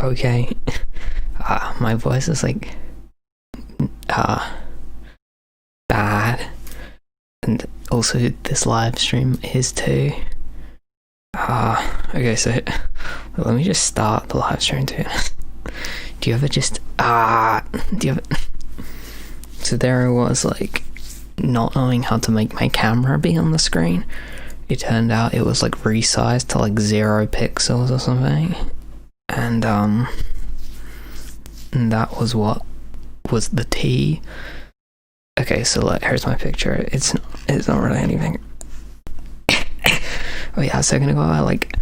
Okay. My voice is like bad, and also this live stream is too. Okay, so let me just start the live stream too. Do you ever just so there I was, like, not knowing how to make my camera be on the screen. It turned out it was like resized to like 0 pixels or something, and that was what was the tea. Okay, so like, here's my picture. It's not really anything. Oh yeah, a second ago I like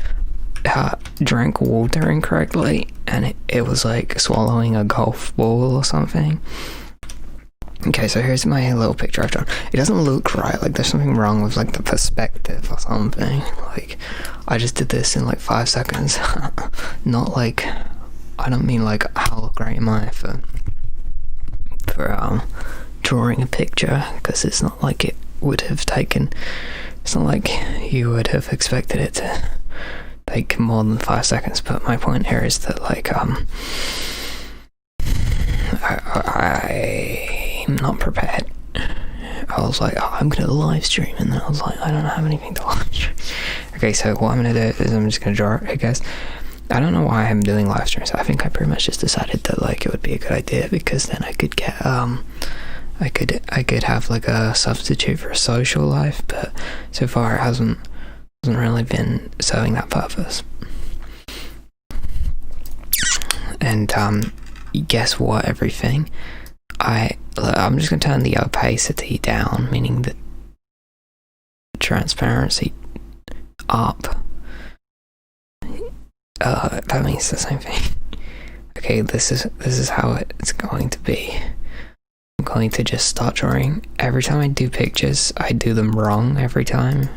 drank water incorrectly, and it was like swallowing a golf ball or something. Okay, so here's my little picture I've done. It doesn't look right, like there's something wrong with like the perspective or something. Like, I just did this in like 5 seconds. Not like, I don't mean like how great am I for drawing a picture, because it's not like it would have taken, it's not like you would have expected it to take more than 5 seconds, but my point here is that like I'm not prepared. I was like, oh, I'm gonna live stream, and then I was like, I don't have anything to live stream. Okay, so what I'm gonna do is I'm just gonna draw it, I guess. I don't know why I'm doing live streams. I think I pretty much just decided that like it would be a good idea, because then I could get I could have like a substitute for a social life, but so far it hasn't really been serving that purpose. And guess what, everything? I'm just gonna turn the opacity down, meaning the transparency up. That means the same thing. Okay, this is how it's going to be. I'm going to just start drawing. Every time I do pictures, I do them wrong every time.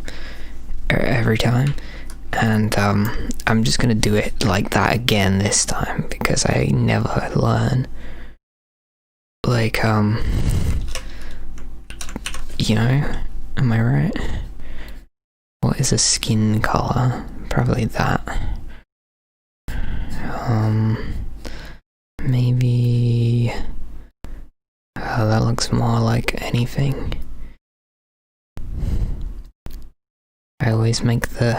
And I'm just gonna do it like that again this time, because I never learn. Like, you know, am I right? What is a skin color? Probably that. Maybe that looks more like anything. I always make the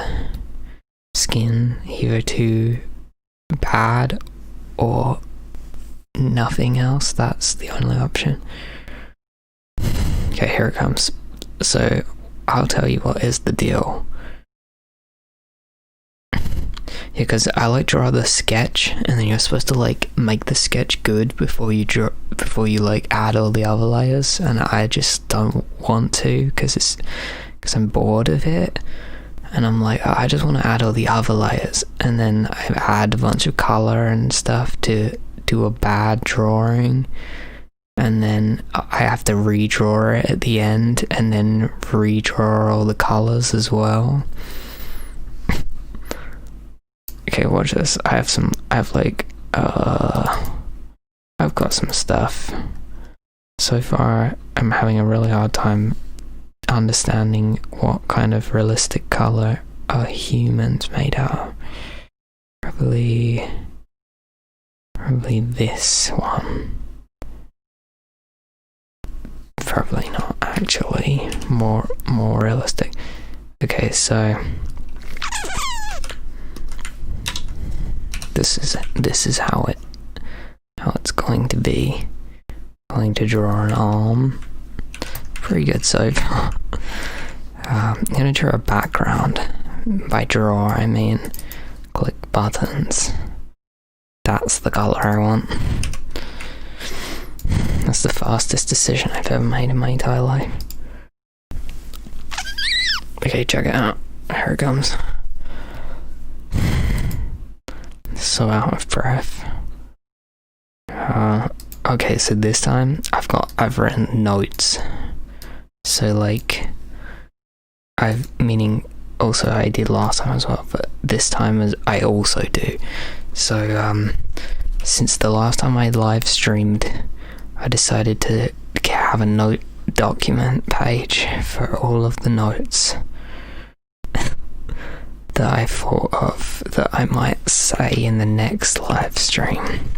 skin either too bad or nothing else. That's the only option. Okay, here it comes. So I'll tell you what is the deal. Yeah, because I like draw the sketch, and then you're supposed to like make the sketch good before you like add all the other layers, and I just don't want to, because I'm bored of it, and I'm like, oh, I just want to add all the other layers, and then I add a bunch of color and stuff to do a bad drawing, and then I have to redraw it at the end, and then redraw all the colors as well. Okay, watch this. I've got some stuff. So far, I'm having a really hard time understanding what kind of realistic color are humans made out of. Probably this one. Probably not, actually. More realistic. Okay, so this is how it's going to be. I'm going to draw an arm. Pretty good so far. I'm gonna draw a background. By draw, I mean click buttons. That's the color I want. That's the fastest decision I've ever made in my entire life. Okay, check it out. Here it comes. So out of breath. Okay, so this time I've written notes. So like, meaning also I did last time as well, but this time I also do. So since the last time I live streamed, I decided to have a note document page for all of the notes that that I thought of that I might say in the next live stream.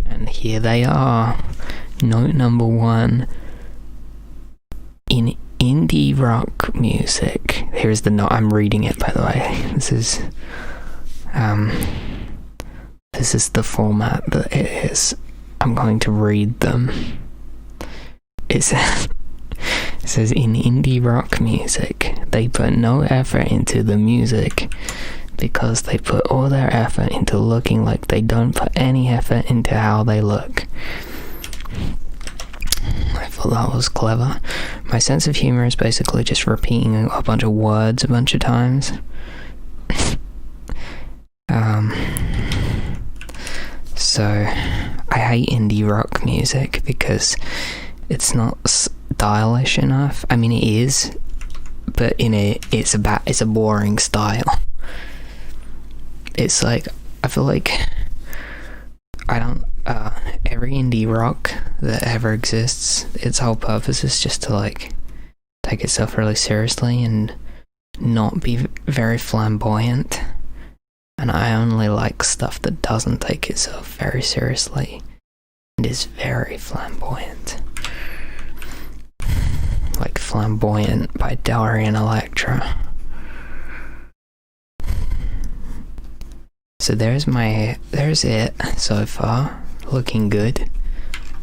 And here they are. Note number 1. In indie rock music, here's the note. I'm reading it, by the way. This is the format that it is. I'm going to read them. It says in indie rock music, they put no effort into the music because they put all their effort into looking like they don't put any effort into how they look. I thought that was clever. My sense of humor is basically just repeating a bunch of words a bunch of times. So I hate indie rock music because it's not stylish enough. I mean, it is, but it's a boring style. It's like, I feel like every indie rock that ever exists, its whole purpose is just to like take itself really seriously and not be very flamboyant. And I only like stuff that doesn't take itself very seriously and is very flamboyant. Like Flamboyant by Darian Electra. So there's it so far. Looking good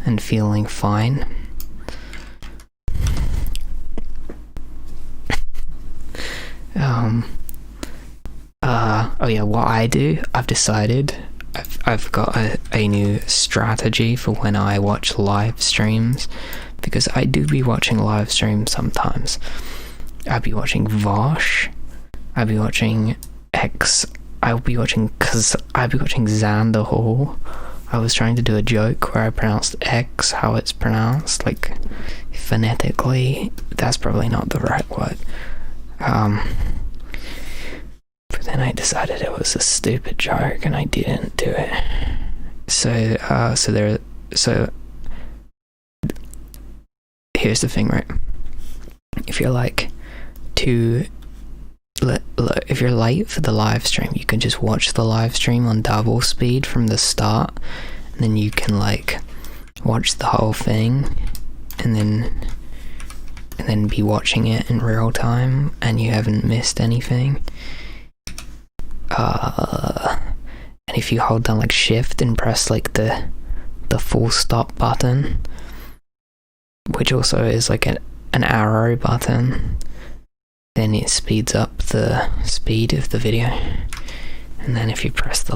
and feeling fine. Oh yeah, what I do, I've decided I've got a new strategy for when I watch live streams, because I do be watching live streams sometimes. I'll be watching Vosh, I'll be watching Xander Hall. I was trying to do a joke where I pronounced X how it's pronounced, like phonetically. That's probably not the right word. But then I decided it was a stupid joke and I didn't do it. So here's the thing, right? If you're if you're late for the live stream, you can just watch the live stream on double speed from the start, and then you can like watch the whole thing and then be watching it in real time and you haven't missed anything. And if you hold down like shift and press like the full stop button, which also is like an arrow button, then it speeds up the speed of the video. And then if you press the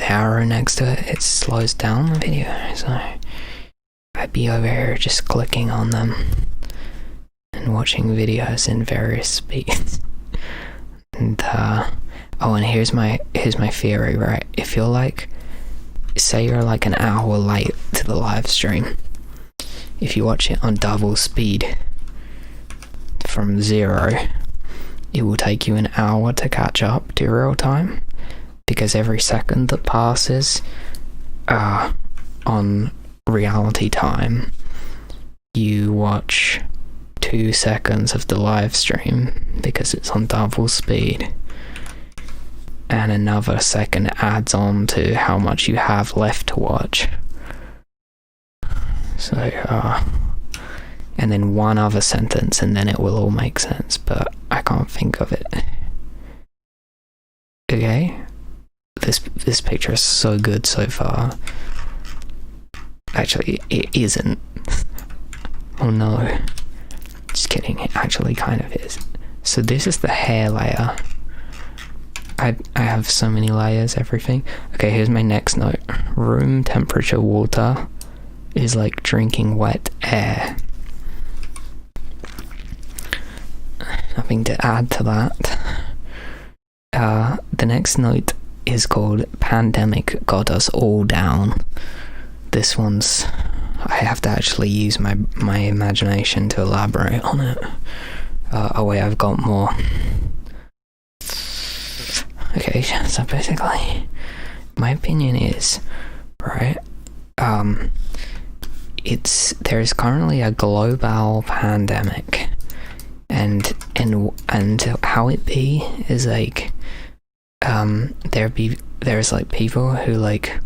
arrow next to it, it slows down the video. So I'd be over here just clicking on them and watching videos in various speeds. And and here's my theory, right? If you're like, say you're like an hour late to the live stream, if you watch it on double speed from 0, it will take you an hour to catch up to real time, because every second that passes on reality time, you watch 2 seconds of the live stream because it's on double speed, and another second adds on to how much you have left to watch. So and then one other sentence, and then it will all make sense, but I can't think of it. Okay, this picture is so good so far. Actually, it isn't. Oh no, just kidding, it actually kind of is. So this is the hair layer. I have so many layers, everything. Okay, here's my next note. Room temperature water is like drinking wet air. Nothing to add to that. The next note is called Pandemic Got Us All Down. This one's, I have to actually use my imagination to elaborate on it. Oh wait, I've got more. Okay, so basically, my opinion is, right, there's currently a global pandemic, and how it be is like there's like people who like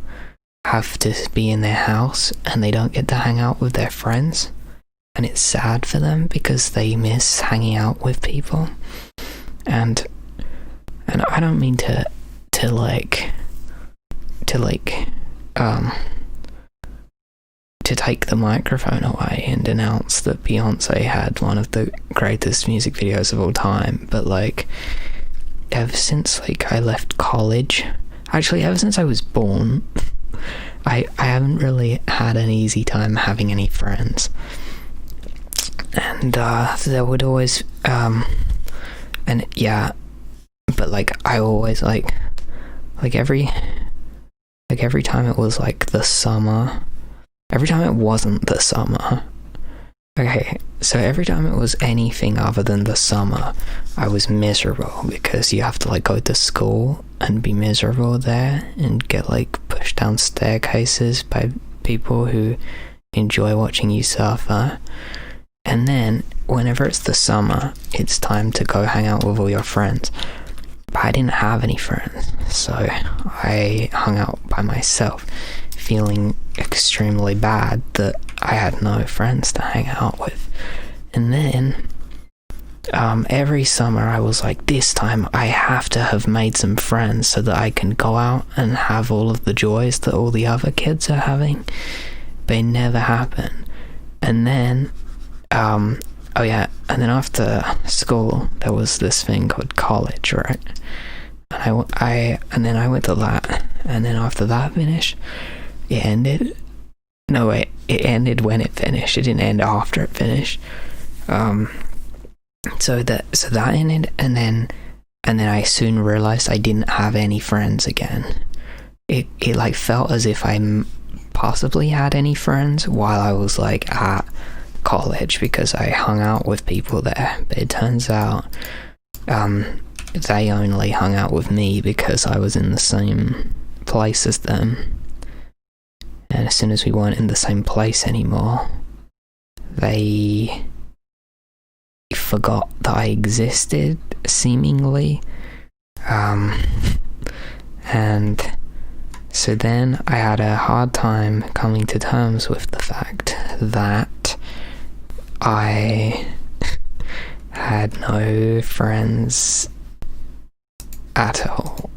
have to be in their house and they don't get to hang out with their friends, and it's sad for them because they miss hanging out with people. And I don't mean to take the microphone away and announce that Beyonce had one of the greatest music videos of all time, but like ever since like I left college, actually ever since I was born, I haven't really had an easy time having any friends. And there would always and yeah, but like I always like every time it was like the summer, every time it wasn't the summer, okay, so every time it was anything other than the summer, I was miserable because you have to like go to school and be miserable there and get like pushed down staircases by people who enjoy watching you suffer. And then whenever it's the summer, it's time to go hang out with all your friends. But I didn't have any friends, so I hung out by myself, feeling extremely bad that I had no friends to hang out with. And then every summer I was like, this time I have to have made some friends so that I can go out and have all of the joys that all the other kids are having. But it never happened. And then and then after school there was this thing called college, right? And then I went to that, and then after that finished, it ended. No wait, it ended when it finished. It didn't end after it finished. So that ended, and then I soon realized I didn't have any friends again. It like felt as if I possibly had any friends while I was like at college because I hung out with people there, but it turns out they only hung out with me because I was in the same place as them. And as soon as we weren't in the same place anymore, they forgot that I existed, seemingly. And so then I had a hard time coming to terms with the fact that I had no friends at all.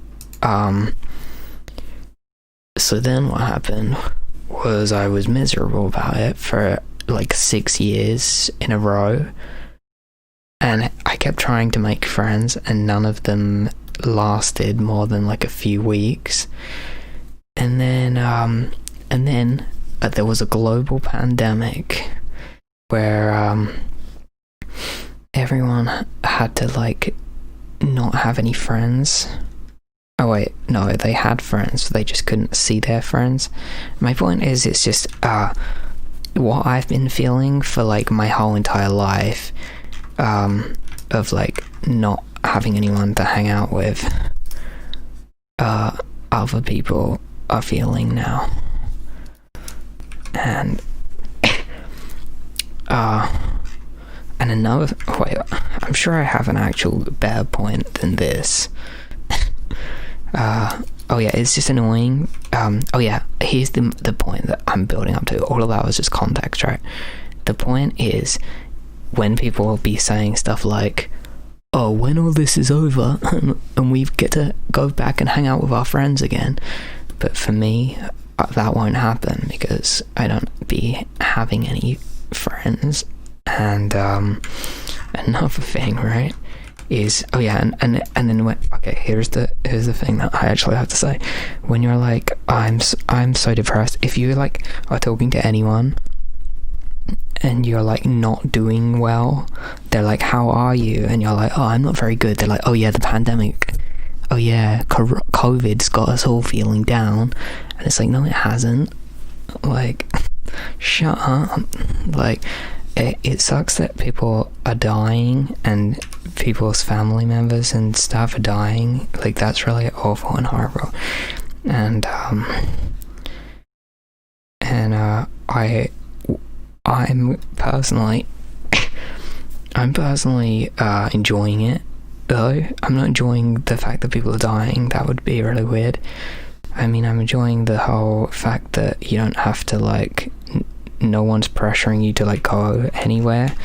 So then what happened was I was miserable about it for like 6 years in a row, and I kept trying to make friends and none of them lasted more than like a few weeks. And then there was a global pandemic where everyone had to like not have any friends. Oh wait, no, they had friends, they just couldn't see their friends. My point is, it's just what I've been feeling for like my whole entire life, of like not having anyone to hang out with, other people are feeling now. And another, wait, I'm sure I have an actual better point than this. Oh yeah, it's just annoying. Oh yeah, here's the point that I'm building up to. All of that was just context, right? The point is, when people will be saying stuff like, oh, when all this is over and we get to go back and hang out with our friends again. But for me, that won't happen because I don't be having any friends. And another thing, right, is, oh yeah, and then when, okay, here's the thing that I actually have to say. When you're like, I'm so depressed, if you like are talking to anyone and you're like not doing well, they're like, how are you? And you're like, oh, I'm not very good. They're like, oh yeah, the pandemic, oh yeah, COVID's got us all feeling down. And it's like, no, it hasn't. Like, shut up. Like, it sucks that people are dying and people's family members and stuff are dying. Like, that's really awful and horrible. And I'm personally I'm personally enjoying it, though. I'm not enjoying the fact that people are dying. That would be really weird. I mean, I'm enjoying the whole fact that you don't have to, like, no one's pressuring you to, like, go anywhere.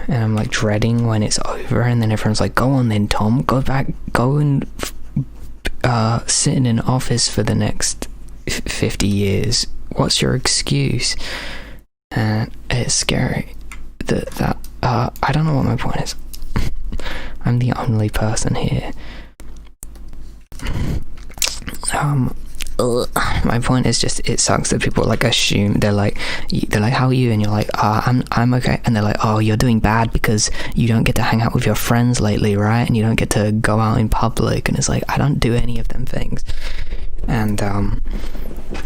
And I'm, like, dreading when it's over, and then everyone's like, go on then, Tom, go back, go and sit in an office for the next 50 years. What's your excuse? And it's scary that I don't know what my point is. I'm the only person here. My point is just, it sucks that people like assume they're like, how are you? And you're like, I'm okay. And they're like, oh, you're doing bad because you don't get to hang out with your friends lately, right? And you don't get to go out in public. And it's like, I don't do any of them things. And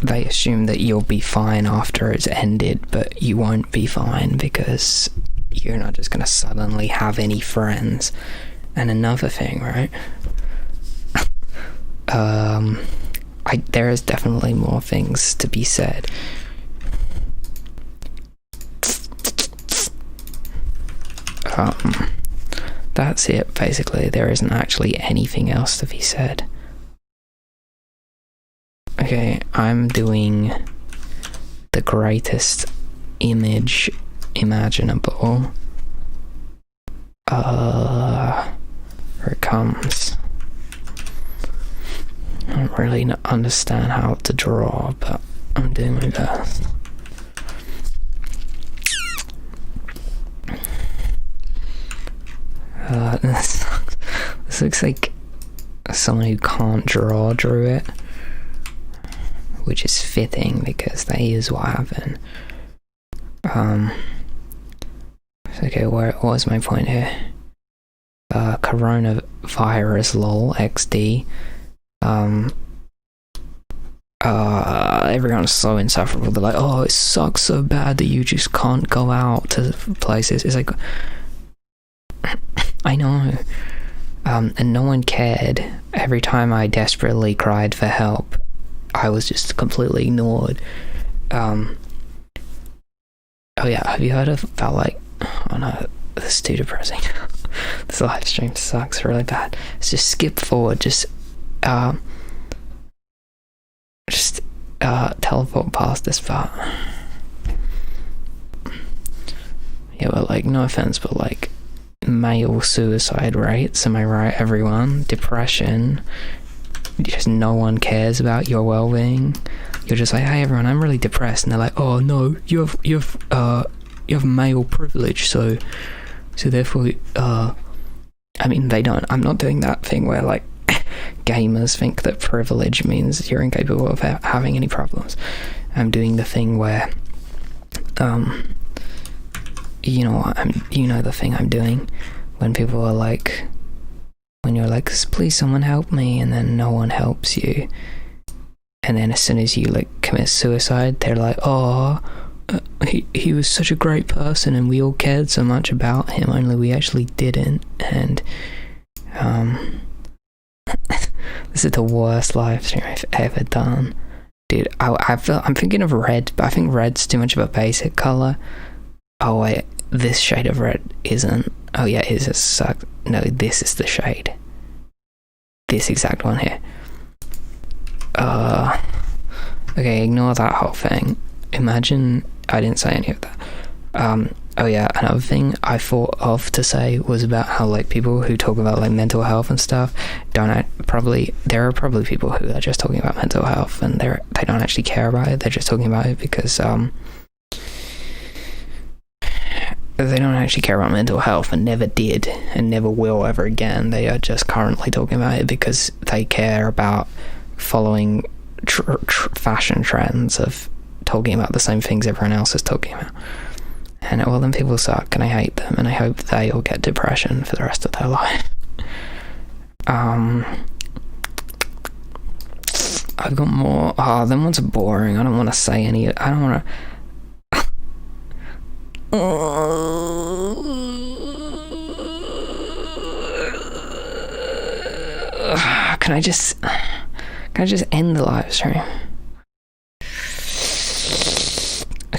they assume that you'll be fine after it's ended, but you won't be fine because you're not just gonna suddenly have any friends. And another thing, right? There is definitely more things to be said. That's it, basically. There isn't actually anything else to be said. Okay, I'm doing the greatest image imaginable. Here it comes. I don't really understand how to draw, but I'm doing my best. This looks like someone who can't draw drew it, which is fitting because that is what happened. Okay, what was my point here? Coronavirus lol XD. Everyone's so insufferable. They're like, oh, it sucks so bad that you just can't go out to places. It's like, I know. And no one cared. Every time I desperately cried for help, I was just completely ignored. Oh yeah, have you heard about, like, oh no, this is too depressing. This live stream sucks really bad. Let's just skip forward, just teleport past this part. Yeah, but like, no offense, but like, male suicide rates, am I right, everyone? Depression, just no one cares about your well-being. You're just like, hey everyone, I'm really depressed, and they're like, oh no, you have male privilege, so therefore, I mean, they don't. I'm not doing that thing where like gamers think that privilege means you're incapable of having any problems. I'm doing the thing where, you know what, the thing I'm doing when people are like, when you're like, please someone help me, and then no one helps you, and then as soon as you like commit suicide, they're like, oh, he was such a great person and we all cared so much about him, only we actually didn't. And this is the worst live stream I've ever done, dude. I'm thinking of red, but I think red's too much of a basic color. Oh wait, this shade of red isn't. Oh yeah, it is. It sucks. No, this is the shade. This exact one here. Okay, ignore that whole thing. Imagine I didn't say any of that. Oh yeah, another thing I thought of to say was about how like people who talk about like mental health and stuff there are probably people who are just talking about mental health and they don't actually care about it. They're just talking about it because they don't actually care about mental health and never did and never will ever again. They are just currently talking about it because they care about following fashion trends of talking about the same things everyone else is talking about. And well, then people suck and I hate them and I hope they all get depression for the rest of their life. I've got more. Oh, them ones are boring. I don't want to say any. I don't want to. Can I just end the live stream?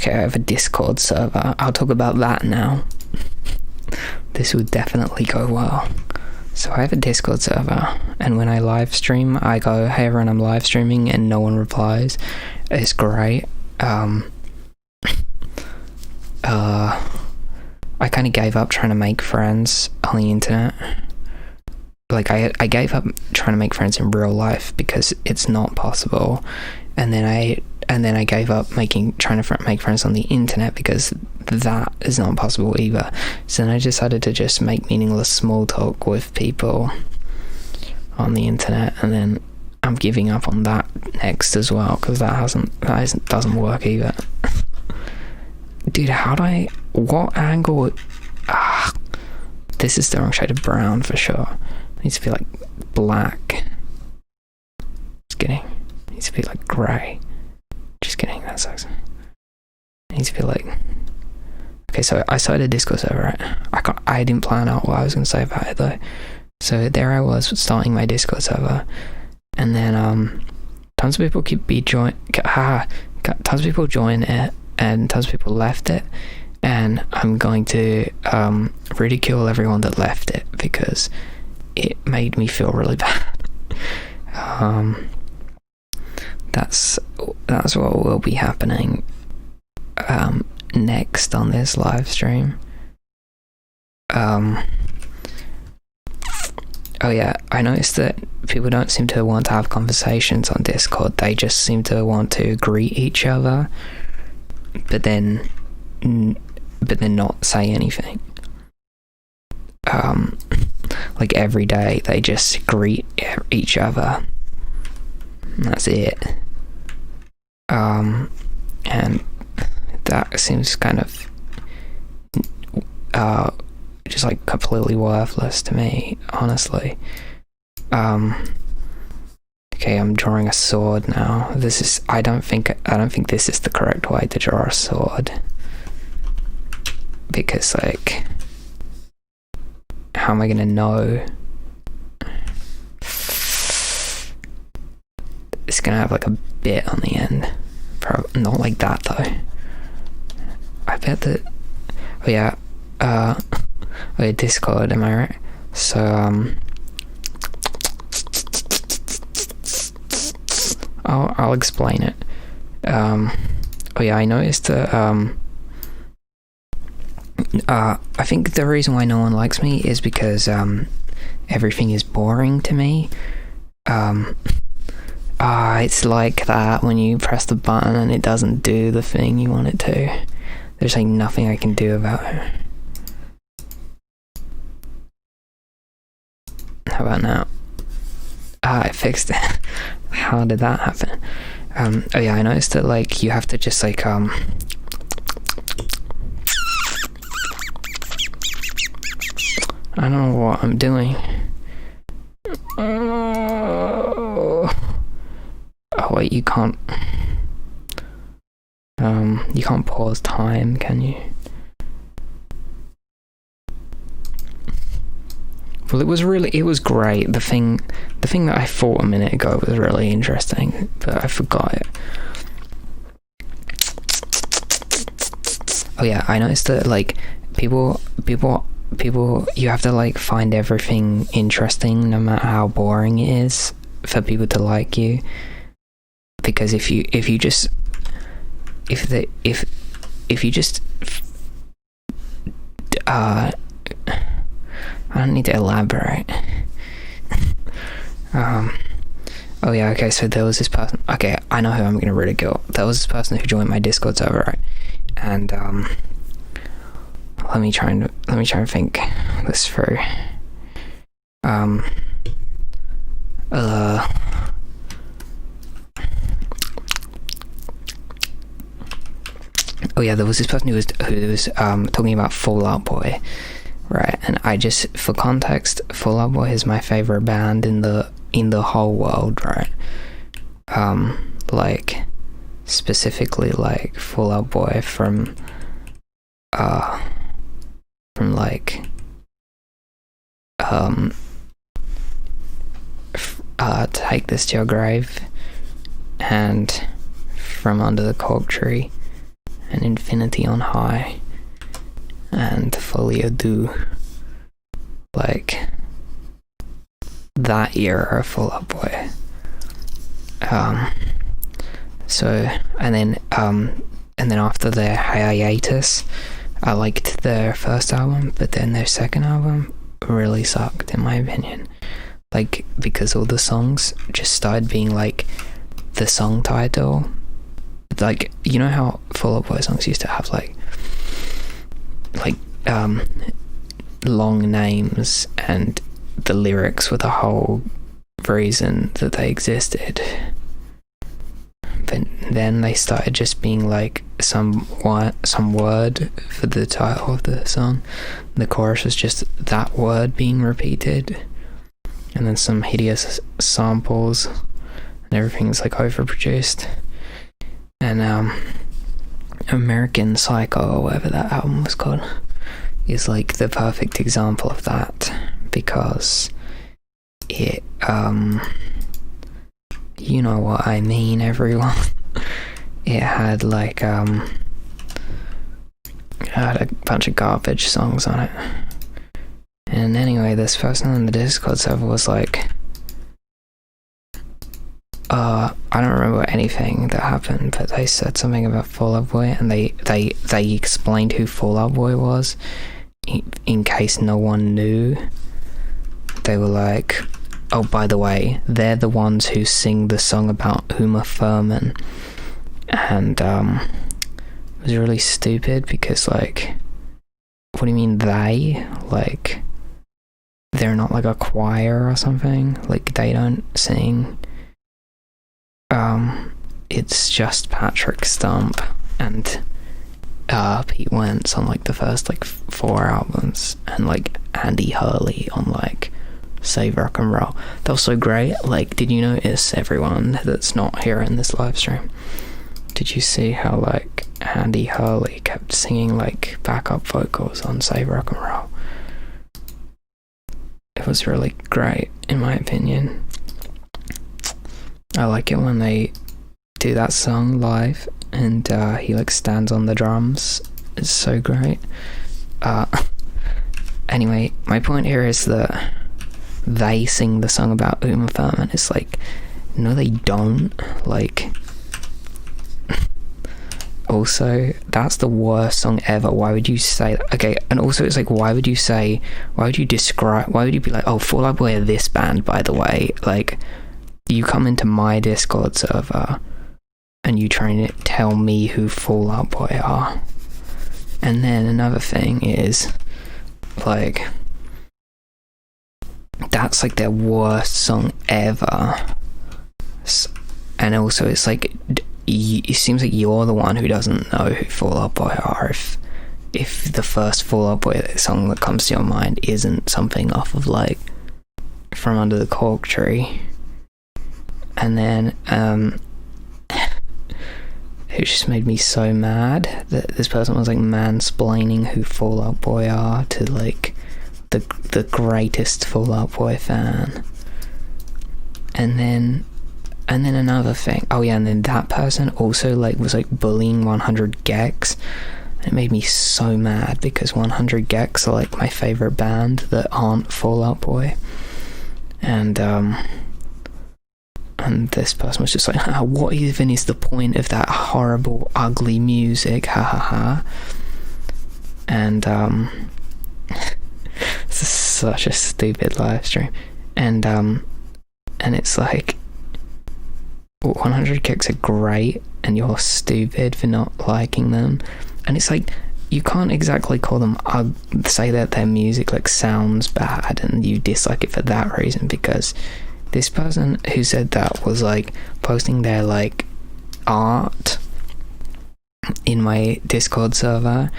Okay, I have a Discord server. I'll talk about that now. This would definitely go well. So I have a Discord server, and when I live stream, I go, hey everyone, I'm live streaming, and no one replies. It's great. I kind of gave up trying to make friends on the internet. Like, I gave up trying to make friends in real life because it's not possible, and then I gave up trying to make friends on the internet because that is not possible either. So then I decided to just make meaningless small talk with people on the internet, and then I'm giving up on that next as well because that doesn't work either. Dude, what angle? This is the wrong shade of brown for sure. It needs to be like black. Just kidding. It needs to be like grey. Just kidding, that sucks. It needs to be like... Okay, so I started a Discord server, right? I didn't plan out what I was going to say about it though. So there I was starting my Discord server, and then tons of people tons of people joined it, and tons of people left it, and I'm going to ridicule everyone that left it because it made me feel really bad. That's what will be happening next on this live stream. Oh yeah, I noticed that people don't seem to want to have conversations on Discord. They just seem to want to greet each other, but then not say anything. Like every day they just greet each other. And that's it. And that seems kind of just like completely worthless to me, honestly. Okay, I'm drawing a sword now. I don't think this is the correct way to draw a sword. Because like, how am I gonna know? It's gonna have like a bit on the end. Probably not like that though. I bet that. Oh yeah. Discord, am I right? So I'll explain it. Oh yeah, I noticed that I think the reason why no one likes me is because everything is boring to me. It's like that when you press the button and it doesn't do the thing you want it to. There's like nothing I can do about it. How about now? I fixed it. How did that happen? Oh yeah, I noticed that like you have to just like I don't know what I'm doing. Oh wait, you can't pause time, can you? Well, it was great. The thing that I thought a minute ago was really interesting, but I forgot it. Oh yeah, I noticed that like people, you have to like find everything interesting, no matter how boring it is, for people to like you. Because if you just I don't need to elaborate. Oh yeah, okay, so there was this person. Okay, I know who I'm gonna ridicule. There was this person who joined my Discord server, right? And let me try and think this through. Oh yeah, there was this person who was talking about Fall Out Boy, right? And I just, for context, Fall Out Boy is my favorite band in the whole world, right? Like specifically like Fall Out Boy from like Take This to Your Grave, and From Under the Cork Tree, and infinity on high, and folie à deux. Like, that era of Fall Out Boy. So, and then after their hiatus, I liked their first album, but then their second album really sucked, in my opinion. Like, because all the songs just started being like the song title. Like, you know how Fall Out Boy songs used to have like long names, and the lyrics were the whole reason that they existed. But then they started just being like some word for the title of the song. The chorus was just that word being repeated, and then some hideous samples, and everything's like overproduced. And American Psycho, or whatever that album was called, is like the perfect example of that, because it you know what I mean, everyone. It had like had a bunch of garbage songs on it. And anyway, this person on the Discord server was like, I don't remember anything that happened, but they said something about Fall Out Boy, and they explained who Fall Out Boy was, in case no one knew. They were like, oh, by the way, they're the ones who sing the song about Uma Thurman. And it was really stupid, because like, what do you mean they? Like, they're not like a choir or something? Like, they don't sing. It's just Patrick Stump and Pete Wentz on like the first like 4 albums, and like Andy Hurley on like Save Rock and Roll. That was so great. Like, did you notice, everyone that's not here in this live stream, did you see how like Andy Hurley kept singing like backup vocals on Save Rock and Roll? It was really great, in my opinion. I like it when they do that song live, and he like stands on the drums. It's so great. Anyway, my point here is that they sing the song about Uma Thurman. It's like, no, they don't. Like, also, that's the worst song ever. Why would you say that? Okay, and also it's like, why would you be like, oh, Fall Out Boy are this band, by the way? Like, you come into my Discord server and you trying to tell me who Fall Out Boy are. And then another thing is, like, that's like their worst song ever. And also it's like, it seems like you're the one who doesn't know who Fall Out Boy are if the first Fall Out Boy song that comes to your mind isn't something off of like From Under the Cork Tree. And then it just made me so mad that this person was like mansplaining who Fall Out Boy are to like the greatest Fall Out Boy fan. And then another thing, oh yeah, and then that person also like was like bullying 100 Gex. It made me so mad, because 100 Gex are like my favorite band that aren't Fall Out Boy. And this person was just like, what even is the point of that horrible, ugly music? Ha ha ha. And this is such a stupid live stream. And it's like, 100 Kicks are great, and you're stupid for not liking them. And it's like, you can't exactly call them say that their music like sounds bad and you dislike it for that reason, because this person who said that was like posting their like art in my Discord server,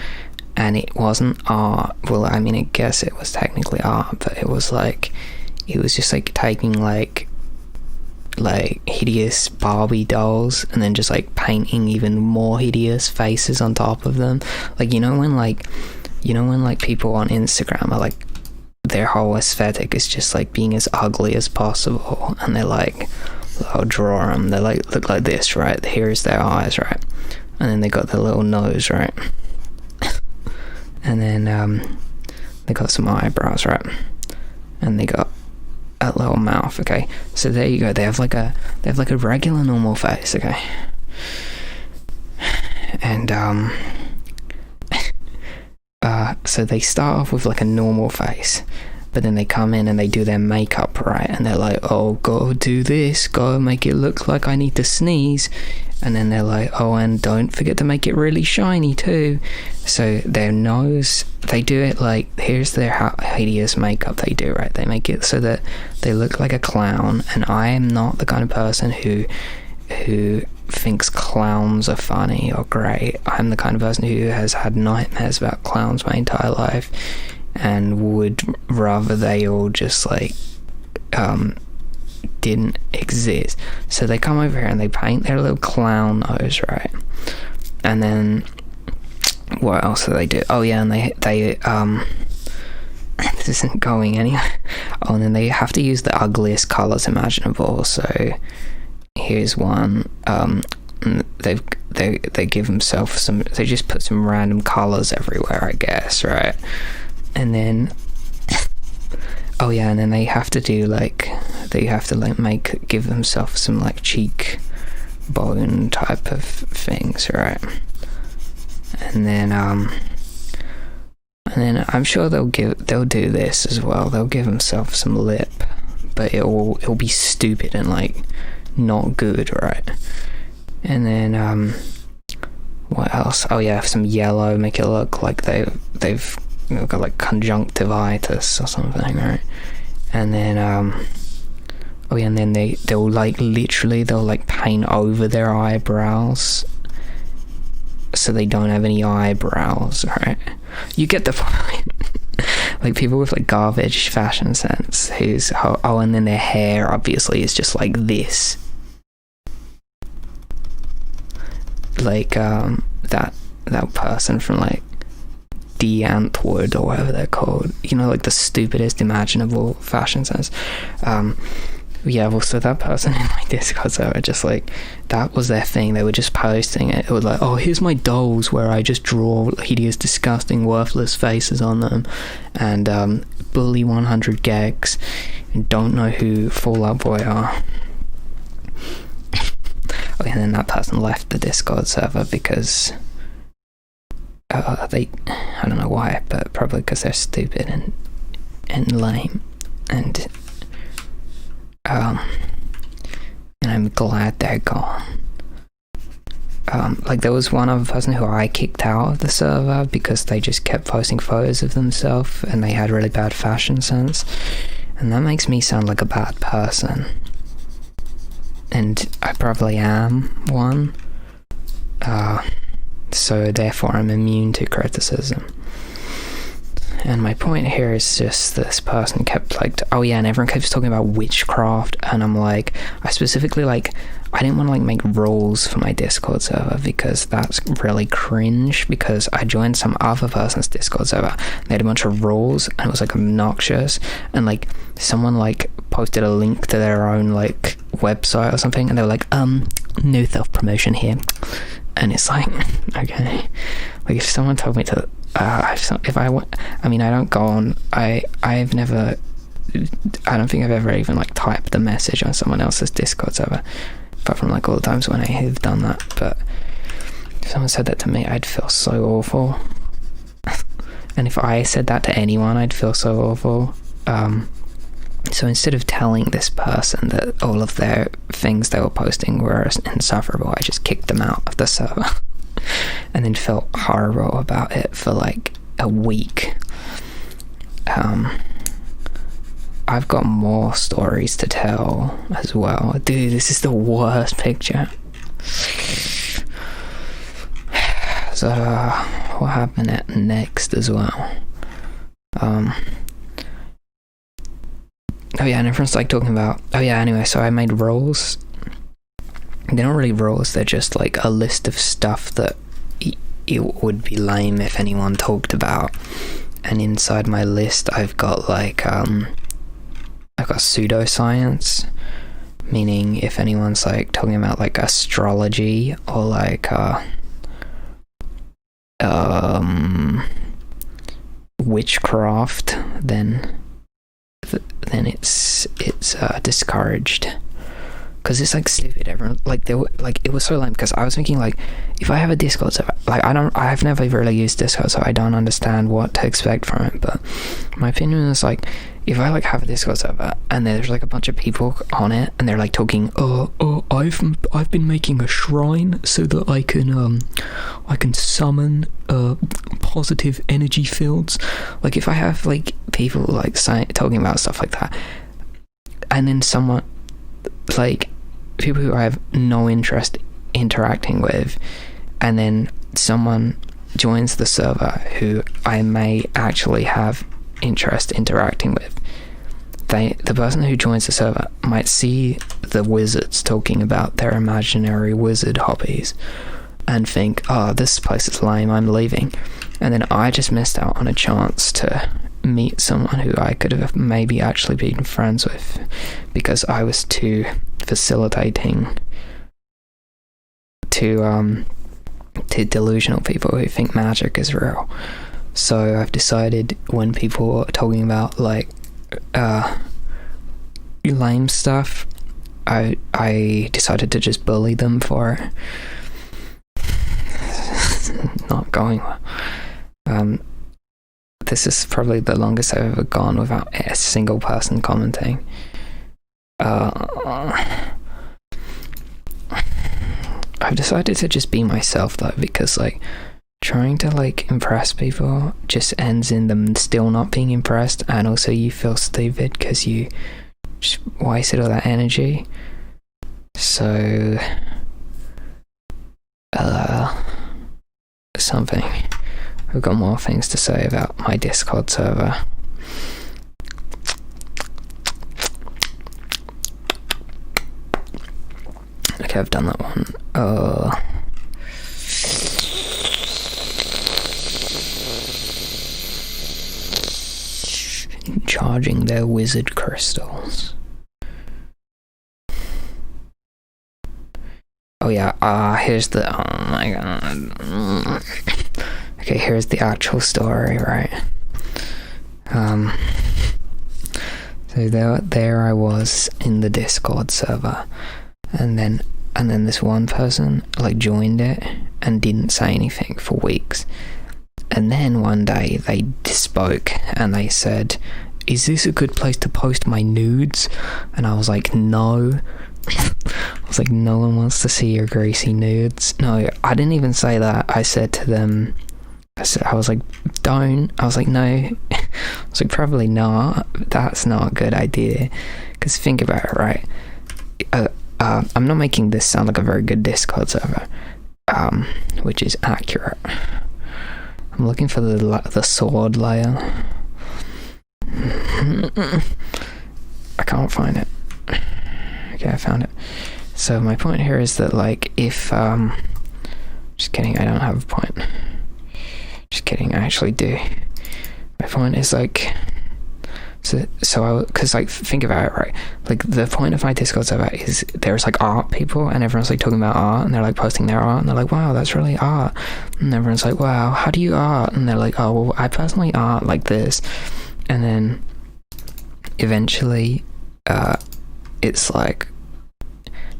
and it wasn't art. Well, I mean, I guess it was technically art, but it was just like taking like hideous Barbie dolls and then just like painting even more hideous faces on top of them. Like, you know when people on Instagram are like, their whole aesthetic is just like being as ugly as possible, and they're like, I'll draw them, they're like, look like this, right? Here's their eyes, right? and then they got their little nose, right? And then they got some eyebrows, right? And they got a little mouth, okay? So there you go. They have like a regular normal face, okay? And so they start off with like a normal face, but then they come in and they do their makeup, right? And they're like, oh, go do this, go make it look like I need to sneeze. And then they're like, oh, and don't forget to make it really shiny too. So their nose, they do it like, here's their hideous makeup they do, right? They make it so that they look like a clown. And I am not the kind of person who thinks clowns are funny or great. I'm the kind of person who has had nightmares about clowns my entire life and would rather they all just like didn't exist. So they come over here and they paint their little clown nose, right? And then what else do they do? Oh yeah, and they this isn't going anywhere. Oh, and then they have to use the ugliest colors imaginable. So here's one. They give themselves some. They just put some random colors everywhere, I guess, right? And then, oh yeah, and then they have to do like, they have to like give themselves some like cheek bone type of things, right? And then I'm sure they'll do this as well. They'll give themselves some lip, but it'll be stupid and like not good, right? And then what else? Oh yeah, some yellow, make it look like they've got like conjunctivitis or something, right? And then oh yeah, and then they'll like literally they'll like paint over their eyebrows so they don't have any eyebrows, right? You get the point. Like people with like garbage fashion sense who's and then their hair obviously is just like this, like that person from like Antwoord or whatever they're called, you know, like the stupidest imaginable fashion sense. Yeah, well, so that person in my Discord server, just like, that was their thing. They were just posting it. It was like, oh, here's my dolls where I just draw hideous, disgusting, worthless faces on them and bully 100 gags and don't know who Fall Out Boy are. Oh, and then that person left the Discord server because I don't know why, but probably because they're stupid and lame, and I'm glad they're gone. Like there was one other person who I kicked out of the server because they just kept posting photos of themselves and they had really bad fashion sense, and that makes me sound like a bad person, and I probably am one. So therefore I'm immune to criticism. And my point here is just this person kept like, oh yeah, and everyone keeps talking about witchcraft, and I'm like, I specifically like, I didn't want to like make rules for my Discord server because that's really cringe, because I joined some other person's Discord server, they had a bunch of rules and it was like obnoxious, and like someone like posted a link to their own like website or something and they were like, no self-promotion here. And it's like, okay, like if someone told me to, I don't go on, I don't think I've ever even like typed a message on someone else's Discord server, apart from like all the times when I have done that. But if someone said that to me, I'd feel so awful. And if I said that to anyone, I'd feel so awful. So instead of telling this person that all of their things they were posting were insufferable, I just kicked them out of the server and then felt horrible about it for like a week. I've got more stories to tell as well. Dude, this is the worst picture. So what happened next as well? Oh yeah, and everyone's like talking about, oh yeah, anyway, so I made rules. They're not really rules, they're just like a list of stuff that it would be lame if anyone talked about. And inside my list I've got like I've got pseudoscience, meaning if anyone's like talking about like astrology or like witchcraft, then it's discouraged. Because it's like stupid. Everyone like they were like, it was so lame, because I was thinking like, if I have a Discord server, like I've never really used Discord, so I don't understand what to expect from it, but my opinion is like, if I like have a Discord server and there's like a bunch of people on it and they're like talking, I've been making a shrine so that I can summon positive energy fields. Like if I have like people like talking about stuff like that, and then someone like people who I have no interest interacting with, and then someone joins the server who I may actually have interest interacting with, the person who joins the server might see the wizards talking about their imaginary wizard hobbies and think, oh, this place is lame, I'm leaving. And then I just missed out on a chance to meet someone who I could have maybe actually been friends with, because I was too facilitating to delusional people who think magic is real. So I've decided, when people are talking about like lame stuff, I decided to just bully them for it. Not going well. This is probably the longest I've ever gone without a single person commenting. I've decided to just be myself though, because like trying to like impress people just ends in them still not being impressed, and also you feel stupid because you just wasted all that energy. So something. I've got more things to say about my Discord server. Okay, I've done that one. Charging their wizard crystals. Oh yeah, here's the, oh my god. Okay, here's the actual story, right? So there I was in the Discord server, and then this one person like joined it and didn't say anything for weeks. And then one day they spoke and they said, "Is this a good place to post my nudes?" And I was like, no. I was like, no one wants to see your greasy nudes. No, I didn't even say that. I said to them, I was like, don't. I was like, no. I was like, probably not. That's not a good idea. Because think about it, right? I'm not making this sound like a very good Discord server, which is accurate. I'm looking for the sword layer. I can't find it. Okay, I found it. So my point here is that, like, if just kidding, I don't have a point. Just kidding, I actually do. My point is like, because like, think about it, right? Like, the point of my Discord server is there's like art people, and everyone's like talking about art, and they're like posting their art, and they're like, wow, that's really art. And everyone's like, wow, how do you art? And they're like, oh, well, I personally art like this. And then eventually it's like,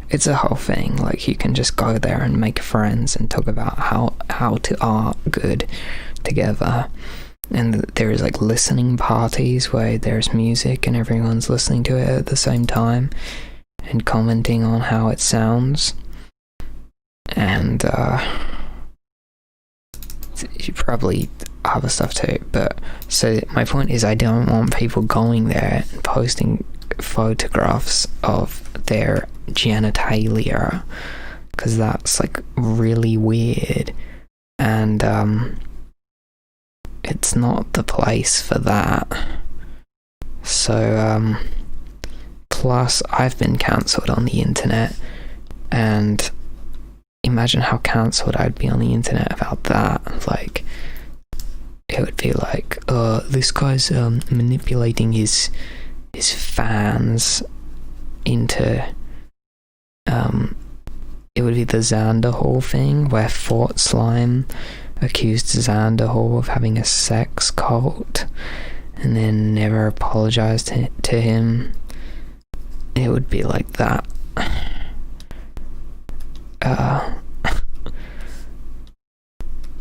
it's a whole thing. Like, you can just go there and make friends and talk about how to art good together. And there's like listening parties where there's music and everyone's listening to it at the same time and commenting on how it sounds. And you probably other stuff too. But so my point is, I don't want people going there and posting photographs of their genitalia, because that's like really weird, and it's not the place for that. So plus I've been cancelled on the internet, and imagine how cancelled I'd be on the internet about that. Like, it would be like, this guy's manipulating his fans into it would be the Xander Hall thing where Fort Slime accused Xander of having a sex cult and then never apologized to him, it would be like that.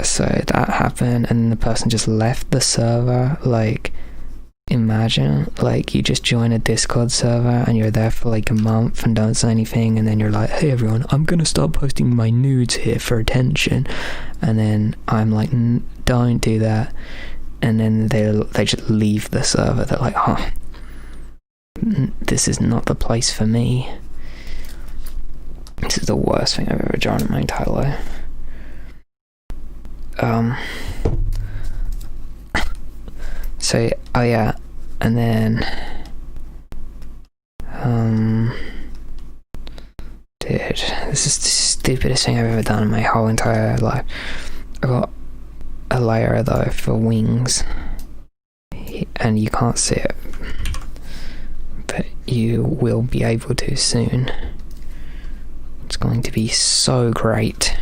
So that happened, and the person just left the server. Like, imagine, like, you just join a Discord server and you're there for like a month and don't say anything, and then you're like, hey everyone, I'm gonna start posting my nudes here for attention, and then I'm like, don't do that, and then they just leave the server. They're like, oh, this is not the place for me. This is the worst thing I've ever done in my entire life. So, oh yeah, and then, dude, this is the stupidest thing I've ever done in my whole entire life. I got a layer though for wings, and you can't see it, but you will be able to soon. It's going to be so great.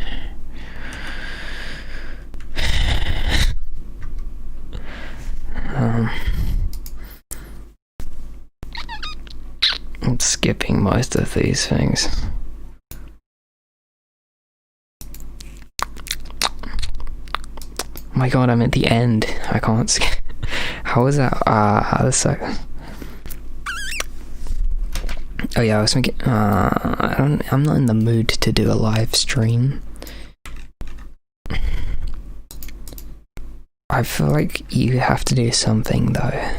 I'm skipping most of these things. Oh my god, I'm at the end. I can't skip. How is that? Oh yeah, I was thinking, I'm not in the mood to do a live stream. I feel like you have to do something though,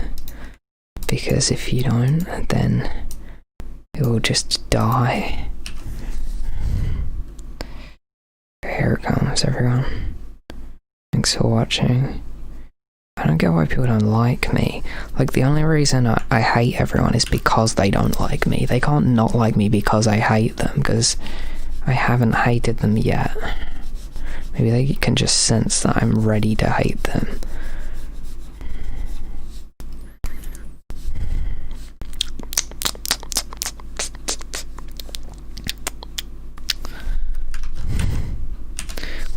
because if you don't, then it will just die. Here it comes, everyone. Thanks for watching. I don't get why people don't like me. Like, the only reason I hate everyone is because they don't like me. They can't not like me because I hate them, because I haven't hated them yet. Maybe they can just sense that I'm ready to hate them.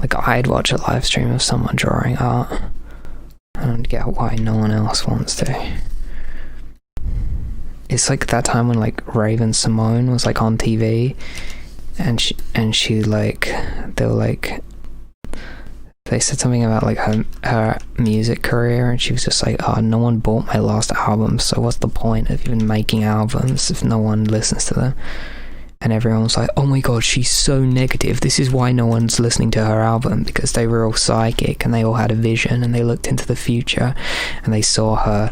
Like, I'd watch a live stream of someone drawing art. I don't get why no one else wants to. It's like that time when like Raven Simone was like on TV, and she like, they were like, they said something about like her music career, and she was just like, oh, no one bought my last album, so what's the point of even making albums if no one listens to them? And everyone was like, oh my god, she's so negative, this is why no one's listening to her album, because they were all psychic and they all had a vision and they looked into the future and they saw her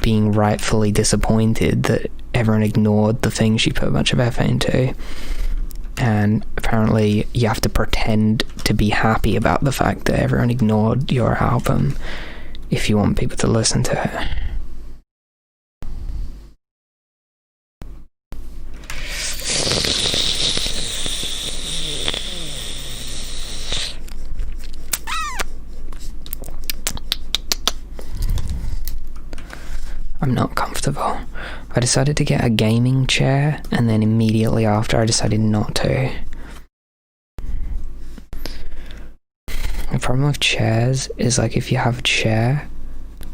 being rightfully disappointed that everyone ignored the thing she put a bunch of effort into. And apparently you have to pretend to be happy about the fact that everyone ignored your album if you want people to listen to it. I'm not comfortable. I decided to get a gaming chair, and then immediately after I decided not to. The problem with chairs is, like, if you have a chair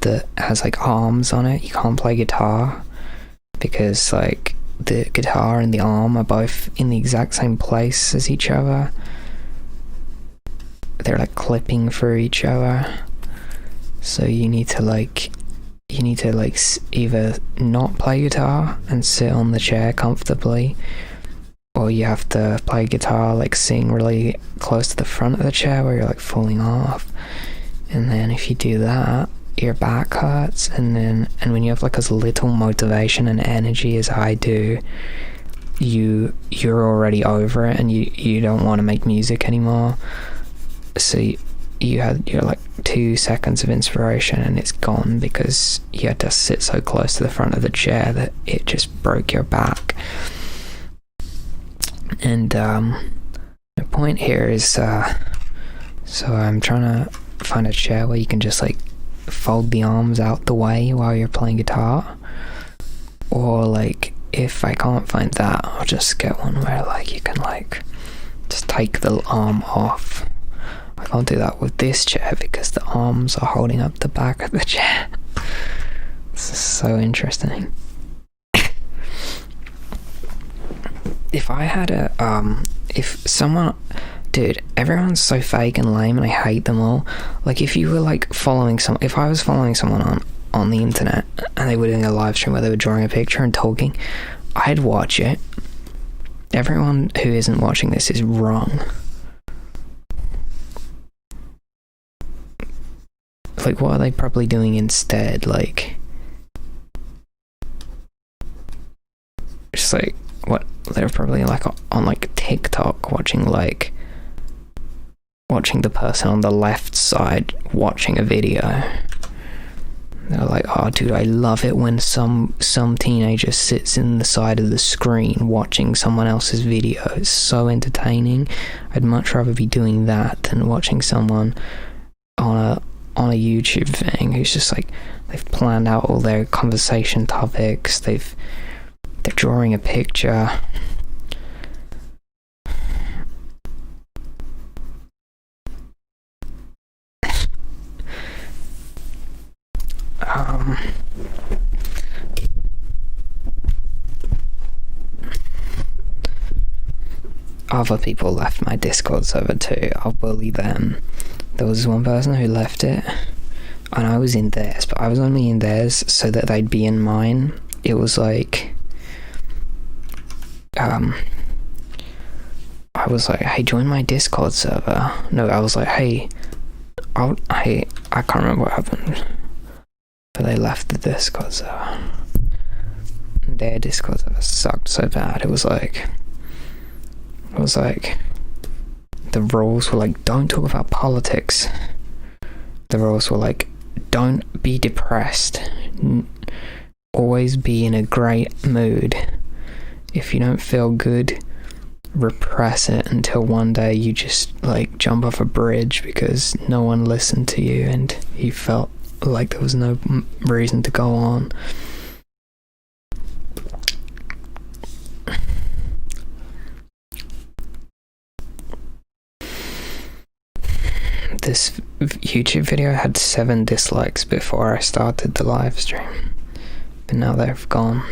that has like arms on it, you can't play guitar, because like the guitar and the arm are both in the exact same place as each other. They're like clipping for each other, so you need to like either not play guitar and sit on the chair comfortably, or you have to play guitar, like sing really close to the front of the chair where you're like falling off. And then if you do that, your back hurts, and when you have like as little motivation and energy as I do, you're already over it and you don't want to make music anymore. So you had your like 2 seconds of inspiration and it's gone because you had to sit so close to the front of the chair that it just broke your back. And the point here is so I'm trying to find a chair where you can just like fold the arms out the way while you're playing guitar, or like if I can't find that, I'll just get one where like you can like just take the arm off I can't do that with this chair because the arms are holding up the back of the chair. This is so interesting. If I had if someone, dude, everyone's so fake and lame and I hate them all. Like, if you were like if I was following someone on the internet and they were doing a live stream where they were drawing a picture and talking, I'd watch it. Everyone who isn't watching this is wrong. Like, what are they probably doing instead? Like, just like, what, they're probably like on like TikTok watching the person on the left side watching a video. They're like, oh dude, I love it when some teenager sits in the side of the screen watching someone else's video. It's so entertaining. I'd much rather be doing that than watching someone on a YouTube thing who's just like, they've planned out all their conversation topics, they're drawing a picture. Other people left my Discord server too. I'll bully them. There was one person who left it, and I was in theirs, but I was only in theirs so that they'd be in mine. It was like, I was like, hey, join my Discord server. No, I was like, hey, I can't remember what happened, but they left the Discord server. Their Discord server sucked so bad. It was like, the rules were like, don't talk about politics. The rules were like, don't be depressed. Always be in a great mood. If you don't feel good, repress it until one day you just like jump off a bridge because no one listened to you and you felt like there was no reason to go on. This YouTube video had 7 dislikes before I started the live stream, but now they've gone.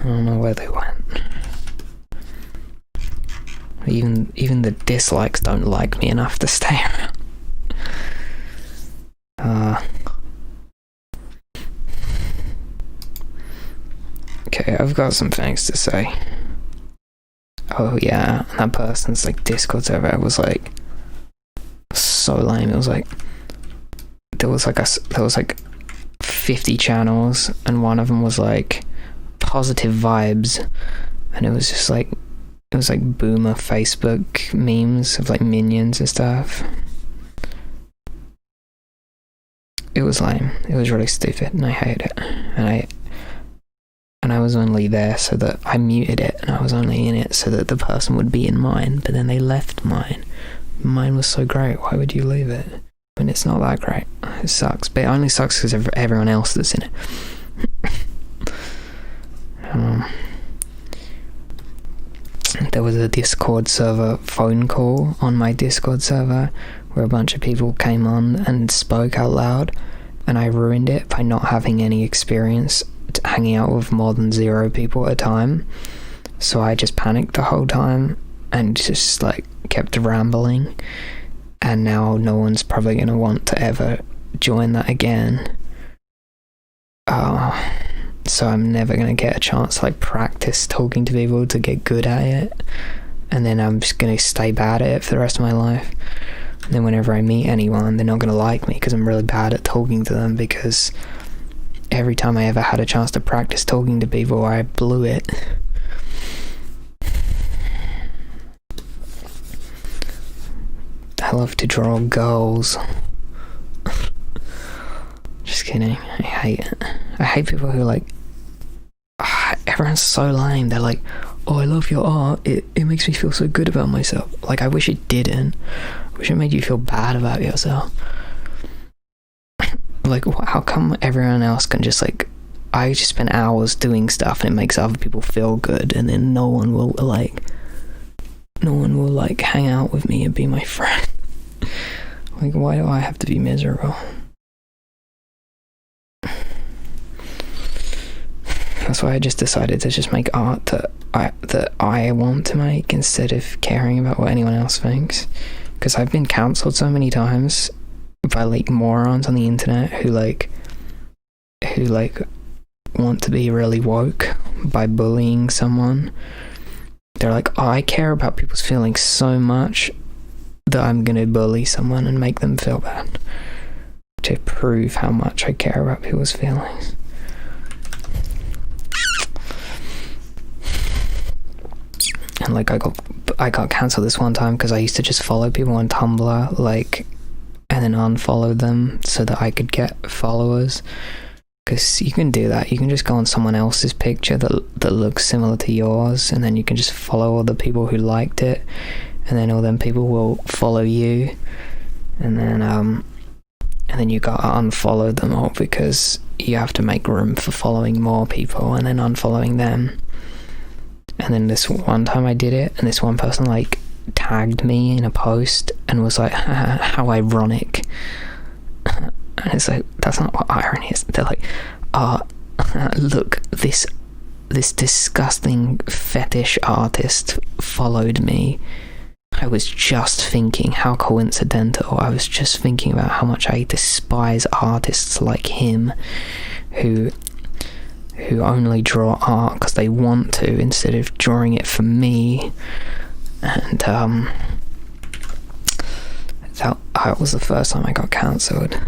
I don't know where they went. Even the dislikes don't like me enough to stay around. Okay, I've got some things to say. Oh yeah, that person's like Discord server was like so lame. It was like there was like 50 channels and one of them was like positive vibes, and it was just like, it was like boomer Facebook memes of like minions and stuff. It was lame. It was really stupid and I hate it. And I was only there so that I muted it, and I was only in it so that the person would be in mine, but then they left mine. Mine was so great, why would you leave it? When it's not that great. It sucks, but it only sucks because of everyone else that's in it. There was a Discord server phone call on my Discord server where a bunch of people came on and spoke out loud, and I ruined it by not having any experience hanging out with more than 0 people at a time. So I just panicked the whole time and just like kept rambling, and now no one's probably going to want to ever join that again. So I'm never going to get a chance to like practice talking to people to get good at it, and then I'm just going to stay bad at it for the rest of my life. And then whenever I meet anyone, they're not going to like me because I'm really bad at talking to them, because every time I ever had a chance to practice talking to people, I blew it. I love to draw girls. Just kidding. I hate it. I hate people who are like, everyone's so lame. They're like, oh, I love your art. It makes me feel so good about myself. Like, I wish it didn't. I wish it made you feel bad about yourself. Like, how come everyone else can just like, I just spend hours doing stuff and it makes other people feel good, and then no one will hang out with me and be my friend. Like, why do I have to be miserable? That's why I just decided to just make art that I want to make instead of caring about what anyone else thinks. Because I've been cancelled so many times by like morons on the internet who want to be really woke by bullying someone. They're like, oh, I care about people's feelings so much that I'm gonna bully someone and make them feel bad to prove how much I care about people's feelings. And like I got cancelled this one time because I used to just follow people on Tumblr, like, and then unfollow them so that I could get followers. Because you can do that. You can just go on someone else's picture that looks similar to yours, and then you can just follow all the people who liked it, and then all them people will follow you, and then you gotta unfollow them all because you have to make room for following more people and then unfollowing them. And then this one time I did it, and this one person like tagged me in a post and was like, how ironic. And it's like, that's not what irony is. They're like, look, this disgusting fetish artist followed me. I was just thinking, how coincidental. I was just thinking about how much I despise artists like him who only draw art because they want to instead of drawing it for me. And that was the first time I got cancelled.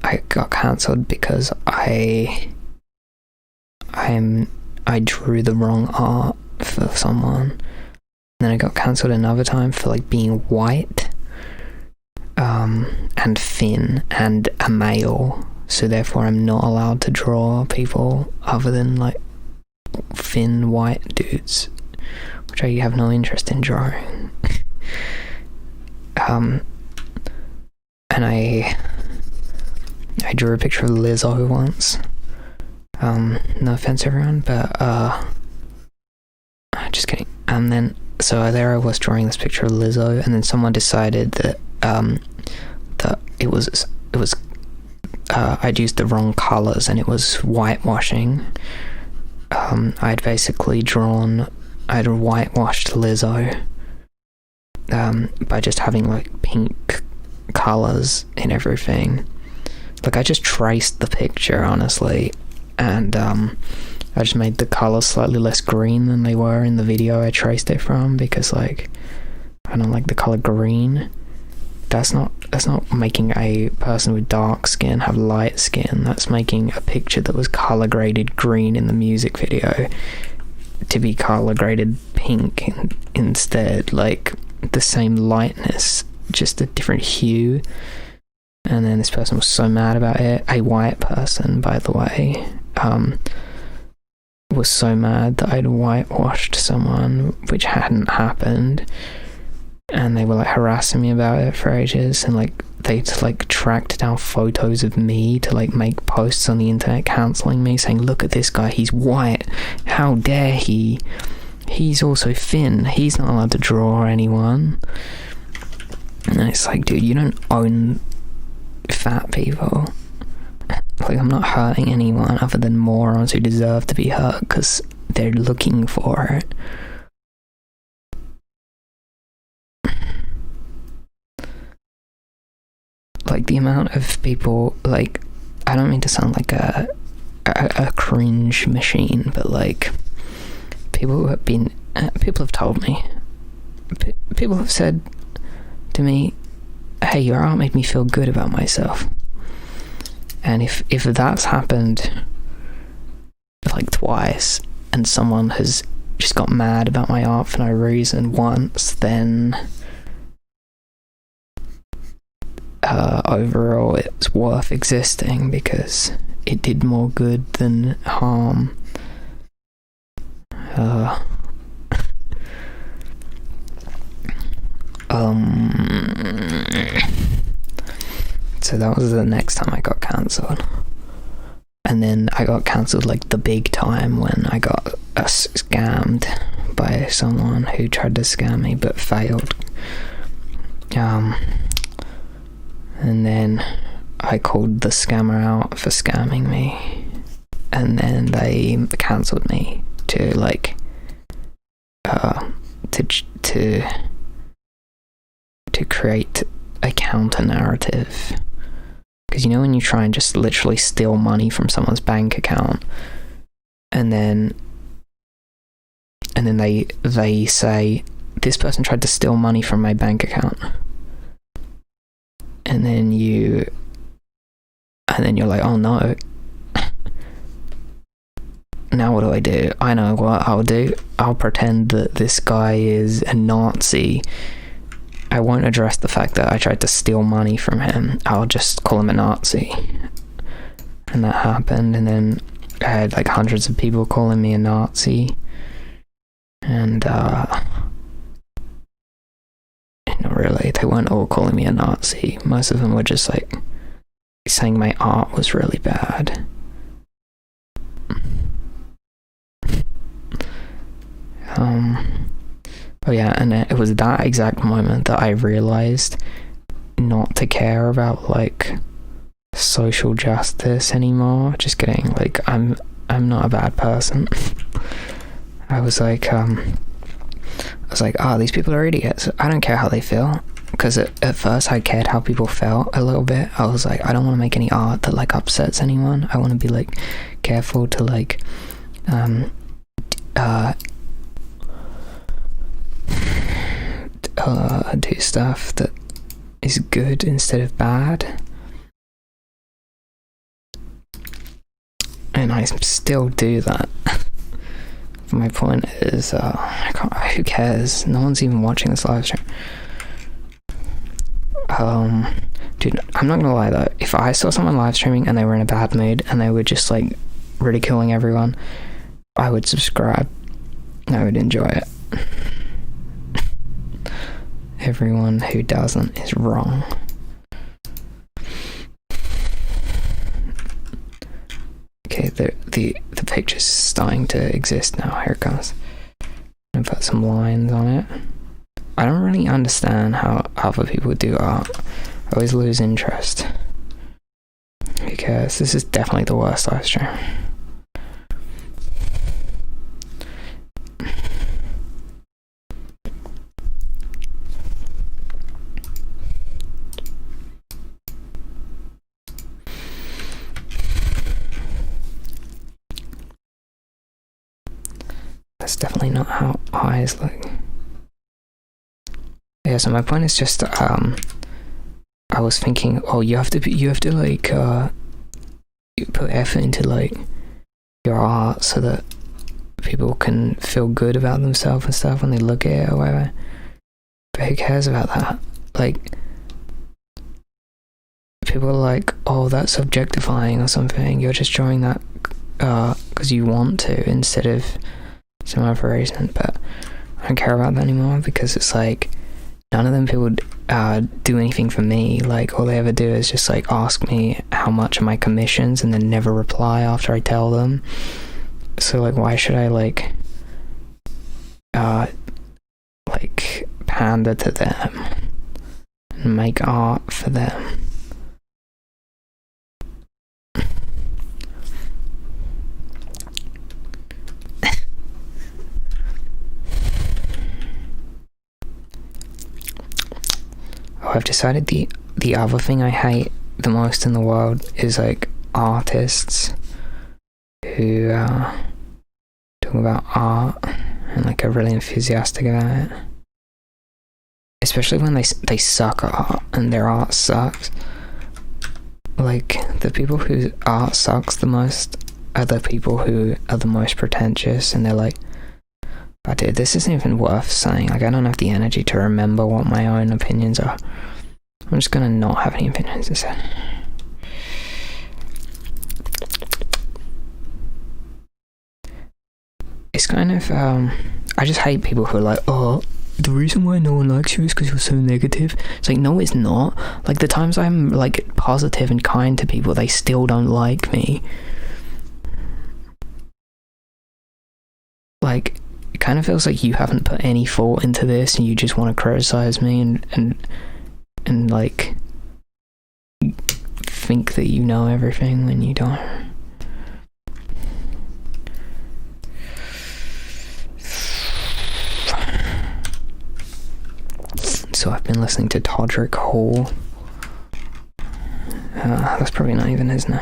I got cancelled because I drew the wrong art for someone. And then I got cancelled another time for like being white, and thin and a male. So therefore I'm not allowed to draw people other than like thin white dudes, which I have no interest in drawing. And I drew a picture of Lizzo once. No offense everyone, but just kidding. And then so there I was drawing this picture of Lizzo, and then someone decided that that it was I'd used the wrong colours and it was whitewashing. I'd whitewashed Lizzo by just having like pink colours in everything. Like, I just traced the picture, honestly, and I just made the colours slightly less green than they were in the video I traced it from, because like I don't like the colour green. That's not making a person with dark skin have light skin. That's making a picture that was colour graded green in the music video to be colour graded pink instead. Like, the same lightness, just a different hue. And then this person was so mad about it. A white person, by the way, was so mad that I'd whitewashed someone, which hadn't happened. And they were like harassing me about it for ages, and like they like tracked down photos of me to like make posts on the internet cancelling me, saying, look at this guy, he's white, how dare he, he's also thin, he's not allowed to draw anyone. And it's like, dude, you don't own fat people. Like, I'm not hurting anyone other than morons who deserve to be hurt because they're looking for it. Like, the amount of people, like, I don't mean to sound like a cringe machine, but like, people have told me, people have said to me, hey, your art made me feel good about myself. And if that's happened like twice, and someone has just got mad about my art for no reason once, then overall it's worth existing because it did more good than harm. So that was the next time I got cancelled. And then I got cancelled like the big time when I got scammed by someone who tried to scam me but failed. And then I called the scammer out for scamming me, and then they cancelled me to like to create a counter narrative. Because you know when you try and just literally steal money from someone's bank account, and then they say, this person tried to steal money from my bank account, and then you're like, oh no, now what do? I know what I'll do. I'll pretend that this guy is a Nazi. I won't address the fact that I tried to steal money from him. I'll just call him a Nazi. And that happened, and then I had like hundreds of people calling me a Nazi. And not really, they weren't all calling me a Nazi. Most of them were just like saying my art was really bad. Oh yeah, and it was that exact moment that I realized not to care about like social justice anymore. Just kidding, like I'm not a bad person. I was like, these people are idiots. I don't care how they feel. Because at first I cared how people felt a little bit. I was like, I don't want to make any art that like upsets anyone. I want to be like careful to like do stuff that is good instead of bad. And I still do that. My point is, who cares? No one's even watching this live stream. Dude, I'm not gonna lie though, if I saw someone live streaming and they were in a bad mood and they were just like ridiculing everyone, I would subscribe. I would enjoy it. Everyone who doesn't is wrong. Okay, the picture's starting to exist now. Here it comes. I'm gonna put some lines on it. I don't really understand how other people do art. I always lose interest. Because this is definitely the worst live stream. That's definitely not how eyes look. Yeah, so my point is just, I was thinking, oh, you have to like, you put effort into like your art so that people can feel good about themselves and stuff when they look at it or whatever. But who cares about that? Like, people are like, oh, that's objectifying or something. You're just drawing that because you want to instead of some other reason. But I don't care about that anymore because it's like, none of them people do anything for me. Like, all they ever do is just like ask me how much are my commissions and then never reply after I tell them. So like, why should I like pander to them and make art for them? I've decided the other thing I hate the most in the world is like artists who talk about art and like are really enthusiastic about it, especially when they suck at art and their art sucks. Like, the people whose art sucks the most are the people who are the most pretentious, and they're like, oh dude, this isn't even worth saying. Like, I don't have the energy to remember what my own opinions are. I'm just gonna not have any opinions instead. It's kind of, I just hate people who are like, oh, the reason why no one likes you is because you're so negative. It's like, no, it's not. Like, the times I'm like positive and kind to people, they still don't like me. Like, it kind of feels like you haven't put any thought into this and you just want to criticize me and like think that you know everything when you don't. So I've been listening to Todrick Hall. That's probably not even his name.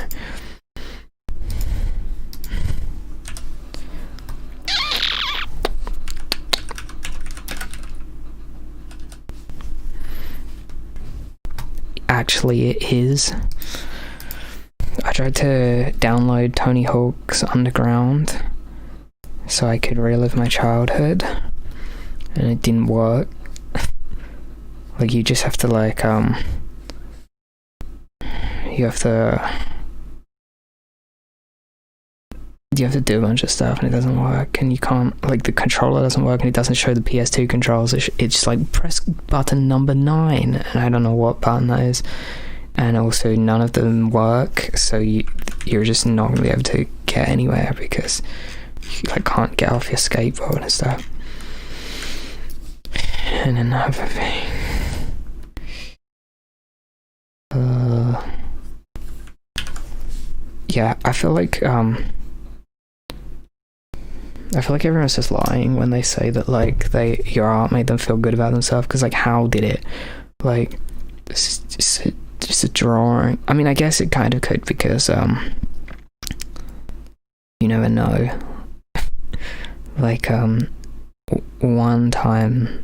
Actually, it is. I tried to download Tony Hawk's Underground so I could relive my childhood, and it didn't work. Like, you just have to, like, you have to do a bunch of stuff, and it doesn't work, and you can't, like, the controller doesn't work, and it doesn't show the PS2 controls. It's just like, press button number 9, and I don't know what button that is, and also none of them work, so you're just not going to be able to get anywhere, because you, like, can't get off your skateboard and stuff. And another thing, yeah, I feel like everyone's just lying when they say that, like, your art made them feel good about themselves, because, like, how did it? Like, it's just a drawing. I mean, I guess it kind of could, because you never know. Like, one time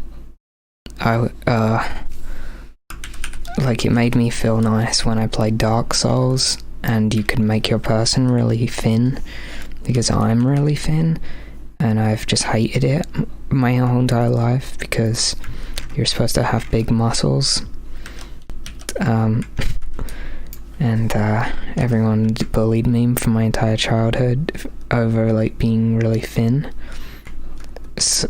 like, it made me feel nice when I played Dark Souls, and you could make your person really thin, because I'm really thin, and I've just hated it my whole entire life, because you're supposed to have big muscles, and everyone bullied me for my entire childhood over, like, being really thin.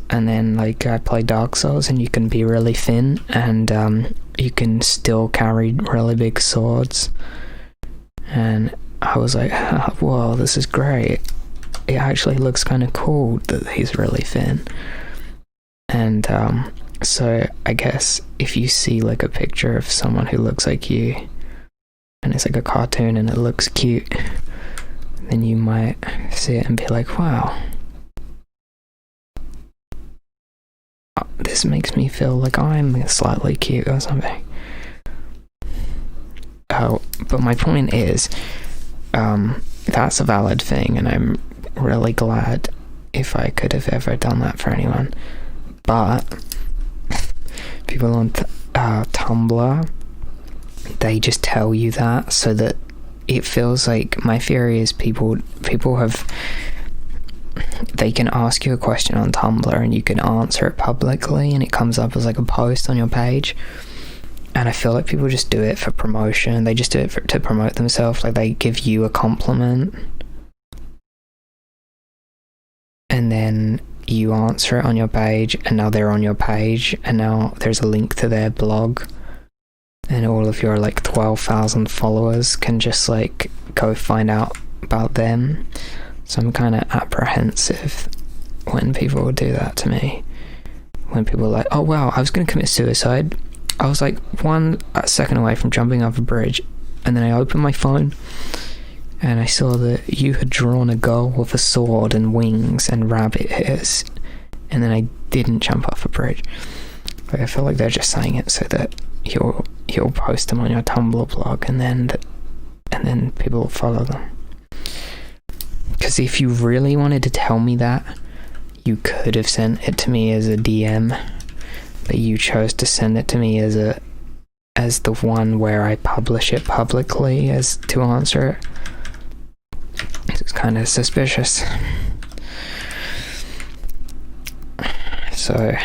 And then, like, I played Dark Souls, and you can be really thin, and you can still carry really big swords, and I was like, whoa, this is great. It actually looks kind of cool that he's really thin. And so I guess if you see, like, a picture of someone who looks like you, and it's like a cartoon and it looks cute, then you might see it and be like, wow, this makes me feel like I'm slightly cute or something. Oh, but my point is, that's a valid thing, and I'm really glad if I could have ever done that for anyone. But people on Tumblr, they just tell you that so that it feels like, my theory is people have, they can ask you a question on Tumblr and you can answer it publicly, and it comes up as, like, a post on your page. And I feel like people just do it for promotion. They just do it to promote themselves. Like, they give you a compliment, and then you answer it on your page, and now they're on your page, and now there's a link to their blog, and all of your, like, 12,000 followers can just, like, go find out about them. So I'm kind of apprehensive when people do that to me. When people are like, oh wow, I was going to commit suicide. I was like 1 second away from jumping off a bridge, and then I opened my phone and I saw that you had drawn a girl with a sword and wings and rabbit ears, and then I didn't jump off a bridge. Like, I feel like they're just saying it so that you'll post them on your Tumblr blog, and then people will follow them. Because if you really wanted to tell me that, you could have sent it to me as a DM, but you chose to send it to me as the one where I publish it publicly as to answer it. It's kind of suspicious. So,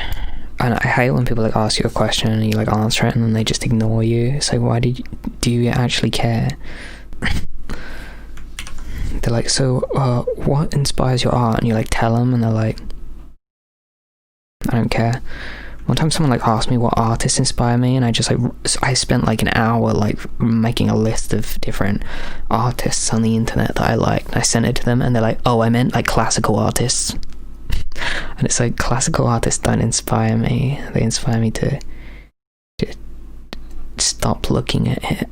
and I hate when people, like, ask you a question and you, like, answer it and then they just ignore you. It's like, why do you actually care? They're like, so what inspires your art? And you, like, tell them, and they're like, I don't care. One time someone, like, asked me what artists inspire me, and I just, like, I spent, like, an hour, like, making a list of different artists on the internet that I liked, and I sent it to them, and they're like, oh, I meant, like, classical artists. And it's like, classical artists don't inspire me. They inspire me to stop looking at it.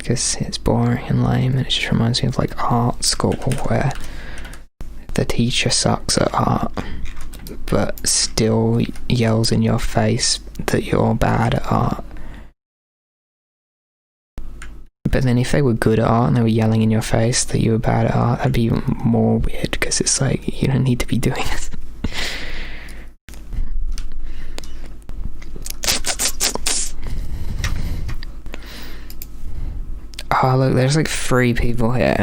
because it's boring and lame, and it just reminds me of like art school where the teacher sucks at art but still yells in your face that you're bad at art. But then if they were good at art and they were yelling in your face that you were bad at art, that'd be even more weird, because it's like, you don't need to be doing this. Oh look, there's like 3 people here.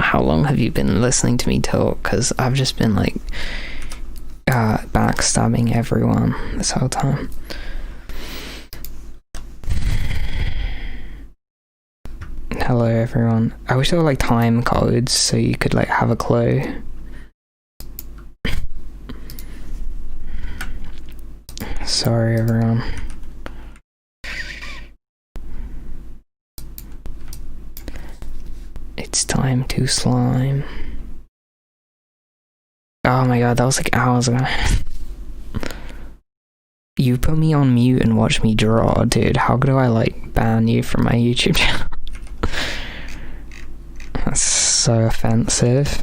How long have you been listening to me talk? Because I've just been like backstabbing everyone this whole time. Hello everyone. I wish there were like time codes so you could like have a clue. Sorry everyone. It's time to slime. Oh my god, that was like hours ago. You put me on mute and watch me draw, dude. How do I like ban you from my YouTube channel? That's so offensive.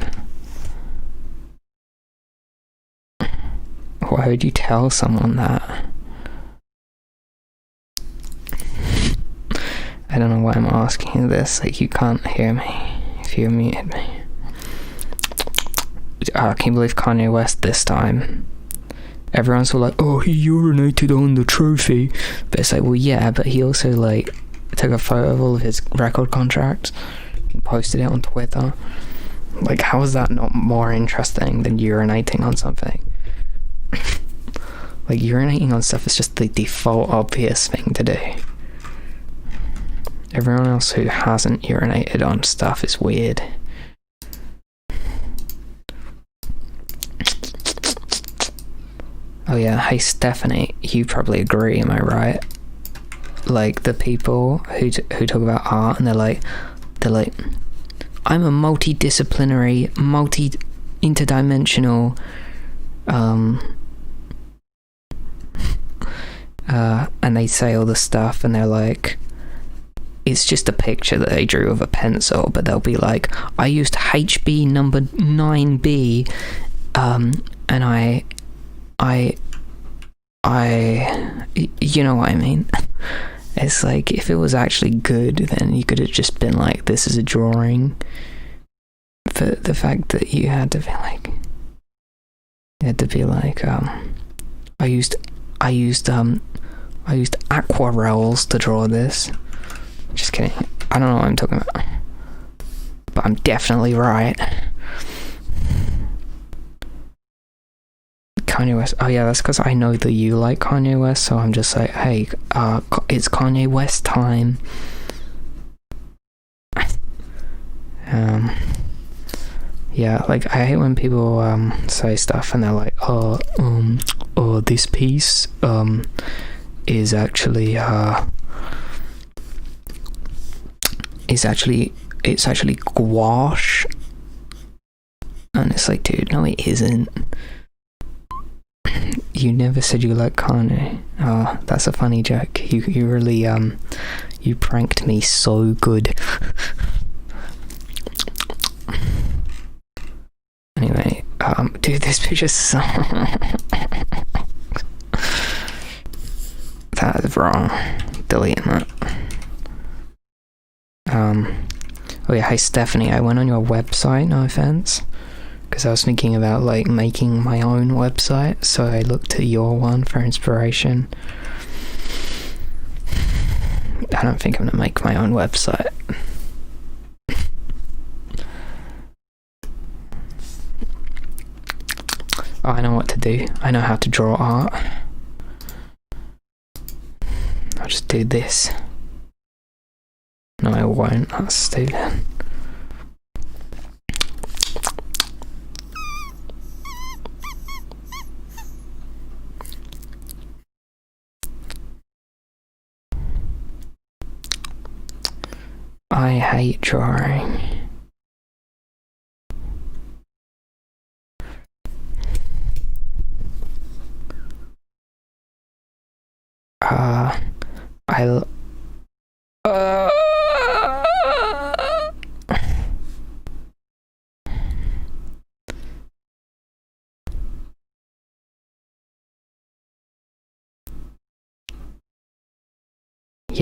Why would you tell someone that? I don't know why I'm asking you this, like you can't hear me if you muted me. I can't believe Kanye West this time. Everyone's all like, oh, he urinated on the trophy. But it's like, well yeah, but he also like took a photo of all of his record contracts and posted it on Twitter. Like, how is that not more interesting than urinating on something? Like, urinating on stuff is just the default obvious thing to do. Everyone else who hasn't urinated on stuff is weird. Oh yeah, hey Stephanie, you probably agree, am I right? Like, the people who talk about art and they're like, I'm a multidisciplinary, interdimensional, and they say all this stuff and they're like, it's just a picture that they drew with a pencil, but they'll be like, I used HB number 9B, and I, you know what I mean? It's like, if it was actually good, then you could have just been like, this is a drawing. But the fact that you had to be like, I used aquarels to draw this. Just kidding. I don't know what I'm talking about. But I'm definitely right. Kanye West. Oh yeah, that's because I know that you like Kanye West, so I'm just like, hey, it's Kanye West time. Yeah, like, I hate when people say stuff and they're like, oh, this piece is actually it's actually gouache, and it's like, dude, no it isn't. You never said you like Kanye. Oh, that's a funny joke. You really you pranked me so good. Anyway, dude, this picture so that is wrong. Deleting that. Oh yeah, hey Stephanie, I went on your website, no offense, because I was thinking about like making my own website, so I looked at your one for inspiration. I don't think I'm gonna make my own website. Oh, I know what to do. I know how to draw art. I'll just do this. No, I won't. That's stupid. I hate drawing.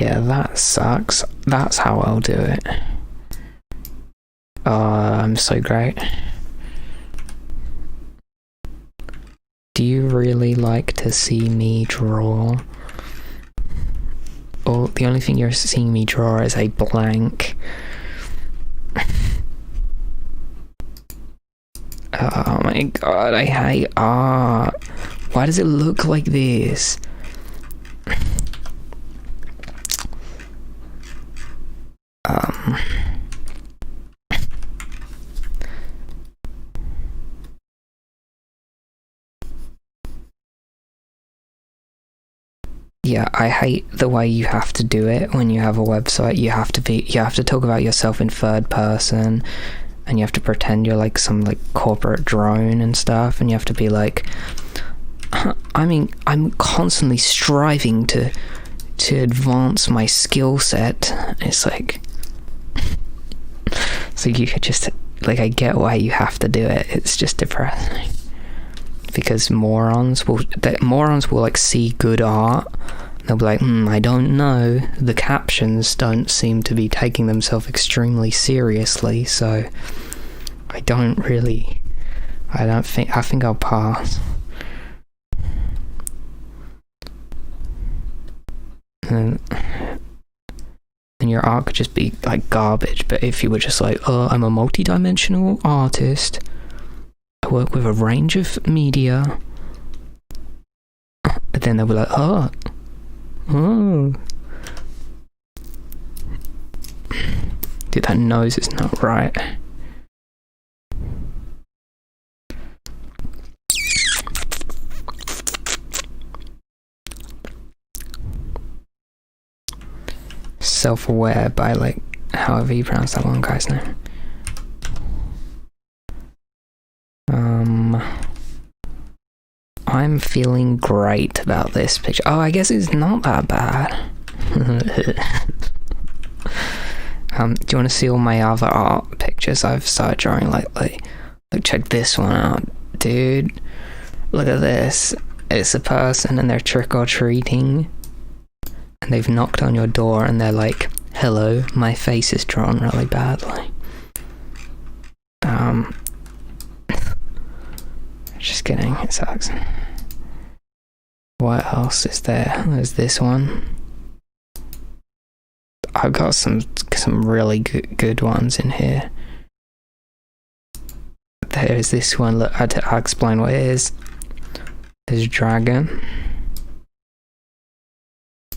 Yeah, that sucks. That's how I'll do it. Oh, I'm so great. Do you really like to see me draw? Or the only thing you're seeing me draw is a blank. Oh my god, I hate art. Why does it look like this? Yeah, I hate the way you have to do it when you have a website. You have to talk about yourself in third person, and you have to pretend you're like some like corporate drone and stuff, and you have to be like, I mean, I'm constantly striving to advance my skill set. It's like, so you could just, like, I get why you have to do it. It's just depressing. Because morons will like see good art. They'll be like, I don't know. The captions don't seem to be taking themselves extremely seriously, so I think I'll pass. And your art could just be like garbage, but if you were just like, I'm a multi-dimensional artist, I work with a range of media, but then they'll be like, oh. Dude, that nose is not right. Self-aware by, like, however you pronounce that one guy's name. I'm feeling great about this picture. Oh, I guess it's not that bad. Do you want to see all my other art pictures I've started drawing lately? Like, check this one out, dude. Look at this. It's a person and they're trick-or-treating. And they've knocked on your door and they're like, hello, my face is drawn really badly. Just kidding, it sucks. What else is there? There's this one. I've got some really good ones in here. There's this one, look, I'll explain what it is. There's a dragon.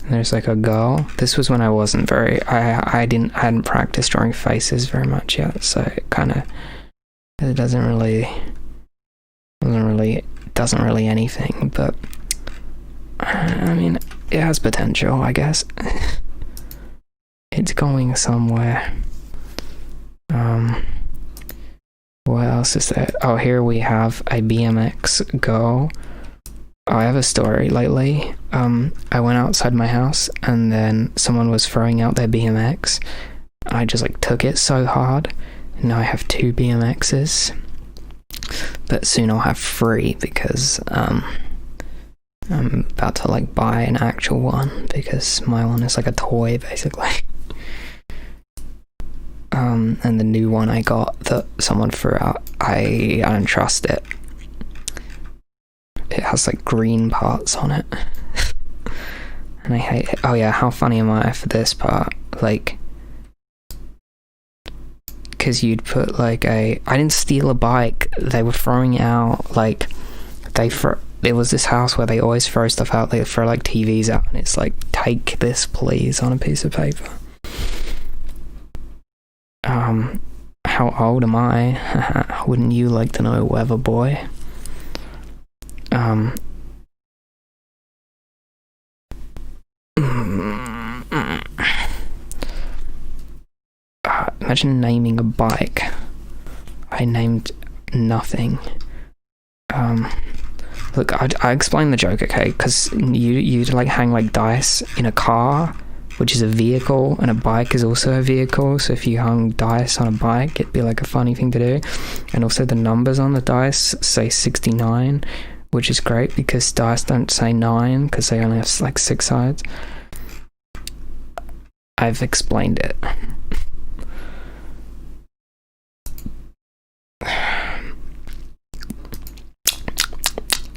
There's like a girl. This was when I wasn't very, I hadn't practiced drawing faces very much yet, so it doesn't really anything, but I mean, it has potential, I guess. It's going somewhere. What else is there? Oh, here we have a BMX girl. Oh, I have a story lately. I went outside my house and then someone was throwing out their BMX. I just like took it so hard. And now I have 2 BMXs. But soon I'll have 3 because I'm about to like buy an actual one because my one is like a toy basically. And the new one I got that someone threw out, I don't trust it. It has like green parts on it. And I hate it. Oh yeah, how funny am I for this part? Like, because you'd put like I didn't steal a bike, they were throwing out like, there was this house where they always throw stuff out, they throw like TVs out and it's like, take this please on a piece of paper. How old am I? Wouldn't you like to know, weather boy? Imagine naming a bike. I named nothing. Look, I explained the joke, okay? Because you'd like hang like dice in a car, which is a vehicle, and a bike is also a vehicle. So if you hung dice on a bike, it'd be like a funny thing to do. And also the numbers on the dice say 69, which is great because dice don't say 9 because they only have like 6 sides. I've explained it.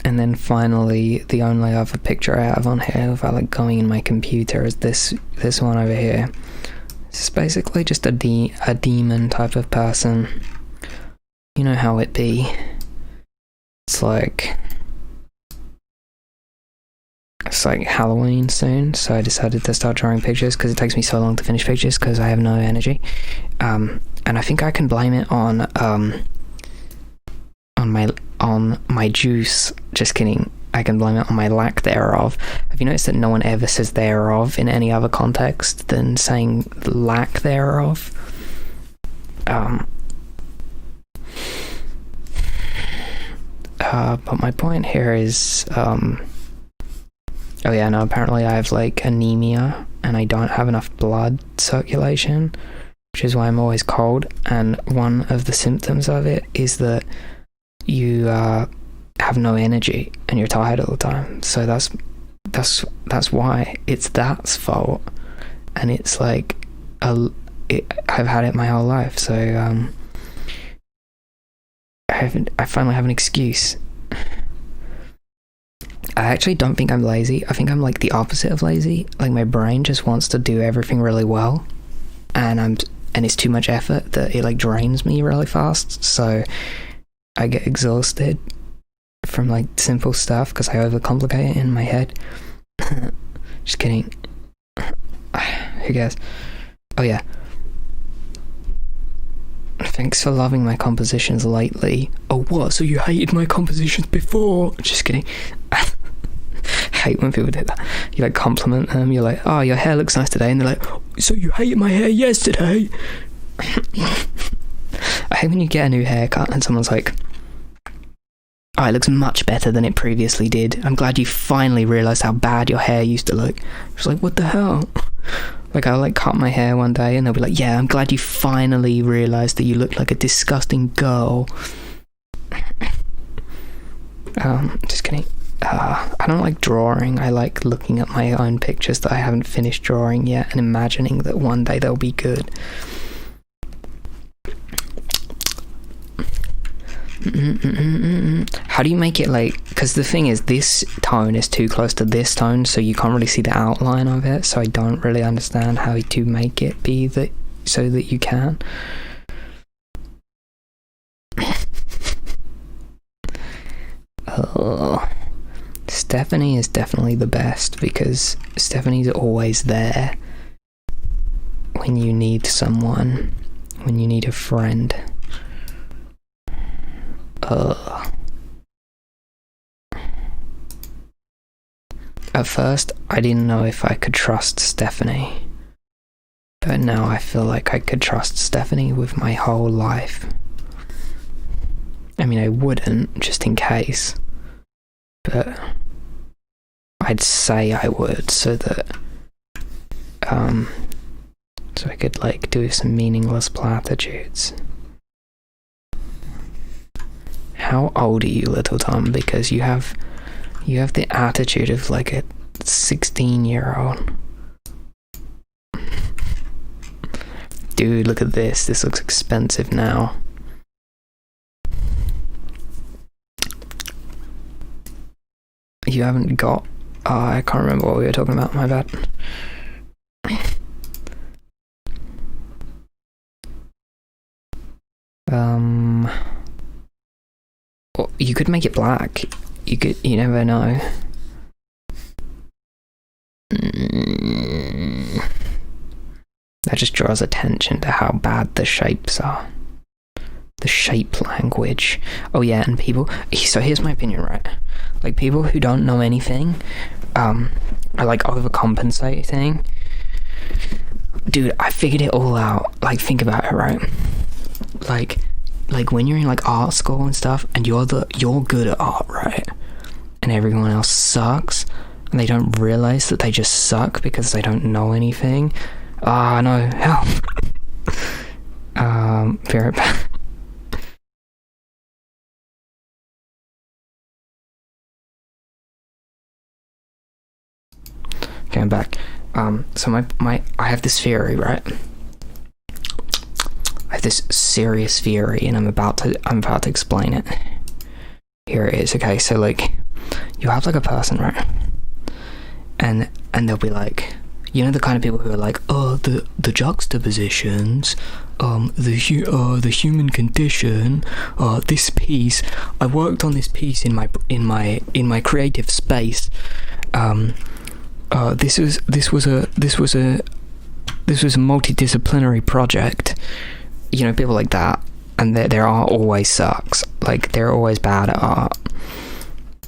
And then finally, the only other picture I have on here without like going in my computer is this one over here. It's basically just a demon type of person. You know how it be. It's like Halloween soon, so I decided to start drawing pictures because it takes me so long to finish pictures because I have no energy. And I think I can blame it on my juice. Just kidding. I can blame it on my lack thereof. Have you noticed that no one ever says thereof in any other context than saying lack thereof? But my point here is, oh yeah, no, apparently I have like anemia and I don't have enough blood circulation, which is why I'm always cold. And one of the symptoms of it is that you have no energy and you're tired all the time. So that's why it's that's fault. And it's like I've had it my whole life. So I finally have an excuse. I actually don't think I'm lazy. I think I'm like the opposite of lazy. Like my brain just wants to do everything really well, and it's too much effort that it like drains me really fast. So I get exhausted from like simple stuff because I overcomplicate it in my head. Just kidding. Who cares? Oh yeah. Thanks for loving my compositions lately. Oh what? So you hated my compositions before? Just kidding. I hate when people do that. You like compliment them. You're like, oh, your hair looks nice today, and they're like, oh, so you hated my hair yesterday? I hate when you get a new haircut and someone's like, oh, it looks much better than it previously did. I'm glad you finally realised how bad your hair used to look. It's like, what the hell? Like, I'll like cut my hair one day and they'll be like, yeah, I'm glad you finally realised that you look like a disgusting girl. Just kidding. I don't like drawing. I like looking at my own pictures that I haven't finished drawing yet and imagining that one day they'll be good. How do you make it like, because the thing is this tone is too close to this tone, so you can't really see the outline of it, so I don't really understand how to make it be that so that you can. Stephanie is definitely the best because Stephanie's always there when you need someone, when you need a friend. At first, I didn't know if I could trust Stephanie, but now I feel like I could trust Stephanie with my whole life. I mean, I wouldn't, just in case, but I'd say I would so that, so I could, like, do some meaningless platitudes. How old are you, litttletom? Because you have the attitude of like a 16-year-old. Dude, look at this. This looks expensive now. You haven't got... I can't remember what we were talking about, my bad. Well, you could make it black. You never know. That just draws attention to how bad the shapes are. The shape language. Oh yeah, and people... So here's my opinion, right? Like, people who don't know anything, are like overcompensating. Dude, I figured it all out. Like, think about it, right? Like when you're in like art school and stuff and you're good at art, right? And everyone else sucks and they don't realize that they just suck because they don't know anything. Ah, no, help. Be right back. Okay, I'm back. So I have this theory, right? I have this serious theory, and I'm about to explain it. Here it is. Okay, so like, you have like a person, right? And they'll be like, you know, the kind of people who are like, oh, the juxtapositions, the human condition, this piece. I worked on this piece in my creative space. This was a multidisciplinary project. You know, people like that, and their art always sucks. Like, they're always bad at art,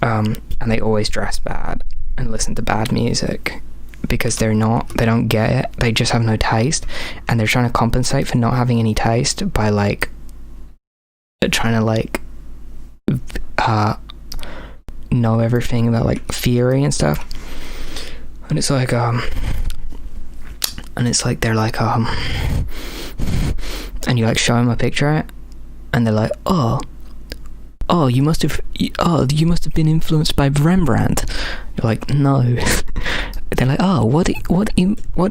and they always dress bad and listen to bad music because they don't get it. They just have no taste, and they're trying to compensate for not having any taste by like trying to like know everything about like theory and stuff. And it's like they're like and you like show them a picture, and they're like, oh, you must have been influenced by Rembrandt. You're like, no. They're like, oh, what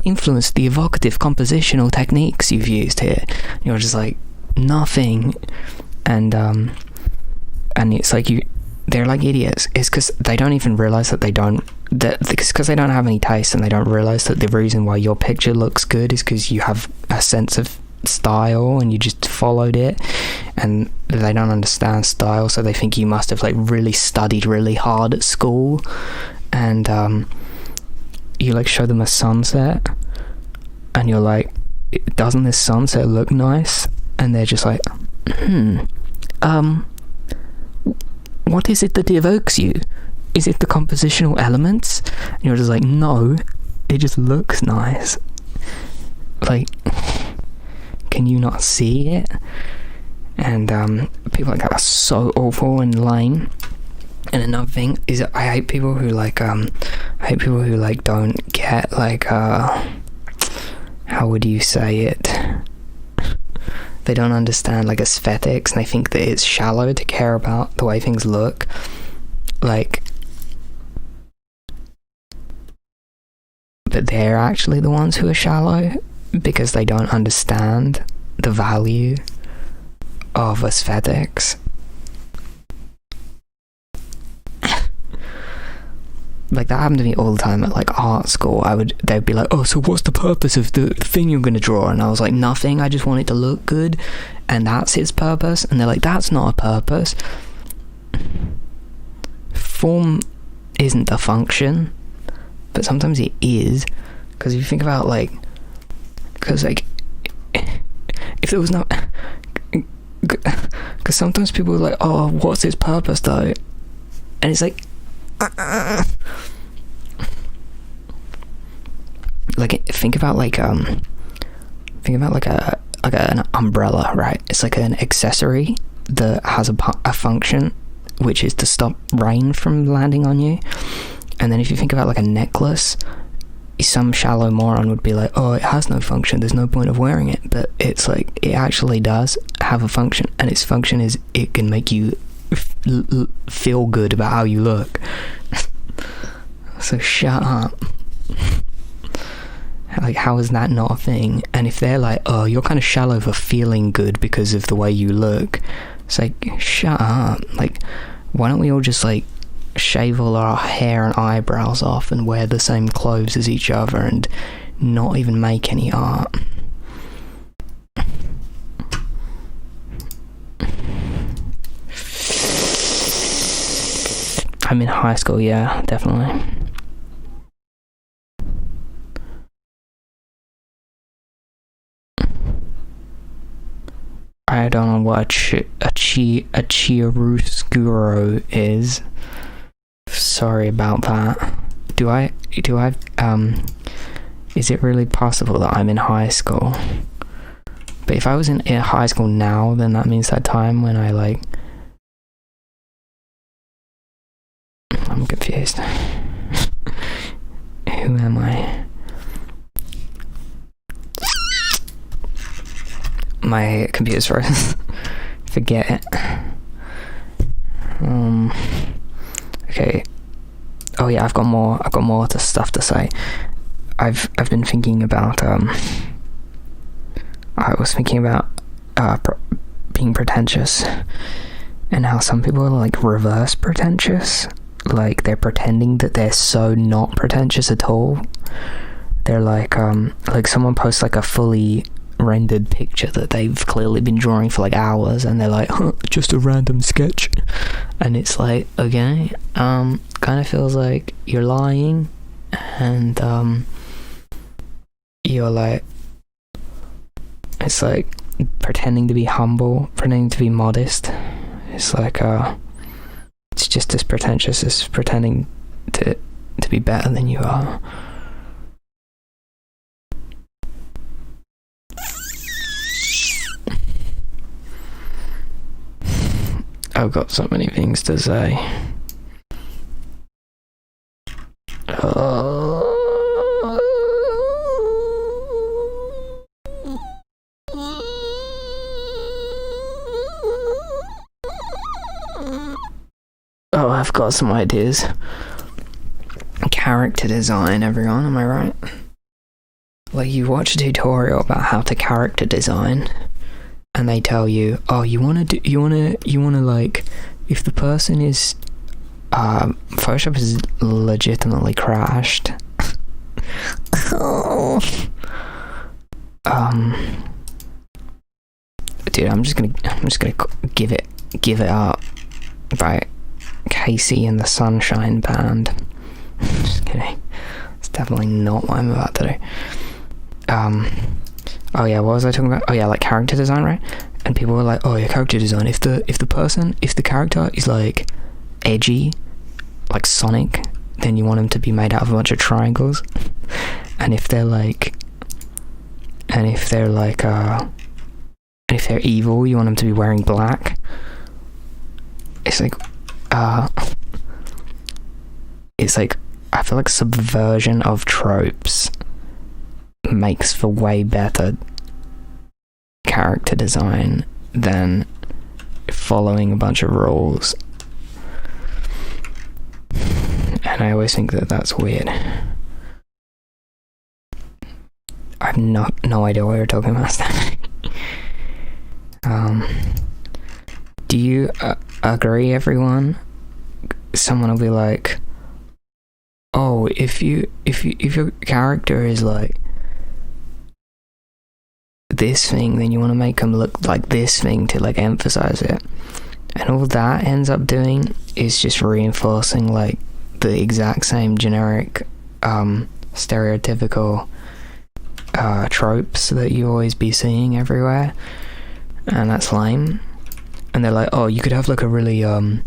influenced the evocative compositional techniques you've used here? And you're just like, nothing. And it's like they're like idiots. It's because they don't even realize that because they don't have any taste, and they don't realize that the reason why your picture looks good is because you have a sense of style and you just followed it, and they don't understand style, so they think you must have like really studied really hard at school. And you like show them a sunset, and you're like, doesn't this sunset look nice? And they're just like, what is it that evokes you? Is it the compositional elements? And you're just like, no, it just looks nice. Like, can you not see it? And people like that are so awful and lame. And another thing is, I hate people who like don't get like how would you say it? They don't understand like aesthetics, and they think that it's shallow to care about the way things look. Like, but they're actually the ones who are shallow because they don't understand the value of aesthetics. Like, that happened to me all the time at like art school. They'd be like, oh, so what's the purpose of the thing you're gonna draw? And I was like, nothing, I just want it to look good, and that's its purpose. And they're like, that's not a purpose. Form isn't a function, but sometimes it is. Because if you think about like, because like, if there was no, because sometimes people are like, oh, what's its purpose though? And it's like, like, think about an umbrella, right? It's like an accessory that has a function, which is to stop rain from landing on you. And then if you think about like a necklace, some shallow moron would be like, oh, it has no function, there's no point of wearing it. But it's like, it actually does have a function, and its function is it can make you feel good about how you look. So shut up. Like, how is that not a thing? And if they're like, oh, you're kind of shallow for feeling good because of the way you look, it's like, shut up. Like, why don't we all just like shave all our hair and eyebrows off and wear the same clothes as each other and not even make any art? I'm in high school, yeah, definitely. I don't know what a chiaroscuro is. Sorry about that. Is it really possible that I'm in high school? But if I was in high school now, then that means that time when I like... I'm confused. Who am I? My computer's frozen. Forget it. Okay. Oh yeah, I've got more stuff to say. I've been thinking about I was thinking about being pretentious, and how some people are like reverse pretentious, like they're pretending that they're so not pretentious at all. They're like someone posts like a fully rendered picture that they've clearly been drawing for like hours, and they're like, just a random sketch, and it's like, okay, kind of feels like you're lying, and you're like, it's like pretending to be humble, pretending to be modest. It's like it's just as pretentious as pretending to be better than you are. I've got so many things to say. Oh, I've got some ideas. Character design, everyone, am I right? Like, you watch a tutorial about how to character design, and they tell you, oh, you wanna like, if the person is, Photoshop is legitimately crashed. Dude, I'm just gonna give it up by Casey and the Sunshine Band. Just kidding. It's definitely not what I'm about to do. Oh yeah, what was I talking about? Oh yeah, like character design, right? And people were like, oh yeah, character design. If the character is like edgy, like Sonic, then you want him to be made out of a bunch of triangles. And if they're evil, you want them to be wearing black. It's like, I feel like subversion of tropes makes for way better character design than following a bunch of rules. And I always think that that's weird. I have no idea what you're talking about. Do you agree, everyone? Someone will be like, oh, if your character is like this thing, then you want to make them look like this thing to like emphasize it, and all that ends up doing is just reinforcing like the exact same generic stereotypical tropes that you always be seeing everywhere, and that's lame. And they're like, oh, you could have like a really I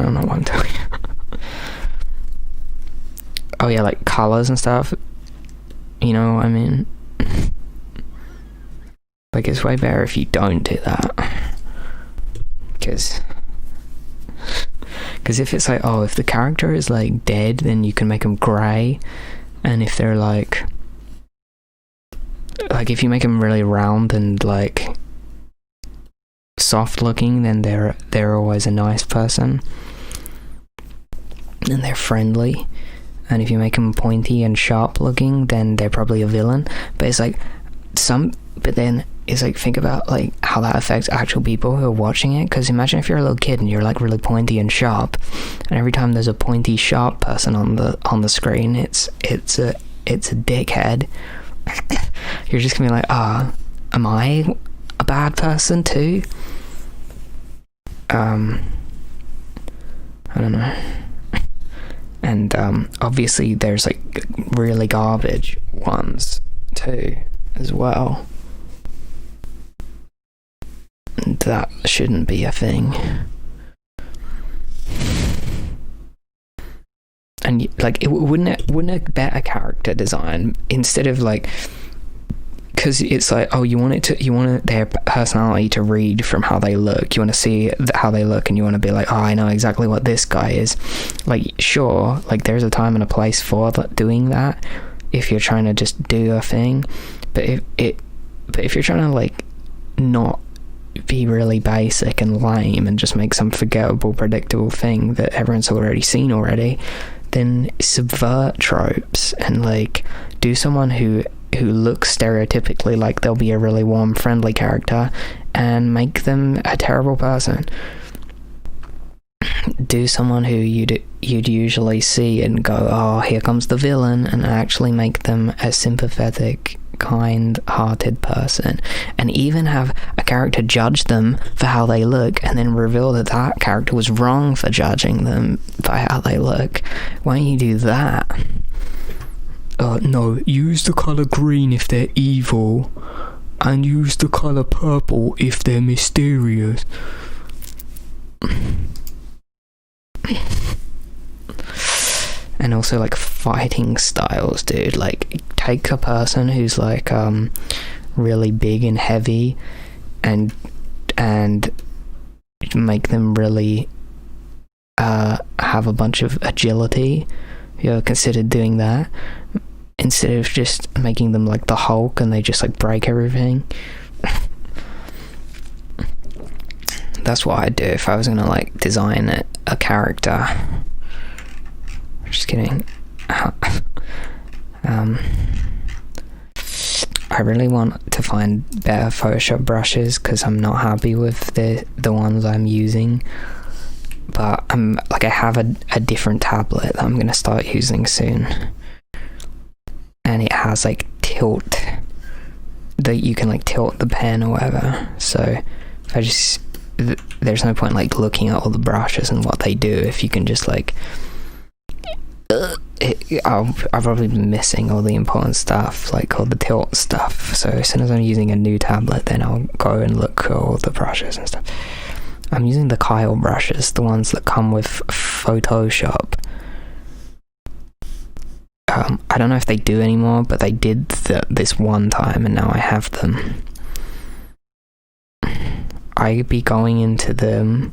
don't know what I'm doing. Oh yeah, like colors and stuff. You know what I mean? Like, it's way better if you don't do that. Because if it's like, oh, if the character is like dead, then you can make them grey. And if they're like if you make them really round and like soft looking, then they're always a nice person. And they're friendly. And if you make them pointy and sharp looking, then they're probably a villain. But it's like but then it's like, think about like how that affects actual people who are watching it. Because imagine if you're a little kid and you're like really pointy and sharp, and every time there's a pointy sharp person on the screen, it's a dickhead. You're just gonna be like, am I a bad person too? I don't know. And obviously there's like really garbage ones too as well. And that shouldn't be a thing. And like, wouldn't a better character design, instead of like, because it's like, oh, you want their personality to read from how they look. You want to see how they look, and you want to be like, oh, I know exactly what this guy is. Like, sure, like there's a time and a place for doing that if you're trying to just do a thing. But if you're trying to like not be really basic and lame and just make some forgettable, predictable thing that everyone's already seen already, then subvert tropes and like do someone who looks stereotypically like they'll be a really warm, friendly character and make them a terrible person. Do someone who you'd usually see and go, oh, here comes the villain, and actually make them a sympathetic, kind-hearted person, and even have a character judge them for how they look and then reveal that that character was wrong for judging them by how they look. Why don't you do that? No, use the colour green if they're evil, and use the colour purple if they're mysterious. And also like fighting styles, dude. Like take a person who's like really big and heavy and make them really have a bunch of agility. You ever considered doing that instead of just making them like the Hulk and they just like break everything? That's what I'd do if I was gonna like design a character. Just kidding. I really want to find better Photoshop brushes because I'm not happy with the ones I'm using. But I have a different tablet that I'm gonna start using soon, and it has like tilt that you can like tilt the pen or whatever. So there's no point like looking at all the brushes and what they do if you can just like I'll probably be missing all the important stuff, like all the tilt stuff. So as soon as I'm using a new tablet, then I'll go and look at all the brushes and stuff. I'm using the Kyle brushes, the ones that come with Photoshop. I don't know if they do anymore, but they did this one time, and now I have them. I'd be going into them.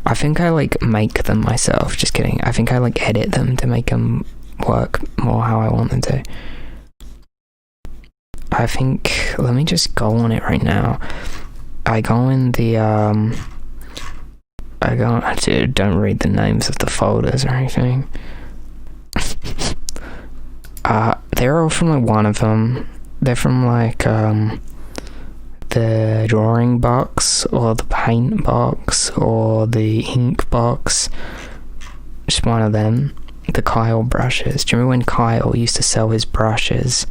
I think I like make them myself. Just kidding. I think I like edit them to make them work more how I want them to. I think, let me just go on it right now. I go in the don't read the names of the folders or anything. They're all from like one of them. They're from like the drawing box or the paint box or the ink box. Just one of them. The Kyle brushes. Do you remember when Kyle used to sell his brushes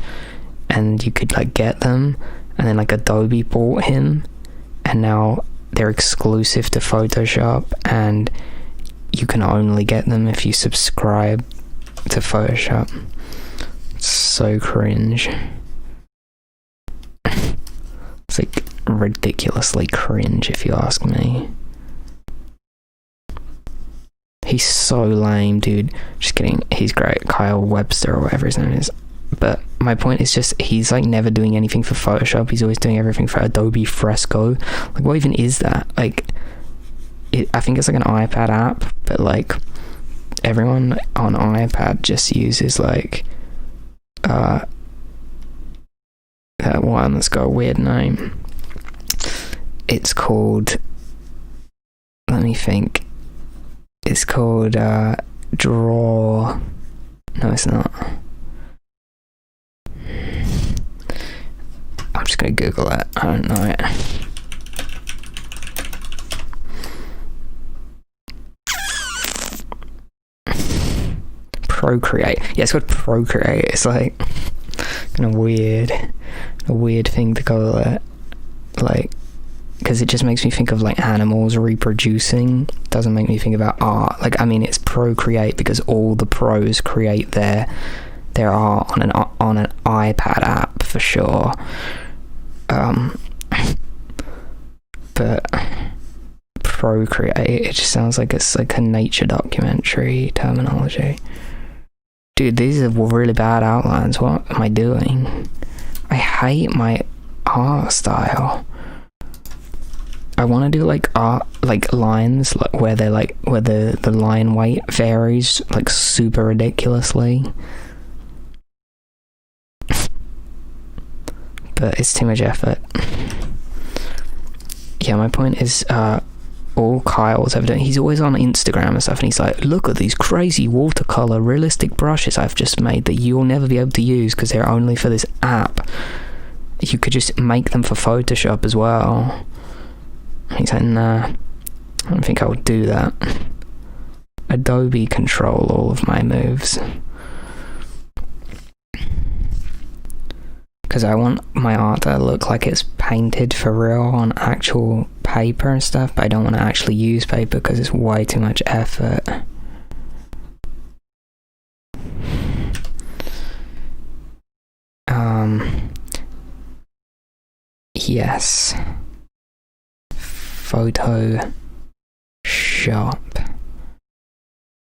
and you could like get them, and then like Adobe bought him, and now they're exclusive to Photoshop and you can only get them if you subscribe to Photoshop? It's so cringe. It's like ridiculously cringe if you ask me. He's so lame, dude. Just kidding. He's great. Kyle Webster or whatever his name is. But my point is just, he's like never doing anything for Photoshop. He's always doing everything for Adobe Fresco. Like, what even is that? Like, I think it's like an iPad app, but like everyone on iPad just uses like that one that's got a weird name. It's called, let me think. It's called Draw. No, it's not. I'm just gonna Google it. I don't know it. Procreate. Yeah, it's called Procreate. It's like kind of weird, a weird thing to call it. Like, because it just makes me think of like animals reproducing. Doesn't make me think about art. Like, I mean, it's Procreate because all the pros create their art on an iPad app for sure. But Procreate, it just sounds like it's like a nature documentary terminology. Dude, these are really bad outlines. What am I doing? I hate my art style. I want to do like art, like lines, like where they're like where the line weight varies like super ridiculously. But it's too much effort. Yeah, my point is all Kyle's ever done. He's always on Instagram and stuff, and he's like, look at these crazy watercolor realistic brushes I've just made that you'll never be able to use because they're only for this app. You could just make them for Photoshop as well. And he's like, nah, I don't think I would do that. Adobe control all of my moves. Because I want my art to look like it's painted for real on actual paper and stuff, but I don't want to actually use paper because it's way too much effort. Yes. Photoshop.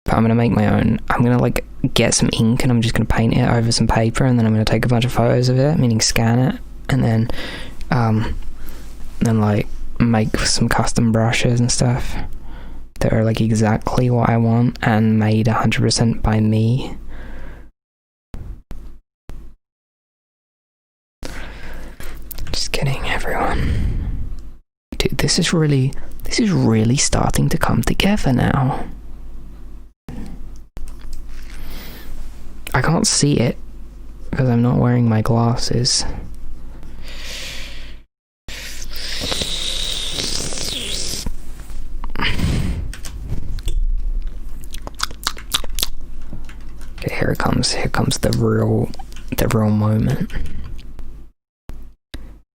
But I'm gonna make my own. I'm gonna like get some ink and I'm just gonna paint it over some paper, and then I'm gonna take a bunch of photos of it, meaning scan it, and then like make some custom brushes and stuff that are like exactly what I want and made 100% by me. Just kidding, everyone. Dude, this is really starting to come together now. I can't see it because I'm not wearing my glasses. Okay, here it comes. Here comes the real moment.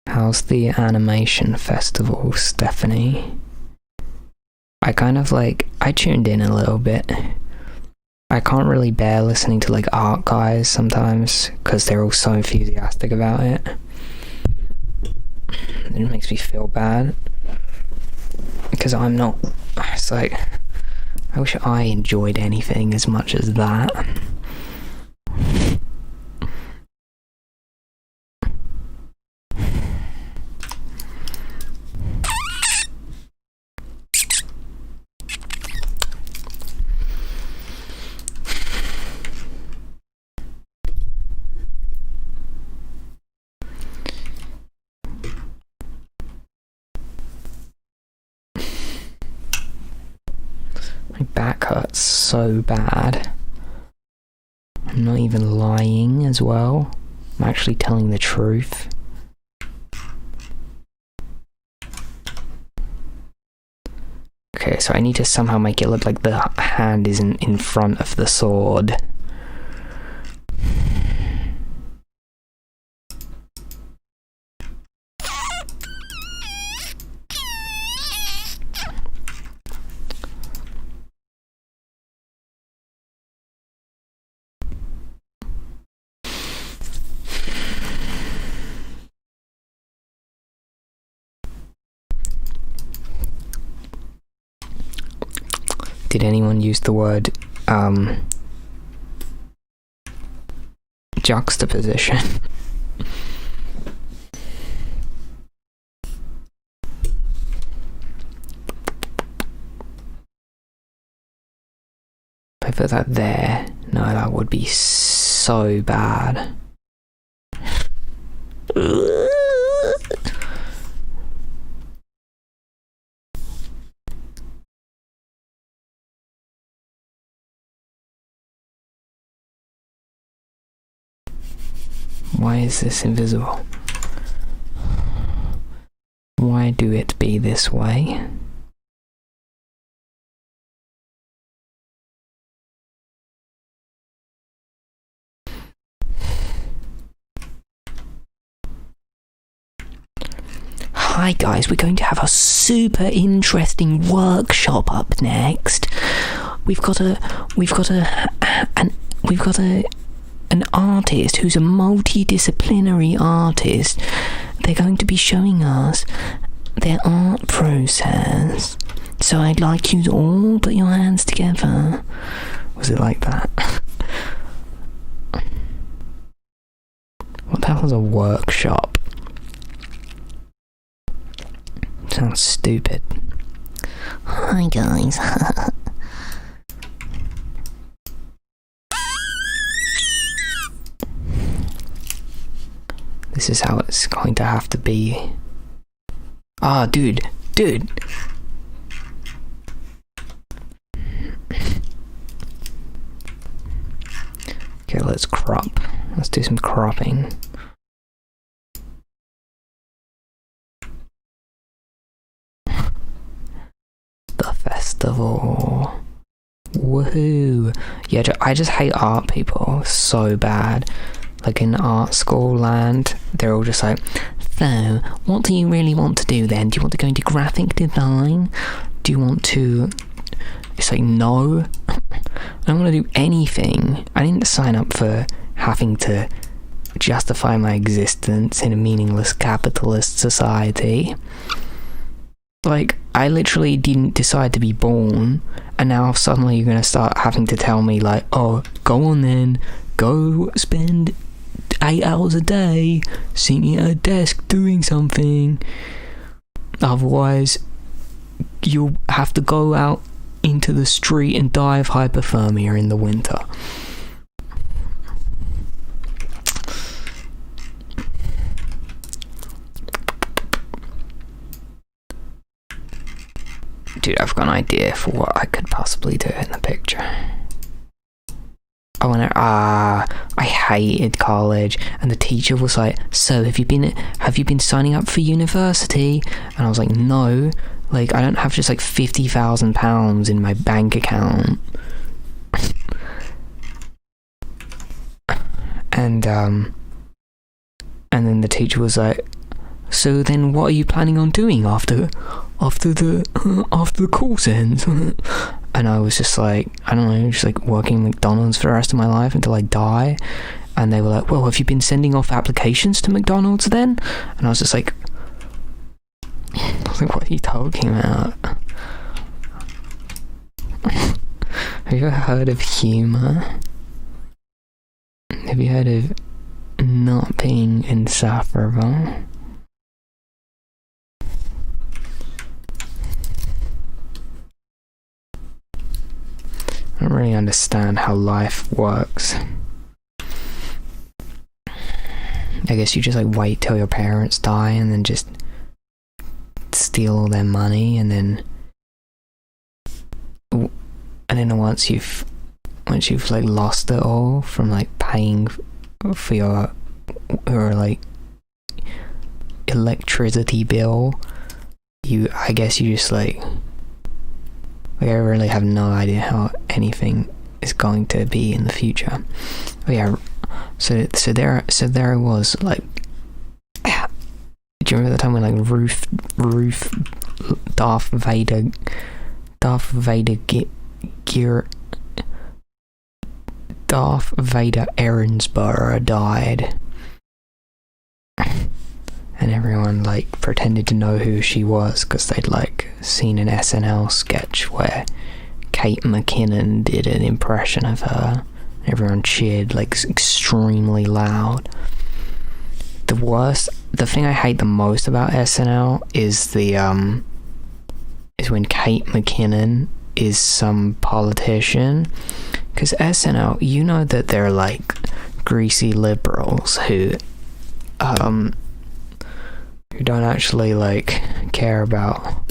How's the animation festival, Stephanie? I tuned in a little bit. I can't really bear listening to like art guys sometimes because they're all so enthusiastic about it. It makes me feel bad because I'm not. It's like, I wish I enjoyed anything as much as that. My back hurts so bad. I'm not even lying as well. I'm actually telling the truth. Okay, so I need to somehow make it look like the hand isn't in front of the sword. Did anyone use the word juxtaposition? If I put that there, no, that would be so bad. Why is this invisible? Why do it be this way? Hi guys, we're going to have a super interesting workshop up next. We've got an artist who's a multidisciplinary artist. They're going to be showing us their art process. So I'd like you to all put your hands together. Was it like that? What the hell is a workshop? Sounds stupid. Hi guys. This is how it's going to have to be. Ah, dude. let's crop. Let's do some cropping. The festival. Woohoo! Yeah, I just hate art people so bad. Like in art school land, they're all just like, so, what do you really want to do then? Do you want to go into graphic design? Do you want to... It's like, no. I don't want to do anything. I didn't sign up for having to justify my existence in a meaningless capitalist society. Like, I literally didn't decide to be born, and now suddenly you're gonna start having to tell me, like, oh, go on then, go spend 8 hours a day sitting at a desk doing something. Otherwise, you'll have to go out into the street and die of hypothermia in the winter. Dude, I've got an idea for what I could possibly do in the picture. I hated college, and the teacher was like, so have you been signing up for university? And I was like, no, like I don't have just like £50,000 in my bank account. And then the teacher was like, so then what are you planning on doing after the course ends? And I was just like, I don't know, just like working McDonald's for the rest of my life until I die. And they were like, well, have you been sending off applications to McDonald's then? And I was just like, what are you talking about? Have you ever heard of humour? Have you heard of not being insufferable? I don't really understand how life works. I guess you just like wait till your parents die and then just steal all their money, and then once you've like lost it all from like paying for your like electricity bill, I guess you just like I really have no idea how anything is going to be in the future. Oh yeah, so there I was, like, do you remember the time when like Darth Vader Erinsborough died, and everyone like pretended to know who she was because they'd like seen an SNL sketch where Kate McKinnon did an impression of her. Everyone cheered like extremely loud. The thing I hate the most about SNL is is when Kate McKinnon is some politician, because SNL, you know that they're like greasy liberals who don't actually like care about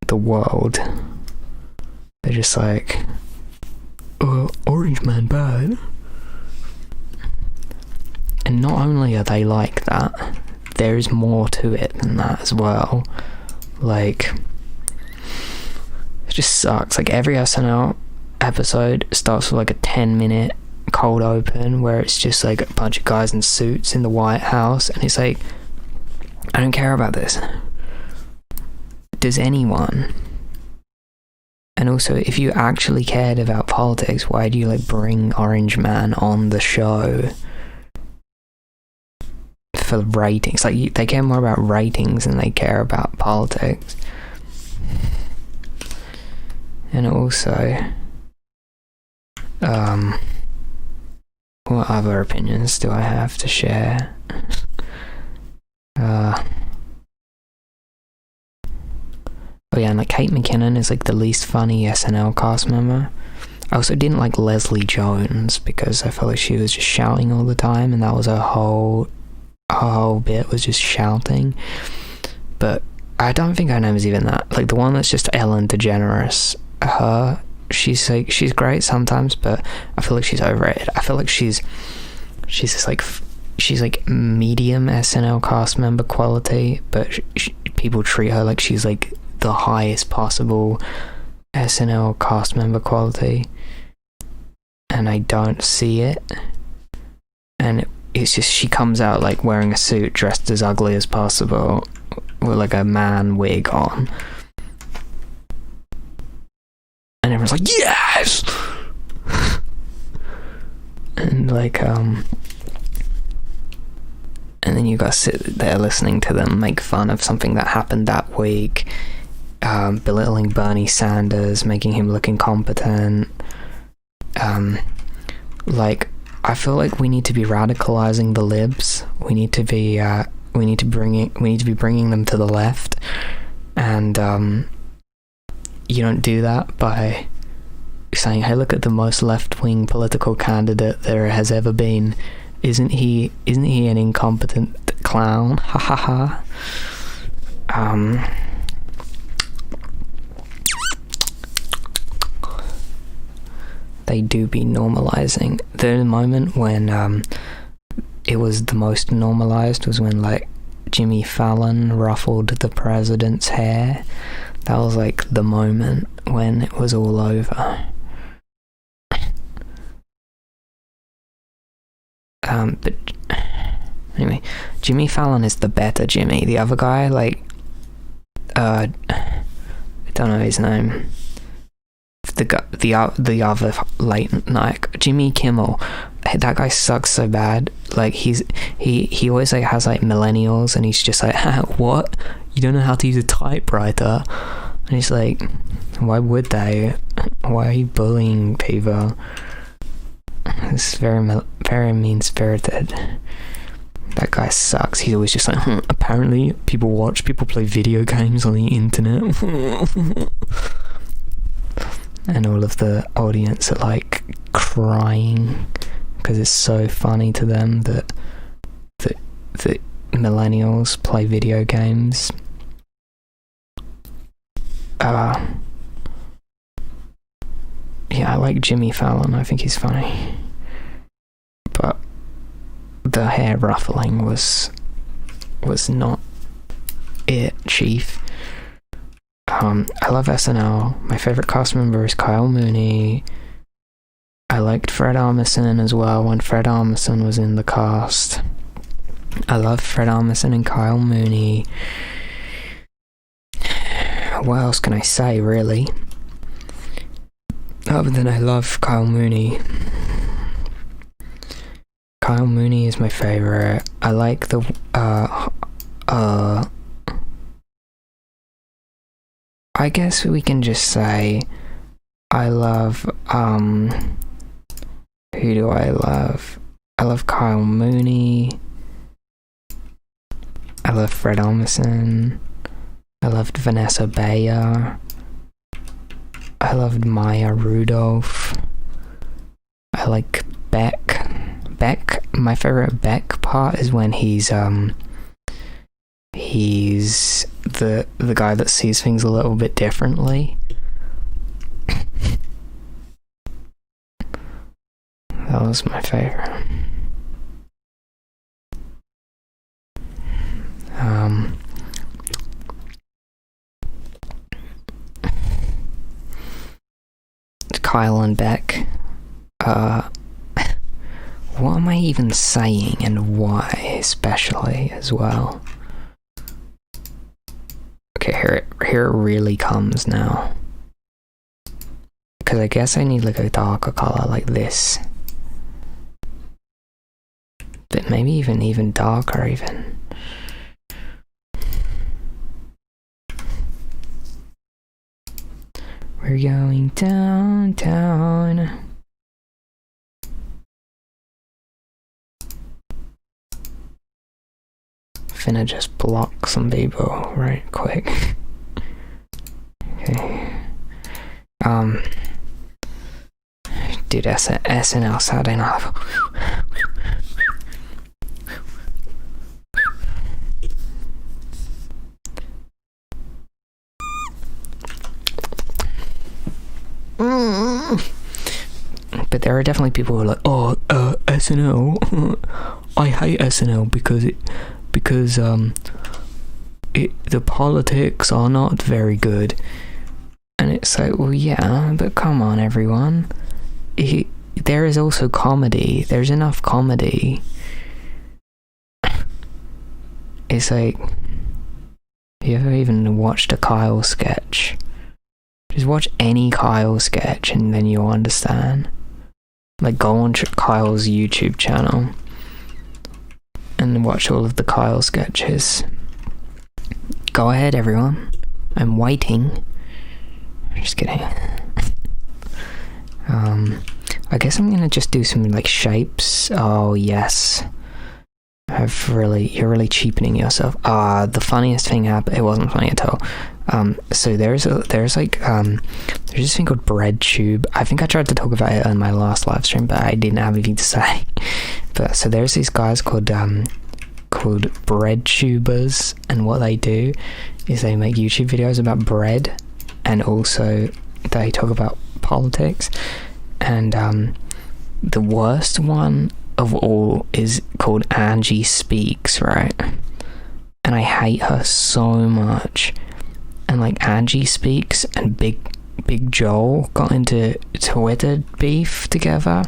the world. They're just like, orange man bad. And not only are they like that, there's more to it than that as well. Like, it just sucks. Like, every SNL episode starts with like a 10-minute cold open where it's just like a bunch of guys in suits in the White House, and it's like, I don't care about this. Does anyone? And also, if you actually cared about politics, why do you like bring Orange Man on the show for ratings? Like, they care more about ratings than they care about politics. And also, what other opinions do I have to share? Oh yeah, and like Kate McKinnon is like the least funny SNL cast member. I also didn't like Leslie Jones because I felt like she was just shouting all the time, and that was her whole bit was just shouting. But I don't think her name is even that. Like, the one that's just Ellen DeGeneres, her she's great sometimes, but I feel like she's overrated. I feel like she's just like she's like medium SNL cast member quality, but people treat her like she's like the highest possible SNL cast member quality, and I don't see it. And it's just she comes out like wearing a suit, dressed as ugly as possible, with like a man wig on, and everyone's like, yes! And like and then you guys sit there listening to them make fun of something that happened that week, belittling Bernie Sanders, making him look incompetent. Like, I feel like we need to be radicalizing the libs. We need to be bringing them to the left, and you don't do that by saying, hey, look at the most left-wing political candidate there has ever been. Isn't he an incompetent clown? Ha ha ha. They do be normalizing. The moment when it was the most normalized was when like Jimmy Fallon ruffled the president's hair. That was like the moment when it was all over. But anyway, Jimmy Fallon is the better Jimmy. The other guy, like, I don't know his name. The other late night Jimmy Kimmel, that guy sucks so bad. Like he always like has like millennials, and he's just like, what? You don't know how to use a typewriter? And he's like, why would they? Why are you bullying people? It's very mean-spirited. That guy sucks. He's always just like, apparently people play video games on the internet. And all of the audience are like crying because it's so funny to them that millennials play video games. Yeah, I like Jimmy Fallon. I think he's funny. But the hair ruffling was not it, chief. I love SNL. My favorite cast member is Kyle Mooney. I liked Fred Armisen as well when Fred Armisen was in the cast. I love Fred Armisen and Kyle Mooney. What else can I say, really? Other than I love Kyle Mooney. Kyle Mooney is my favorite. I like the I guess we can just say I love who do I love? I love Kyle Mooney. I love Fred Armisen. I loved Vanessa Bayer. I loved Maya Rudolph. I like Beck. My favorite Beck part is when he's the guy that sees things a little bit differently. That was my favorite. Kyle and Beck. What am I even saying, and why especially as well? Okay, here it really comes now. Because I guess I need like a darker color like this. But maybe even darker even. We're going downtown. Finna just block some people right quick. Okay. Dude, SNL Saturday Night Live. But there are definitely people who are like, oh, SNL. I hate SNL because the politics are not very good. And it's like, well, yeah, but come on, everyone. There is also comedy. There's enough comedy. It's like, have you ever even watched a Kyle sketch? Just watch any Kyle sketch and then you'll understand. Like, go on Kyle's YouTube channel and watch all of the Kyle sketches. Go ahead, everyone. I'm waiting. Just kidding. I guess I'm gonna just do some like shapes. Oh yes. You're really cheapening yourself. The funniest thing happened. It wasn't funny at all. So there's this thing called BreadTube. I think I tried to talk about it on my last live stream, but I didn't have anything to say. But so there's these guys called BreadTubers, and what they do is they make YouTube videos about bread, and also they talk about politics. And the worst one of all is called Angie Speaks, right? And I hate her so much. And like Angie Speaks and Big Joel got into Twitter beef together.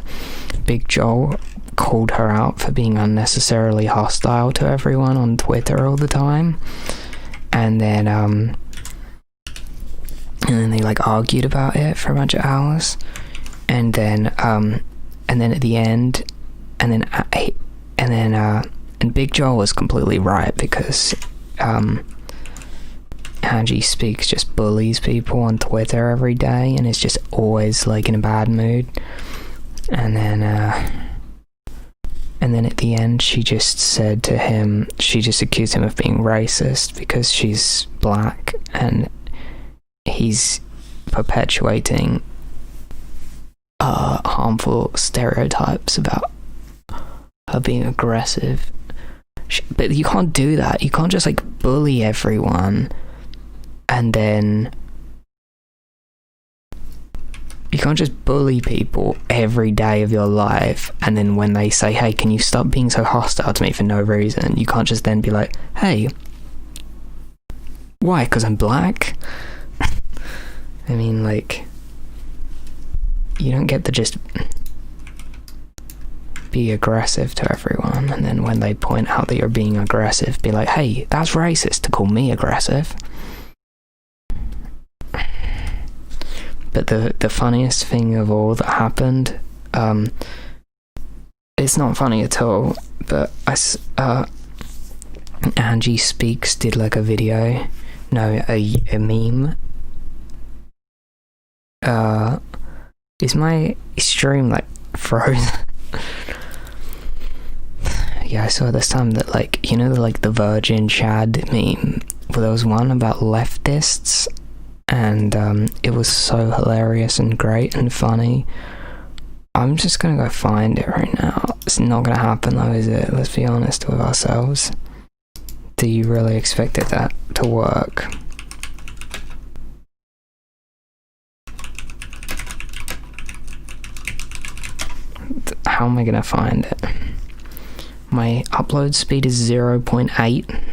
Big Joel called her out for being unnecessarily hostile to everyone on Twitter all the time. And then they like argued about it for a bunch of hours. And then at the end, and Big Joel was completely right, because Angie Speaks just bullies people on Twitter every day and is just always like in a bad mood. And then at the end, she just accused him of being racist because she's black, and he's perpetuating harmful stereotypes about her being aggressive. But you can't do that. You can't just like bully everyone, and then you can't just bully people every day of your life, and then when they say, hey, can you stop being so hostile to me for no reason, you can't just then be like, hey, why, because I'm black? I mean, like, you don't get to just be aggressive to everyone, and then when they point out that you're being aggressive, be like, hey, that's racist to call me aggressive. But the funniest thing of all that happened, it's not funny at all, but Angie Speaks did like a video, a meme. Is my stream like frozen? Yeah, I saw this time that, like, you know, the Virgin Chad meme, well, there was one about leftists, and it was so hilarious and great and funny. I'm just gonna go find it right now. It's not gonna happen though, is it? Let's be honest with ourselves. Do you really expect that to work? How am I gonna find it? My upload speed is 0.8,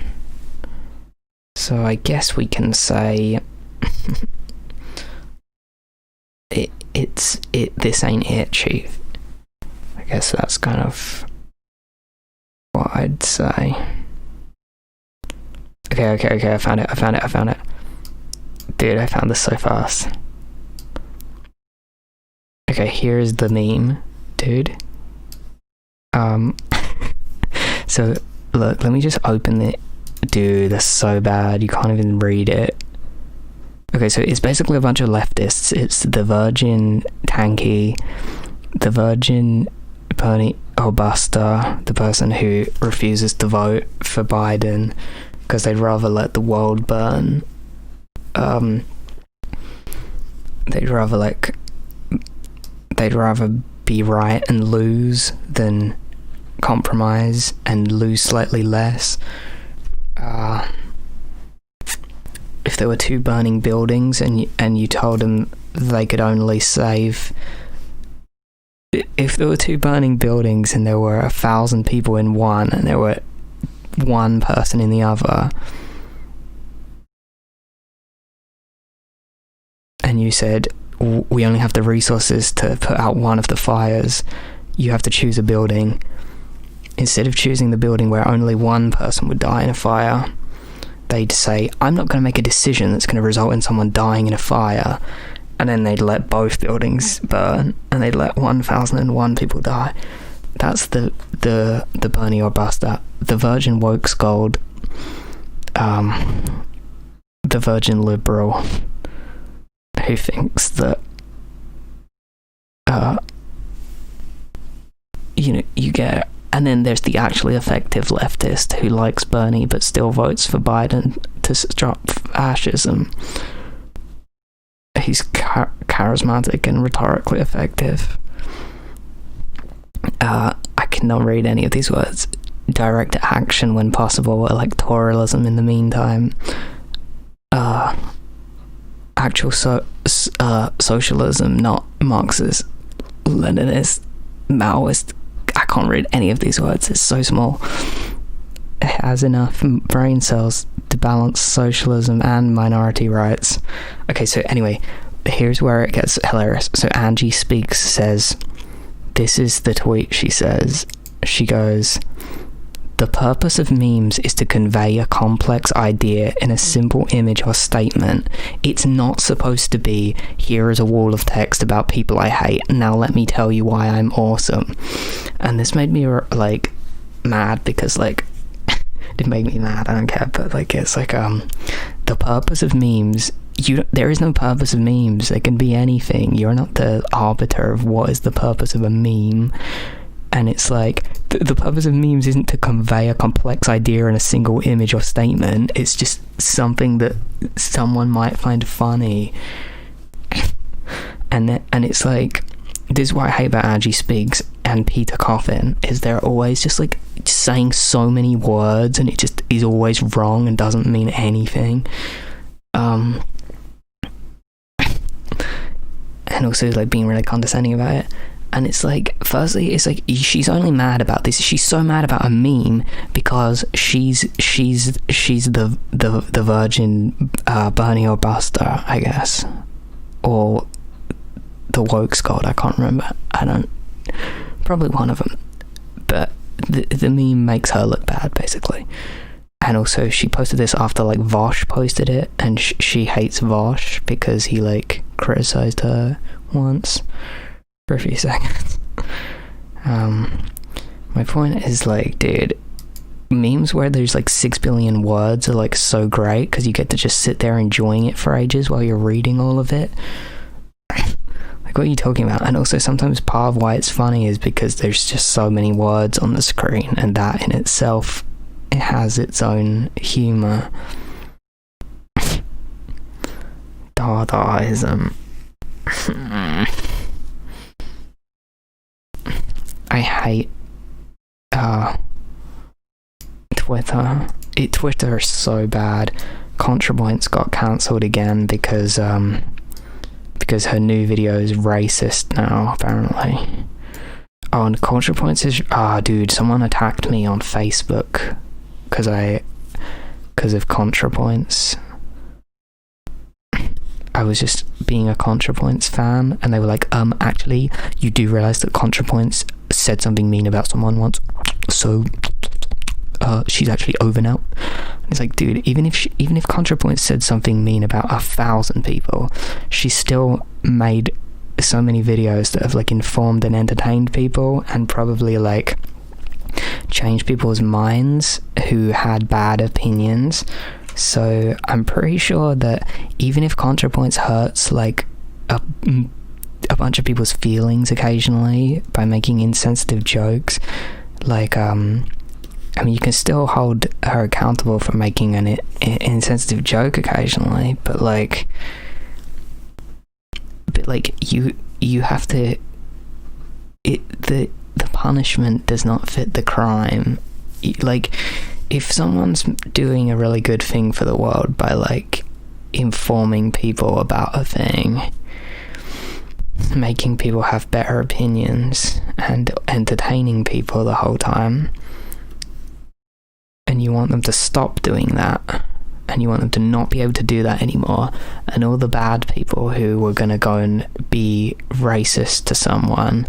so I guess we can say this ain't it, chief. I guess that's kind of what I'd say. Okay, I found it. Dude, I found this so fast. Okay, here's the meme, dude. So, look, let me just open it. Dude, that's so bad, you can't even read it. Okay, so it's basically a bunch of leftists. It's the Virgin Tanky, the Virgin Pony Buster, the person who refuses to vote for Biden because they'd rather let the world burn. They'd rather be right and lose than compromise and lose slightly less. If there were two burning buildings and you told them they could only save, if there were 2 burning buildings and there were 1,000 people in one and there were 1 person in the other, and you said, we only have the resources to put out one of the fires, you have to choose a building. Instead of choosing the building where only 1 person would die in a fire, they'd say, I'm not going to make a decision that's going to result in someone dying in a fire, and then they'd let both buildings burn, and they'd let 1,001 people die. That's the Bernie or Buster, the virgin wokescold, the virgin liberal, who thinks that you get. And then there's the actually effective leftist who likes Bernie but still votes for Biden to stop fascism. He's charismatic and rhetorically effective. I cannot read any of these words. Direct action when possible, electoralism in the meantime. Actual socialism, not Marxist, Leninist, Maoist. I can't read any of these words, it's so small. It has enough brain cells to balance socialism and minority rights. Okay, so anyway, here's where it gets hilarious. So Angie Speaks says, this is the tweet she says. She goes, the purpose of memes is to convey a complex idea in a simple image or statement. It's not supposed to be, here is a wall of text about people I hate, now let me tell you why I'm awesome. And this made me mad because it didn't make me mad, I don't care, but it's the purpose of memes, there is no purpose of memes. They can be anything. You're not the arbiter of what is the purpose of a meme. And it's the purpose of memes isn't to convey a complex idea in a single image or statement. It's just something that someone might find funny. And it's this is what I hate about Angie Speaks and Peter Coffin, is they're always just saying so many words, and it just is always wrong and doesn't mean anything. And also being really condescending about it. And it's firstly, it's she's only mad about this. She's so mad about a meme because she's the virgin Bernie or Buster, I guess, or the wokescold. I can't remember. Probably one of them. But the meme makes her look bad, basically. And also, she posted this after Vosh posted it, and she hates Vosh because he criticized her once. For a few seconds. My point is dude, memes where there's 6 billion words are so great because you get to just sit there enjoying it for ages while you're reading all of it. What are you talking about? And also sometimes part of why it's funny is because there's just so many words on the screen, and that in itself, it has its own humor. Dadaism. I hate Twitter. Twitter is so bad. Contrapoints got cancelled again because her new video is racist now, apparently. Oh, and Contrapoints is... dude, someone attacked me on Facebook because of Contrapoints. I was just being a Contrapoints fan, and they were actually, you do realise that Contrapoints said something mean about someone once, so she's actually over now. It's dude, even if Contrapoints said something mean about 1,000 people, she still made so many videos that have informed and entertained people, and probably changed people's minds who had bad opinions. So I'm pretty sure that even if Contrapoints hurts a bunch of people's feelings occasionally by making insensitive jokes, you can still hold her accountable for making an insensitive joke occasionally, but you have to, the punishment does not fit the crime. If someone's doing a really good thing for the world by informing people about a thing, making people have better opinions and entertaining people the whole time, and you want them to stop doing that, and you want them to not be able to do that anymore, and all the bad people who were going to go and be racist to someone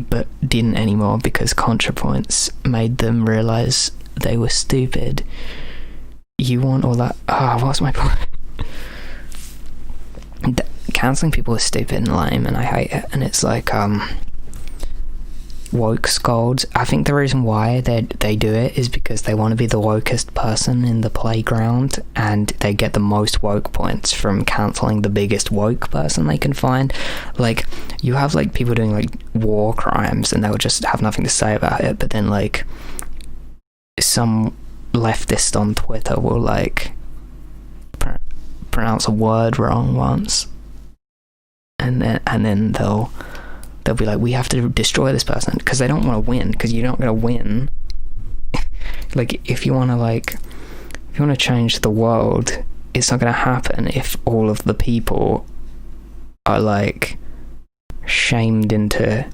but didn't anymore because contrapoints made them realize they were stupid. You want all that. What's my point? Cancelling people is stupid and lame, and I hate it. And it's like wokescolds. I think the reason why they do it is because they want to be the wokest person in the playground, and they get the most woke points from cancelling the biggest woke person they can find. Like, you have like people doing like war crimes and they'll just have nothing to say about it, but then like some leftist on Twitter will like pronounce a word wrong once, and then they'll be like, we have to destroy this person, because they don't want to win, because you're not going to win. Like, if you want to change the world, it's not going to happen if all of the people are like shamed into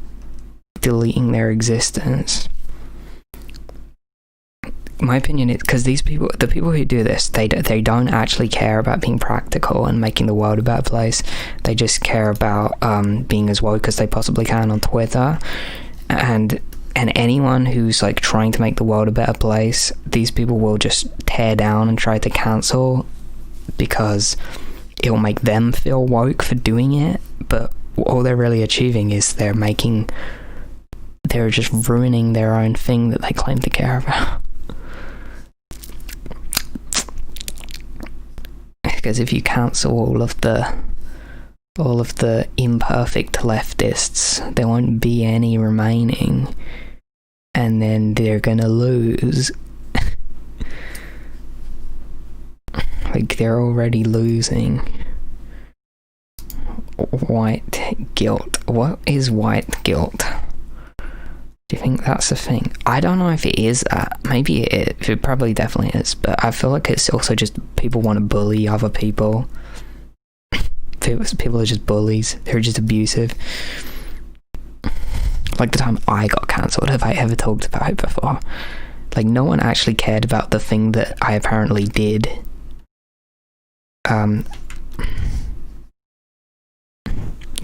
deleting their existence. My opinion is, because the people who do this, they don't actually care about being practical and making the world a better place. They just care about being as woke as they possibly can on Twitter, and anyone who's like trying to make the world a better place, these people will just tear down and try to cancel, because it'll make them feel woke for doing it. But all they're really achieving is they're just ruining their own thing that they claim to care about. Because if you cancel all of the imperfect leftists, there won't be any remaining, and then they're gonna lose. Like, they're already losing. White guilt. What is white guilt? Do you think that's a thing? I don't know if it is that. Maybe it probably definitely is, but I feel like it's also just people want to bully other people. People are just bullies. They're just abusive. Like the time I got cancelled, have I ever talked about it before? Like, no one actually cared about the thing that I apparently did.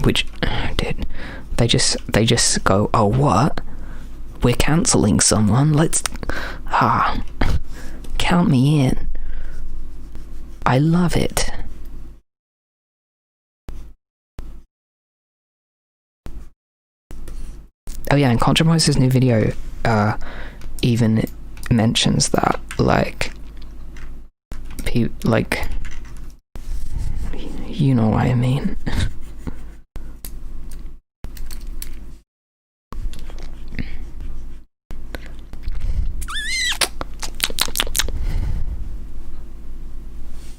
Which I did. They just go, oh, what? We're cancelling someone, let's count me in. I love it. Oh yeah, and Contrapoints' new video even mentions that, like, you know what I mean.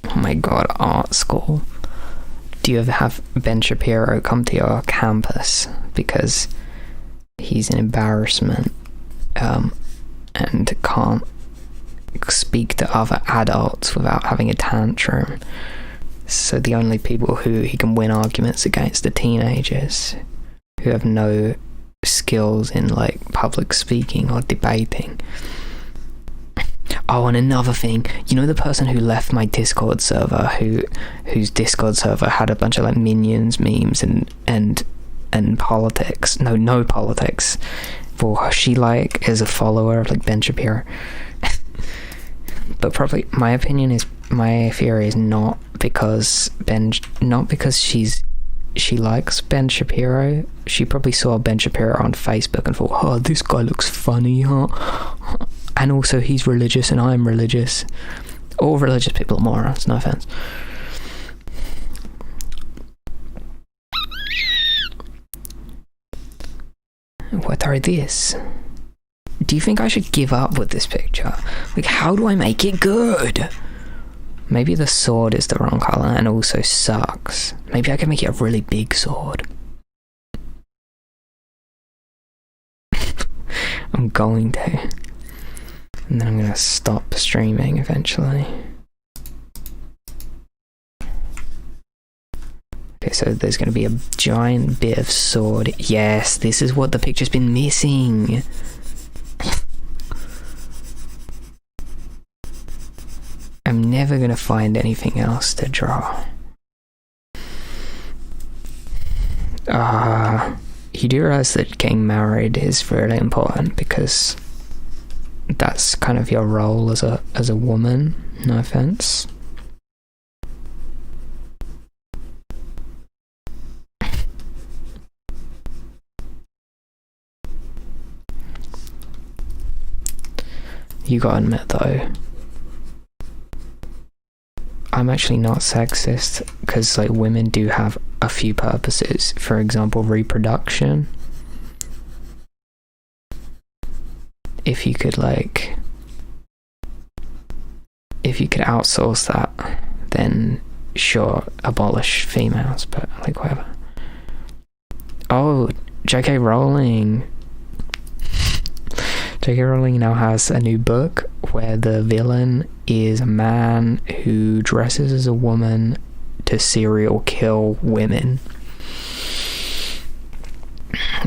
Oh my god, art school. Do you ever have Ben Shapiro come to your campus because he's an embarrassment and can't speak to other adults without having a tantrum? So the only people who he can win arguments against are teenagers who have no skills in like public speaking or debating. Oh, and another thing, you know the person who left my Discord server, whose Discord server had a bunch of like minions, memes, and politics. No politics. For she like is a follower of like Ben Shapiro. But probably my theory is not because she likes Ben Shapiro. She probably saw Ben Shapiro on Facebook and thought, oh, this guy looks funny, huh? And also he's religious and I'm religious. All religious people are morons, no offense. What are these? Do you think I should give up with this picture? Like, how do I make it good? Maybe the sword is the wrong colour and also sucks. Maybe I can make it a really big sword. I'm going to. And then I'm going to stop streaming eventually. Okay, so there's going to be a giant bit of sword. Yes, this is what the picture's been missing. I'm never going to find anything else to draw. You do realize that getting married is really important, because that's kind of your role as a woman. No offense. You gotta admit though, I'm actually not sexist, because like women do have a few purposes. For example, reproduction. If you could outsource that, then sure, abolish females, but like whatever. Oh, J.K. Rowling. J.K. Rowling now has a new book where the villain is a man who dresses as a woman to serial kill women.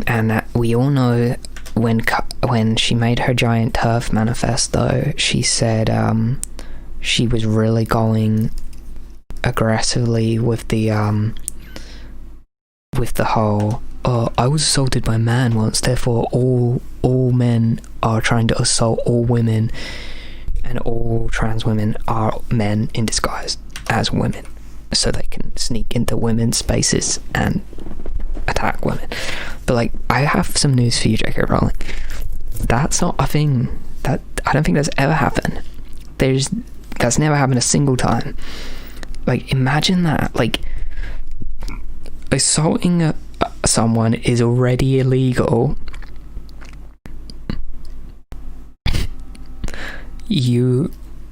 And we all know when she made her giant turf manifesto, she said she was really going aggressively with the whole, oh, I was assaulted by a man once, therefore all men are trying to assault all women, and all trans women are men in disguise as women, so they can sneak into women's spaces and attack women. But like, I have some news for you, J.K. Rowling. That's not a thing. That I don't think that's ever happened. That's never happened a single time. Like, imagine that. Like, assaulting someone is already illegal.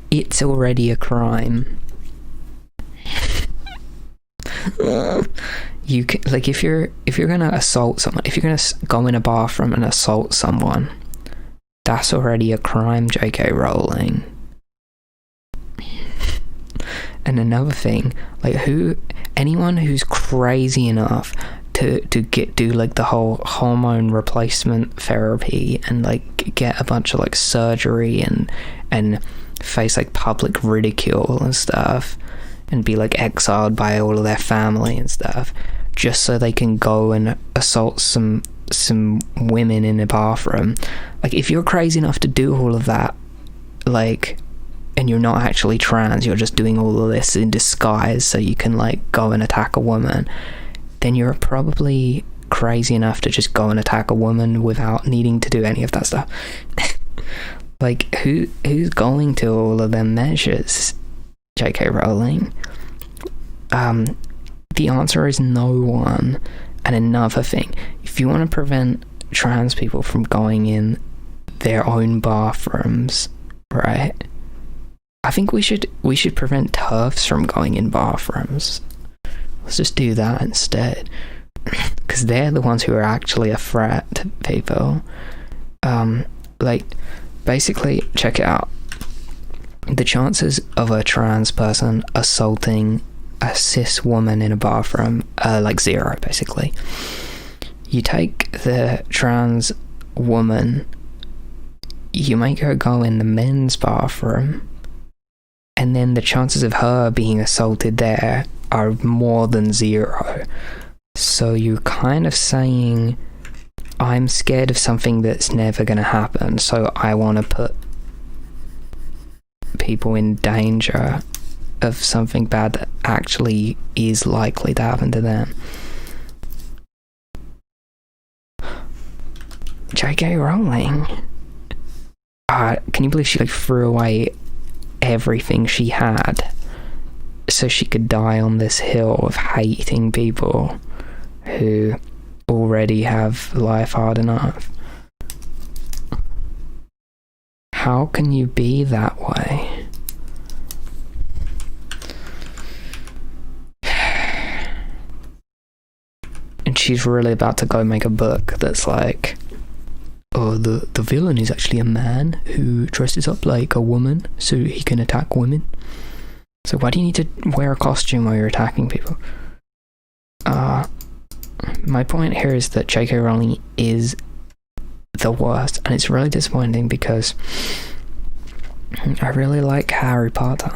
It's already a crime. You can, like, if you're gonna assault someone, if you're gonna go in a bathroom and assault someone, that's already a crime, J.K. Rowling. And another thing, like, anyone who's crazy enough to do like the whole hormone replacement therapy and like get a bunch of like surgery and face like public ridicule and stuff, and be like exiled by all of their family and stuff, just so they can go and assault some women in a bathroom. Like, if you're crazy enough to do all of that, like, and you're not actually trans, you're just doing all of this in disguise so you can like go and attack a woman, then you're probably crazy enough to just go and attack a woman without needing to do any of that stuff. Like, who's going to all of them measures, J.K. Rowling? The answer is no one. And another thing, if you want to prevent trans people from going in their own bathrooms, right? I think we should prevent TERFs from going in bathrooms. Let's just do that instead, because they're the ones who are actually a threat to people. Like, basically, check it out. The chances of a trans person assaulting a cis woman in a bathroom are like zero, basically. You take the trans woman, you make her go in the men's bathroom, and then the chances of her being assaulted there are more than zero. So you're kind of saying, I'm scared of something that's never going to happen, so I want to put people in danger of something bad that actually is likely to happen to them. J.K. Rowling. Can you believe she like threw away everything she had so she could die on this hill of hating people who already have life hard enough? How can you be that way? And she's really about to go make a book that's like, oh, the villain is actually a man who dresses up like a woman so he can attack women. So why do you need to wear a costume while you're attacking people? my point here is that J.K. Rowling is the worst, and it's really disappointing because I really like Harry Potter.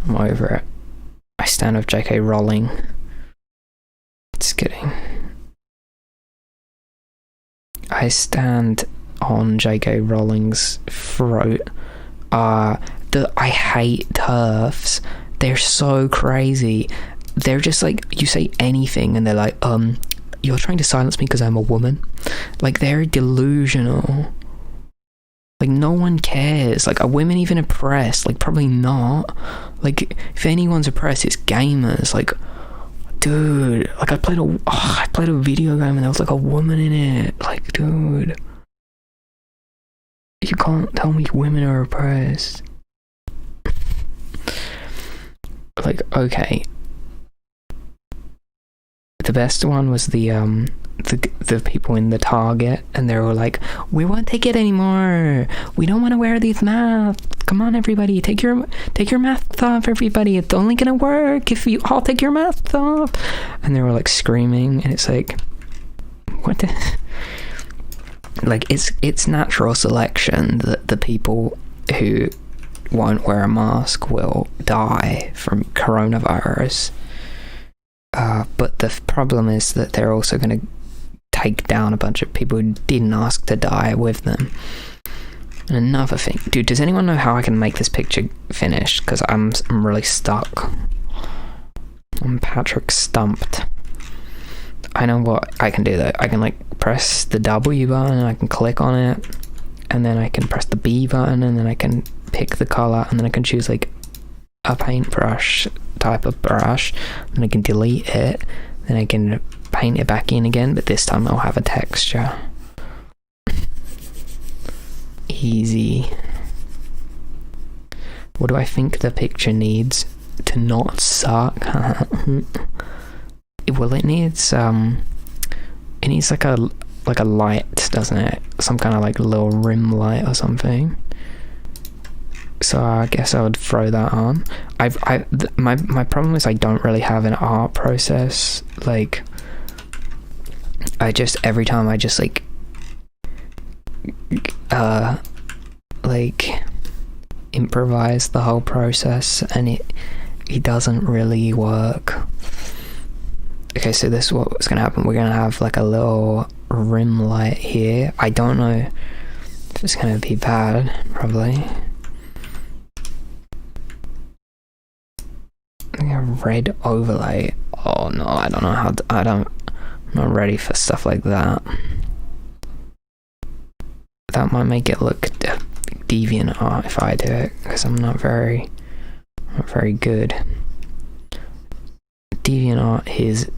I'm over it. I stand with J.K. Rowling. Just kidding. I stand on J.K. Rowling's throat. I hate TERFs. They're so crazy. They're just like, you say anything and they're like, you're trying to silence me because I'm a woman? Like, they're delusional. Like, no one cares. Like, are women even oppressed? Like, probably not. Like, if anyone's oppressed, it's gamers. Like, dude, like, I played a video game and there was like a woman in it. Like, dude, you can't tell me women are oppressed. Like, okay, the best one was the people in the Target, and they were like, we won't take it anymore, we don't want to wear these masks, come on everybody, take your masks off, everybody, it's only gonna work if you all take your masks off. And they were like screaming, and it's like, what the like, it's natural selection that the people who won't wear a mask will die from coronavirus. But the problem is that they're also going to take down a bunch of people who didn't ask to die with them. And another thing, dude, does anyone know how I can make this picture finished? Because I'm really stuck. I'm Patrick stumped. I know what I can do though. I can like press the W button and I can click on it, and then I can press the B button, and then I can pick the color, and then I can choose like a paintbrush type of brush, and I can delete it, then I can paint it back in again, but this time I'll have a texture. Easy. What do I think the picture needs to not suck? Well, it needs like a light, doesn't it? Some kind of like little rim light or something. So I guess I would throw that on. My problem is I don't really have an art process. Like, every time I just like improvise the whole process, and it doesn't really work. Okay, so this is what's gonna happen. We're gonna have like a little rim light here. I don't know if it's gonna be bad, probably. A red overlay. Oh no, I don't know how to, I'm not ready for stuff like that. That might make it look deviant art if I do it, because I'm not very good. Deviant art is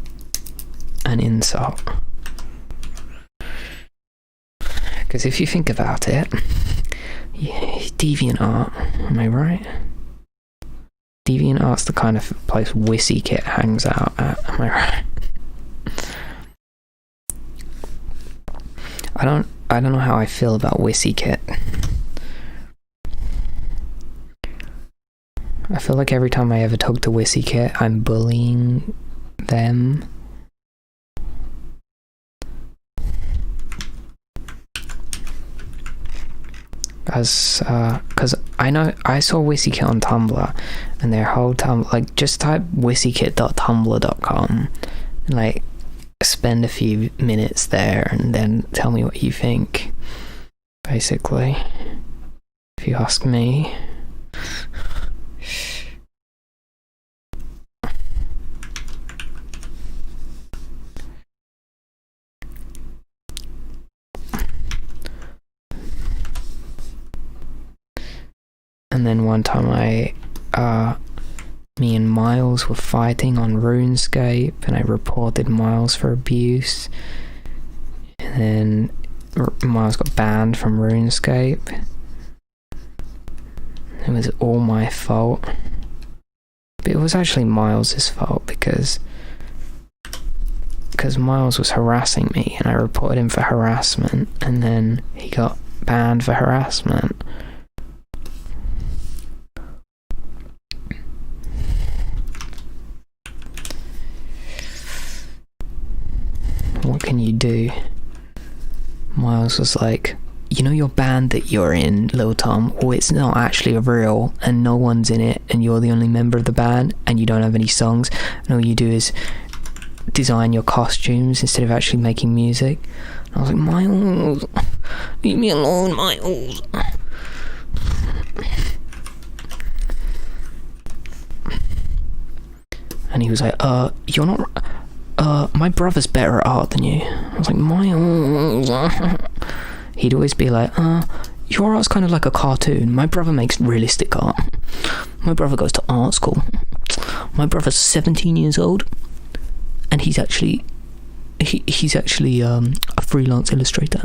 an insult. Because if you think about it, deviant art, am I right? DeviantArt's the kind of place WissyKit hangs out at, am I right? I don't know how I feel about WissyKit. I feel like every time I ever talk to WissyKit, I'm bullying them. Because I saw WissyKit on Tumblr, and their whole Tumblr, like, just type wissykit.tumblr.com and like spend a few minutes there and then tell me what you think, basically, if you ask me. And then one time me and Miles were fighting on RuneScape, and I reported Miles for abuse, and then Miles got banned from RuneScape. It was all my fault, but it was actually Miles's fault, because because Miles was harassing me, and I reported him for harassment, and then he got banned for harassment. What can you do? Miles was like, you know your band that you're in, litttletom? Well, it's not actually real, and no one's in it, and you're the only member of the band, and you don't have any songs, and all you do is design your costumes instead of actually making music. And I was like, Miles, leave me alone, Miles. And he was like, you're not... my brother's better at art than you. I was like, Miles. He'd always be like, your art's kind of like a cartoon. My brother makes realistic art. My brother goes to art school. My brother's 17 years old, and he's actually a freelance illustrator.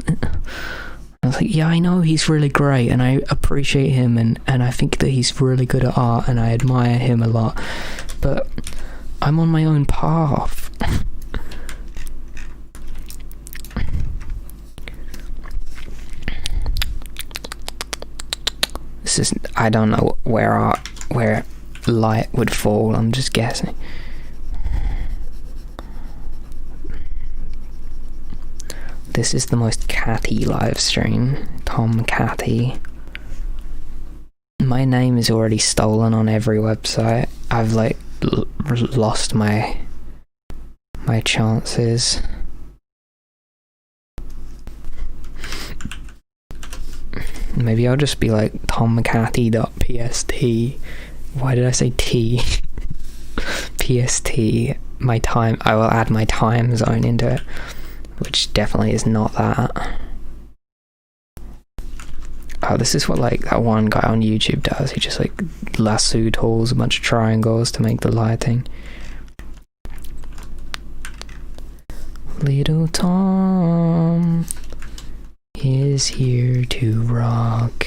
I was like, yeah, I know he's really great, and I appreciate him, and I think that he's really good at art, and I admire him a lot, but I'm on my own path. This is, I don't know where light would fall, I'm just guessing. This is the most catty live stream. Tom Catty. My name is already stolen on every website. I've like lost my chances. Maybe I'll just be like tommcatty.pst. Why did I say T? PST. My time. I will add my time zone into it, which definitely is not that. Oh, this is what like that one guy on YouTube does. He just like lasso tools a bunch of triangles to make the lighting. Little Tom is here to rock.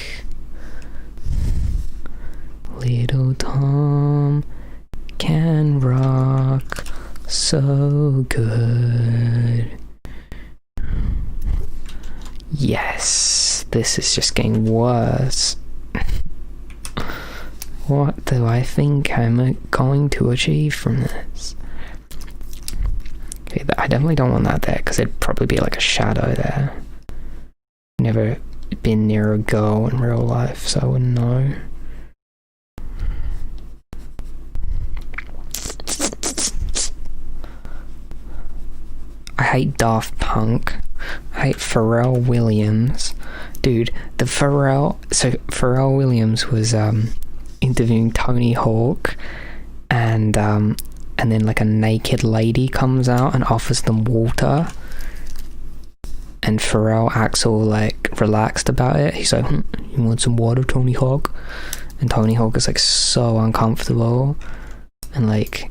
Little Tom can rock so good. Yes, this is just getting worse. What do I think I'm going to achieve from this? Okay, I definitely don't want that there, because it'd probably be like a shadow there. Never been near a girl in real life, so I wouldn't know. I hate Daft Punk. I hate Pharrell Williams. Dude, Pharrell Williams was interviewing Tony Hawk, and then like a naked lady comes out and offers them water, and Pharrell acts all like relaxed about it. He's like, you want some water, Tony Hawk? And Tony Hawk is like so uncomfortable, and like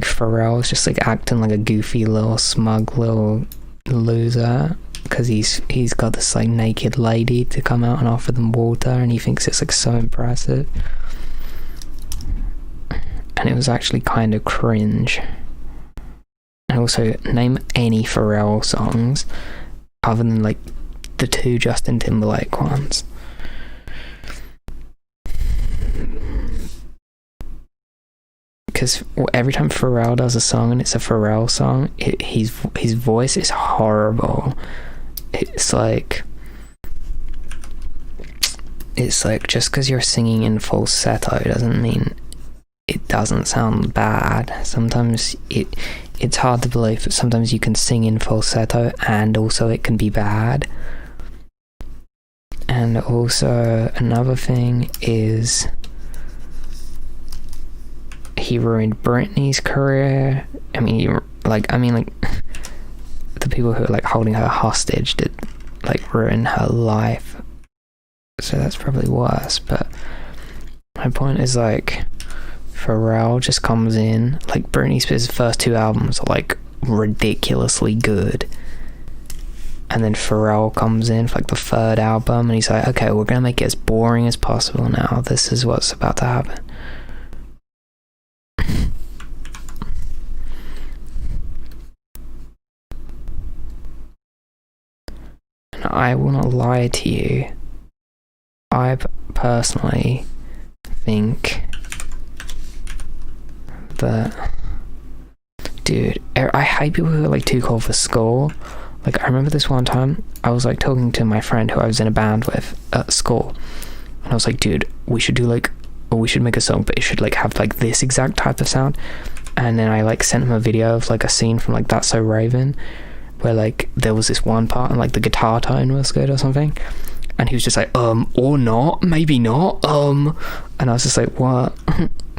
Pharrell is just like acting like a goofy little smug little loser because he's got this like naked lady to come out and offer them water, and he thinks it's like so impressive. And it was actually kind of cringe. And also, name any Pharrell songs other than like the 2 Justin Timberlake ones. Because every time Pharrell does a song and it's a Pharrell song, his voice is horrible. It's like just because you're singing in falsetto doesn't mean it doesn't sound bad. Sometimes it's hard to believe, but sometimes you can sing in falsetto and also it can be bad. And also another thing is, he ruined Britney's career. I mean, the people who are like holding her hostage did like ruin her life. So that's probably worse. But my point is like, Pharrell just comes in, like Britney Spears' first 2 albums are like ridiculously good. And then Pharrell comes in for like the 3rd album and he's like, okay, we're gonna make it as boring as possible now. This is what's about to happen. I will not lie to you. I personally think that, dude, I hate people who are like too cool for school. Like, I remember this one time, I was like talking to my friend who I was in a band with at school, and I was like, dude, we should make a song, but it should like have like this exact type of sound. And then I like sent him a video of like a scene from like That's So Raven, where like there was this one part and like the guitar tone was good or something, and he was just like, or not, maybe not, and I was just like, what?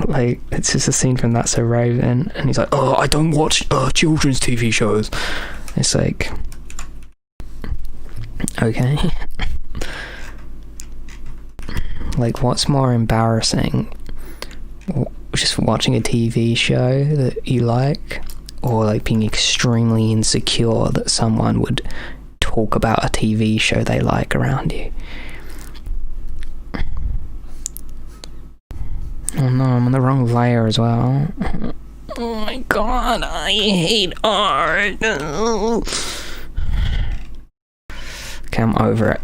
Like, it's just a scene from That's So Raven, and he's like, oh, I don't watch children's TV shows. It's like, okay. Like, what's more embarrassing, just watching a TV show that you like, or like being extremely insecure that someone would talk about a TV show they like around you? Oh no, I'm on the wrong layer as well. Oh my god, I hate art. Okay, I'm over it.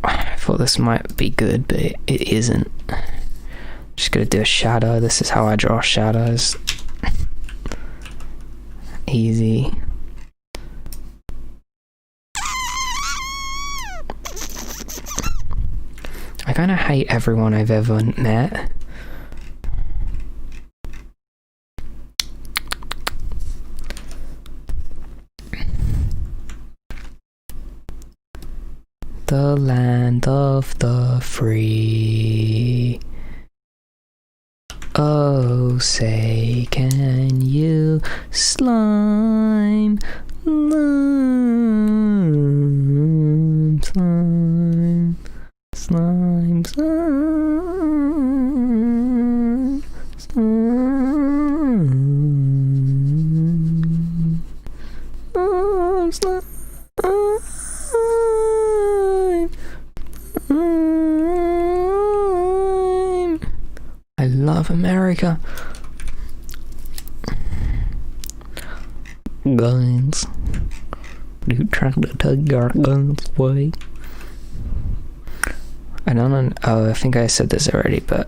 I thought this might be good, but it isn't. Just gonna do a shadow. This is how I draw shadows. Easy. I kind of hate everyone I've ever met. The land of the free. Oh, say, can you slime, slime, slime, slime, slime, slime, oh, slime. I love America. Guns. You trying to take your guns away? I think I said this already, but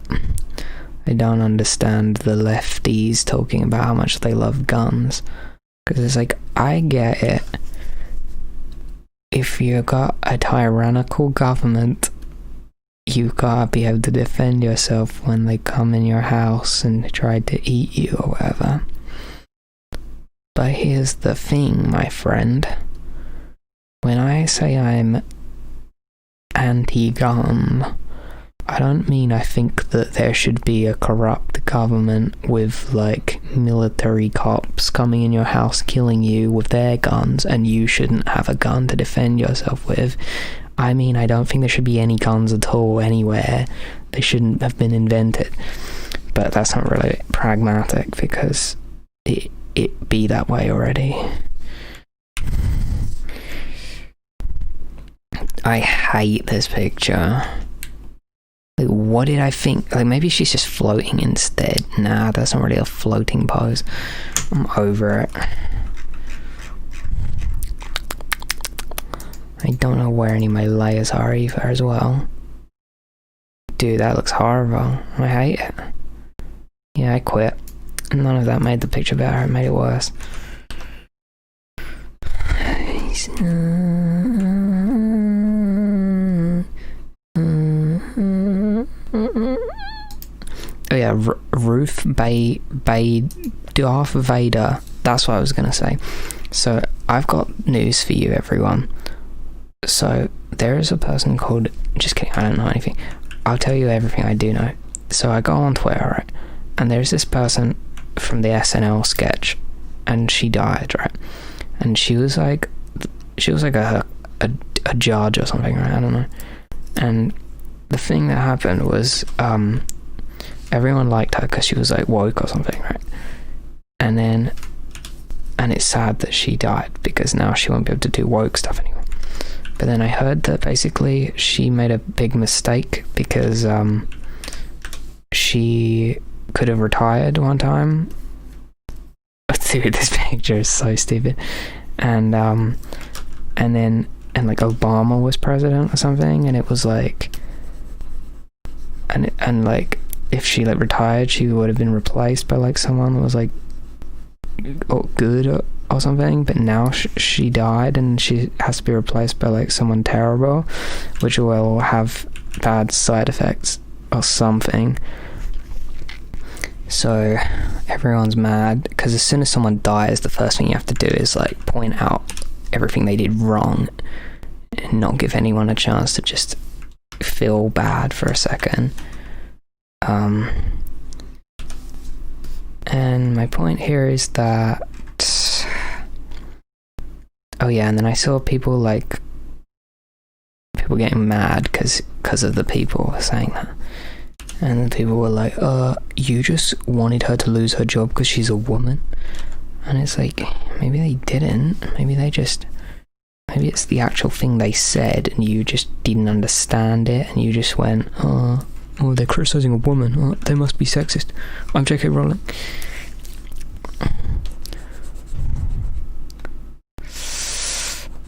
I don't understand the lefties talking about how much they love guns. Because it's like, I get it. If you got a tyrannical government, you gotta be able to defend yourself when they come in your house and try to eat you or whatever. But here's the thing, my friend. When I say I'm anti-gun, I don't mean I think that there should be a corrupt government with like military cops coming in your house killing you with their guns and you shouldn't have a gun to defend yourself with. I mean, I don't think there should be any guns at all anywhere. They shouldn't have been invented. But that's not really pragmatic because it be that way already. I hate this picture. Like, what did I think? Like, maybe she's just floating instead. Nah, that's not really a floating pose. I'm over it. I don't know where any of my layers are either as well. Dude, that looks horrible. I hate it. Yeah, I quit. None of that made the picture better, it made it worse. Oh yeah, Ruth Darth Vader. That's what I was gonna say. So I've got news for you, everyone. So there is a person called, just kidding, I don't know anything. I'll tell you everything I do know. So I go on Twitter, right? And there's this person from the SNL sketch, and she died, right? And she was like a judge or something, right? I don't know. And the thing that happened was everyone liked her because she was like woke or something, right? And it's sad that she died because now she won't be able to do woke stuff anymore. But then I heard that basically she made a big mistake because she could have retired one time. Dude, this picture is so stupid. And then and like Obama was president or something, and it was like, and like if she like retired, she would have been replaced by like someone that was like good or something, but now she died and she has to be replaced by like someone terrible, which will have bad side effects or something. So everyone's mad because as soon as someone dies, the first thing you have to do is like point out everything they did wrong and not give anyone a chance to just feel bad for a second. And my point here is that, oh yeah, and then I saw people getting mad because of the people saying that, and then people were like, you just wanted her to lose her job because she's a woman. And it's like, maybe they didn't, maybe it's the actual thing they said and you just didn't understand it, and you just went, oh, they're criticizing a woman, oh, they must be sexist. I'm J.K. Rowling.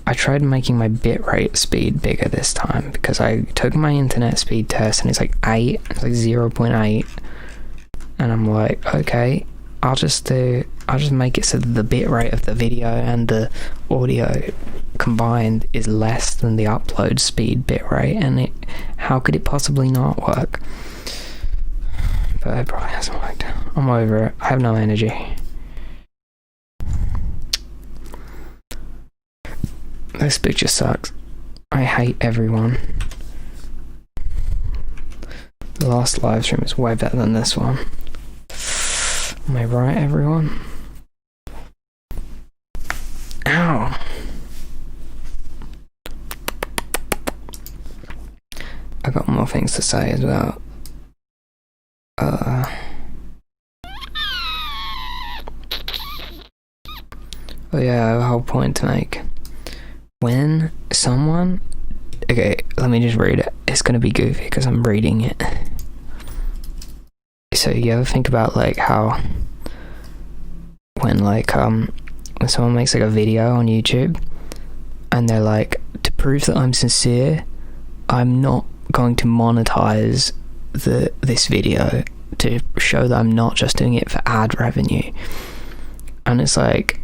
I tried making my bitrate speed bigger this time because I took my internet speed test and it's like 8, it's like 0.8, and I'm like, okay, I'll just make it so that the bitrate of the video and the audio combined is less than the upload speed bitrate, and how could it possibly not work? But it probably hasn't worked. I'm over it. I have no energy. This picture sucks. I hate everyone. The last live stream is way better than this one. Am I right, everyone? Ow! I got more things to say as well. Oh yeah, I have a whole point to make. When someone... Okay, let me just read it. It's gonna be goofy because I'm reading it. So you ever think about like how... When someone makes like a video on YouTube and they're like, to prove that I'm sincere, I'm not going to monetize this video to show that I'm not just doing it for ad revenue. And it's like,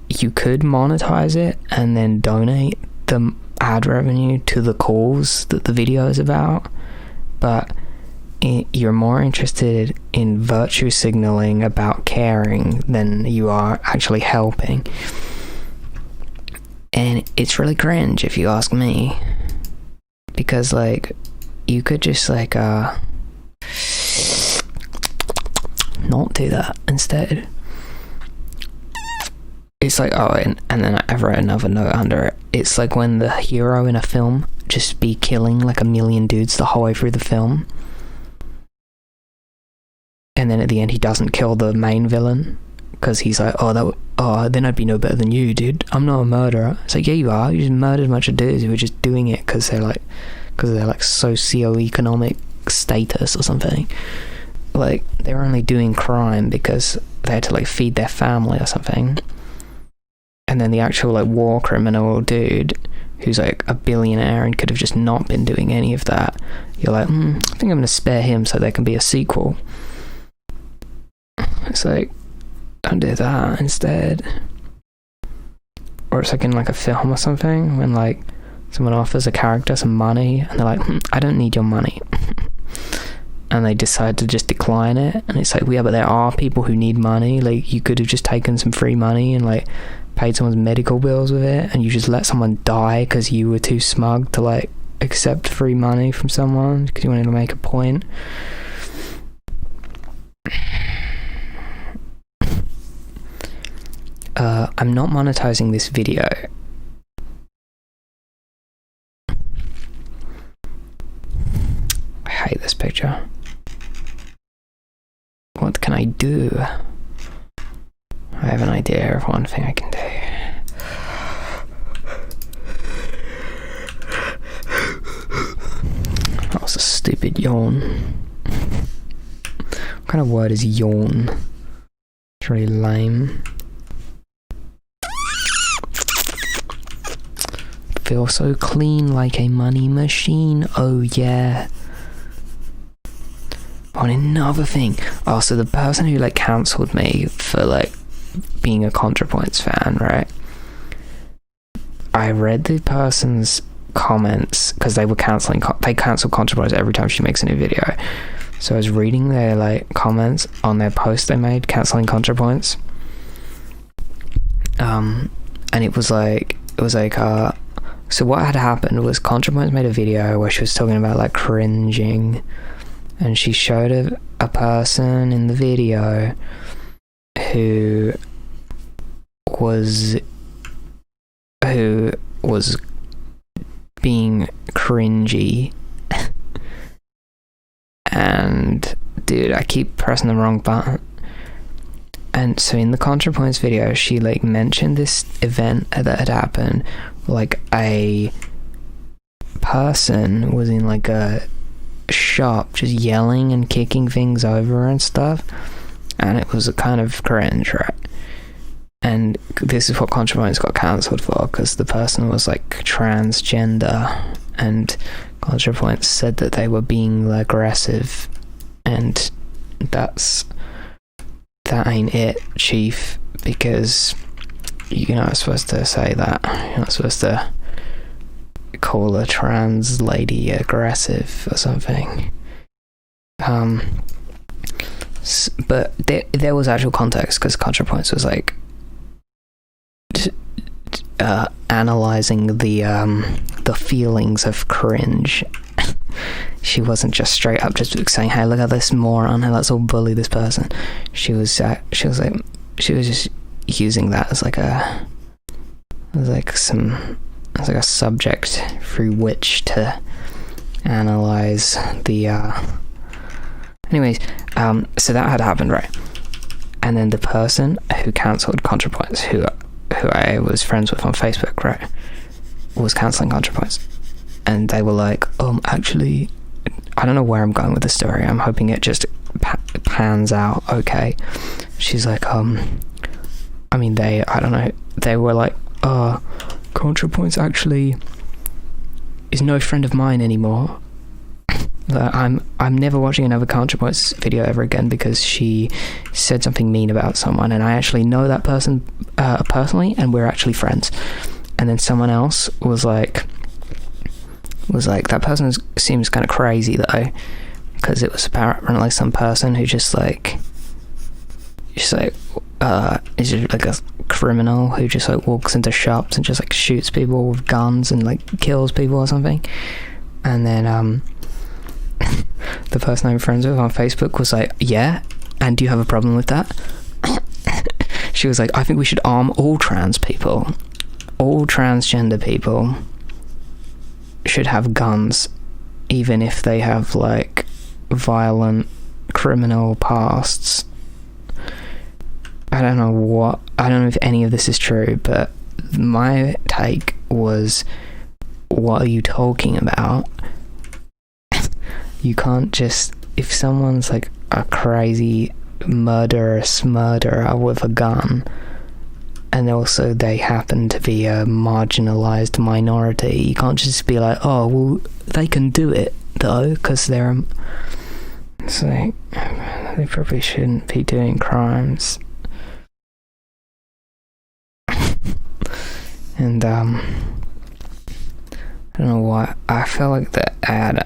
you could monetize it and then donate the ad revenue to the cause that the video is about, but you're more interested in virtue signaling about caring than you are actually helping. And it's really cringe if you ask me, because like you could just like not do that instead. It's like, oh, and then I've wrote another note under it. It's like when the hero in a film just be killing like a million dudes the whole way through the film, and then at the end he doesn't kill the main villain because he's like, then I'd be no better than you, dude. I'm not a murderer. It's like, yeah, you are. You just murdered a bunch of dudes who were just doing it because they're like socioeconomic status or something. Like, they're only doing crime because they had to like feed their family or something. And then the actual like war criminal dude who's like a billionaire and could have just not been doing any of that, you're like, I think I'm gonna spare him so there can be a sequel. It's like, don't do that instead. Or it's like in like a film or something when like someone offers a character some money and they're like, I don't need your money. And they decide to just decline it, and it's like, well, yeah, but there are people who need money. Like, you could have just taken some free money and like paid someone's medical bills with it, and you just let someone die because you were too smug to like accept free money from someone because you wanted to make a point. I'm not monetizing this video. I hate this picture. What can I do? I have an idea of one thing I can do. That was a stupid yawn. What kind of word is yawn? It's really lame. feel so clean like a money machine. Oh yeah. On another thing, so the person who like cancelled me for like being a contrapoints fan, right? I read the person's comments because they were they cancel contrapoints every time she makes a new video. So I was reading their like comments on their post they made cancelling contrapoints. And it was like so what had happened was contrapoints made a video where she was talking about like cringing, and she showed a person in the video who was being cringy. And dude, I keep pressing the wrong button. And so in the contrapoints video, she like mentioned this event that had happened. Like a person was in like a shop just yelling and kicking things over and stuff, and it was a kind of cringe, right? And this is what contrapoints got cancelled for, because the person was like transgender, and contrapoints said that they were being aggressive, and that ain't it, chief, because you're not supposed to say that. You're not supposed to call a trans lady aggressive or something. But there was actual context, because contrapoints was like analyzing the feelings of cringe. She wasn't just straight up just saying, "Hey, look at this moron, and let's all bully this person." She was just using that as like a subject through which to analyze the anyways, so that had happened, right? And then the person who cancelled contrapoints, who I was friends with on Facebook, right, was cancelling contrapoints. And they were like, actually, I don't know where I'm going with the story. I'm hoping it just pans out okay. She's like, I mean, I don't know, they were like, contrapoints actually is no friend of mine anymore. I'm never watching another contrapoints video ever again because she said something mean about someone, and I actually know that person personally, and we're actually friends. And then someone else was like, that person seems kind of crazy though, because it was apparently some person who is just like a criminal who just like walks into shops and just like shoots people with guns and like kills people or something. And then the person I'm friends with on Facebook was like, yeah, and do you have a problem with that? She was like, I think we should arm all trans people. All transgender people should have guns, even if they have like violent criminal pasts. I don't know if any of this is true, but my take was, what are you talking about? You can't just, if someone's like a crazy murderous murderer with a gun, and also they happen to be a marginalized minority, you can't just be like, oh, well, they can do it though, because they're, it's like, they probably shouldn't be doing crimes. And I don't know why, I felt like that I had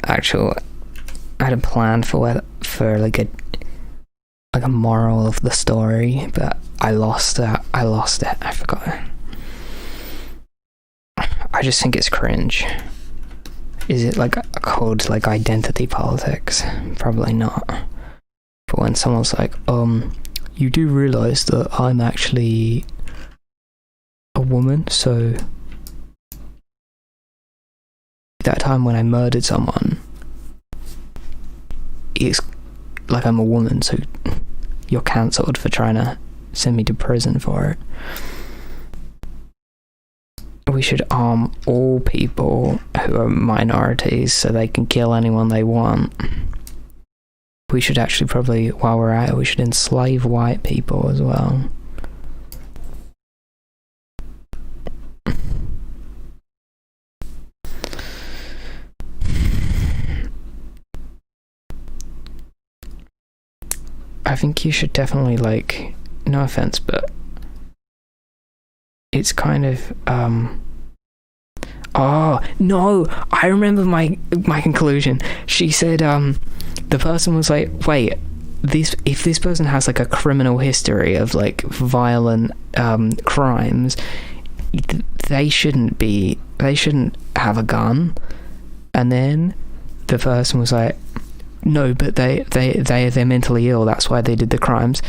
a plan for like a moral of the story, but I lost it. I forgot. I just think it's cringe. Is it like called like identity politics? Probably not. But when someone's like, you do realise that I'm actually a woman, so that time when I murdered someone, it's like I'm a woman, so you're cancelled for trying to send me to prison for it. We should arm all people who are minorities so they can kill anyone they want. We should actually probably, while we're at it, we should enslave white people as well. I think you should definitely, like, no offense, but it's kind of, oh, no, I remember my conclusion. She said, the person was like, wait, if this person has, like, a criminal history of, like, violent, crimes, they shouldn't have a gun. And then the person was like, no, but they're mentally ill, that's why they did the crimes.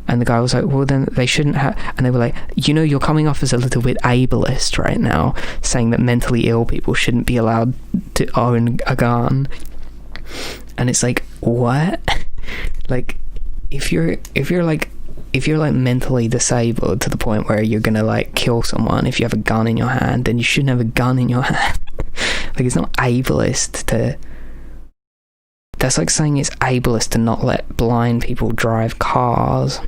And the guy was like, well, then they shouldn't have. And they were like, you're coming off as a little bit ableist right now, saying that mentally ill people shouldn't be allowed to own a gun. And it's like, what? Like, if you're like mentally disabled to the point where you're gonna, like, kill someone if you have a gun in your hand, then you shouldn't have a gun in your hand. Like, it's not ableist to... That's like saying it's ableist to not let blind people drive cars.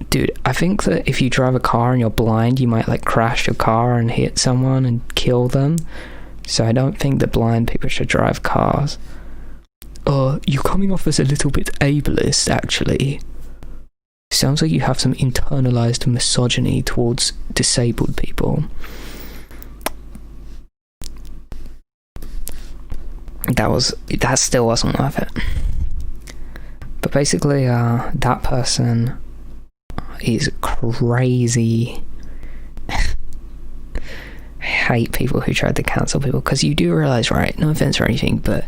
Dude, I think that if you drive a car and you're blind, you might, like, crash your car and hit someone and kill them. So I don't think that blind people should drive cars. You're coming off as a little bit ableist, actually. Sounds like you have some internalized misogyny towards disabled people. That still wasn't worth it. But basically, that person is crazy. I hate people who tried to cancel people, because you do realize, right, no offense or anything, but,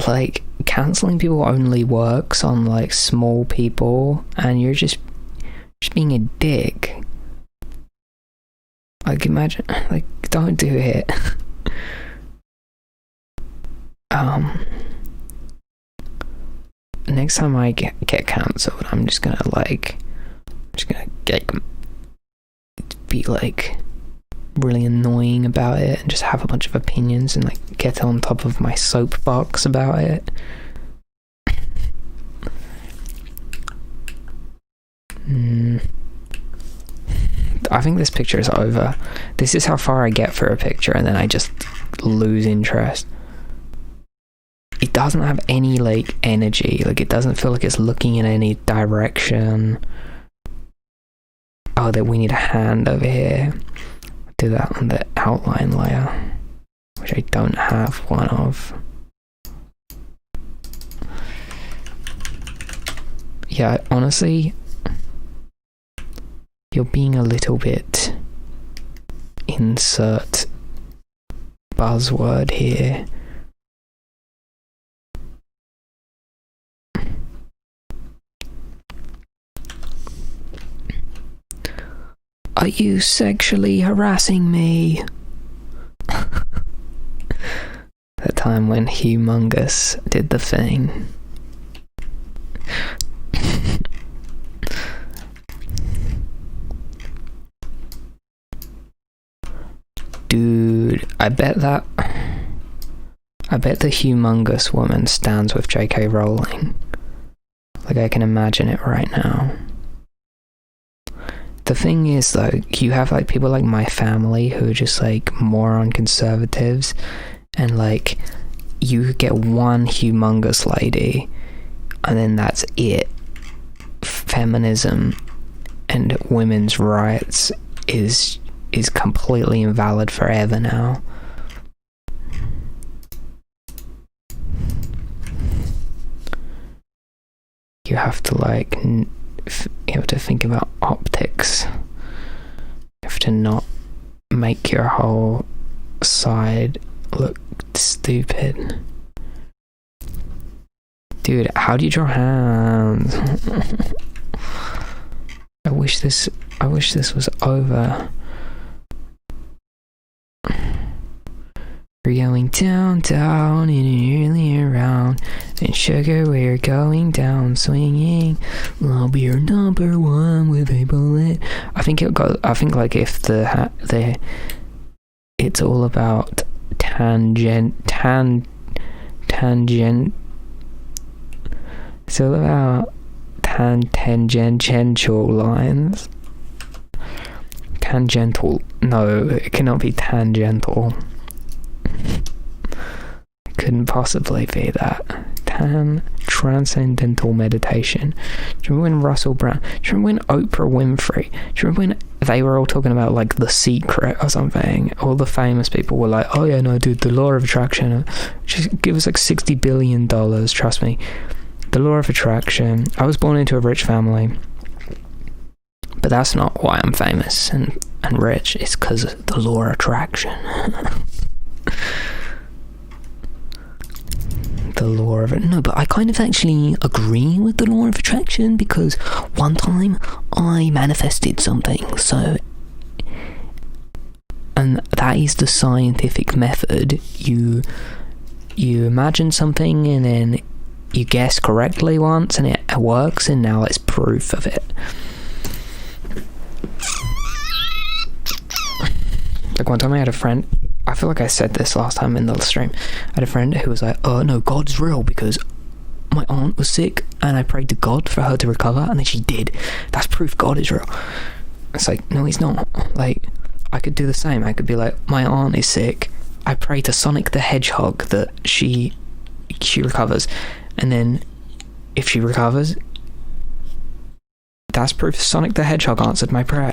like, canceling people only works on, like, small people, and you're just being a dick. Like, imagine, like, don't do it. Next time I get cancelled, I'm just gonna be, like, really annoying about it and just have a bunch of opinions and, like, get on top of my soapbox about it. I think this picture is over. This is how far I get for a picture, and then I just lose interest. It doesn't have any, like, energy. Like, it doesn't feel like it's looking in any direction. Oh, that we need a hand over here. Do that on the outline layer, which I don't have one of. Yeah, honestly, you're being a little bit insert buzzword here. Are you sexually harassing me? The time when Humongous did the thing. Dude, I bet the Humongous woman stands with J.K. Rowling. Like, I can imagine it right now. The thing is, though, you have, like, people like my family who are just, like, moron conservatives, and, like, you get one Humongous lady, and then that's it. Feminism and women's rights is completely invalid forever now. You have to, like, you have to think about optics. You have to not make your whole side look stupid. Dude, how do you draw hands? I wish this was over. We're going down and early around, and sugar, we're going down swinging. I'll be your number one with a bullet. I think like if it's all about tangent. It's all about tangential lines. Tangential. No, it cannot be tangential. Couldn't possibly be that. Transcendental meditation. Do you remember when Russell Brand? Do you remember when Oprah Winfrey? Do you remember when they were all talking about like The Secret or something? All the famous people were like, "Oh yeah, no, dude, the law of attraction. Just give us like $60 billion. Trust me, the law of attraction." I was born into a rich family, but that's not why I'm famous and rich. It's because of the law of attraction. The law of it. No, but I kind of actually agree with the law of attraction, because one time I manifested something. So, and that is the scientific method. You imagine something and then you guess correctly once and it works, and now it's proof of it. Like one time I had a friend, I feel like I said this last time in the stream, I had a friend who was like, "Oh no, God's real because my aunt was sick and I prayed to God for her to recover and then she did. That's proof God is real." It's like, no, he's not. Like, I could do the same. I could be like, my aunt is sick, I pray to Sonic the Hedgehog that she recovers, and then if she recovers, that's proof Sonic the Hedgehog answered my prayer.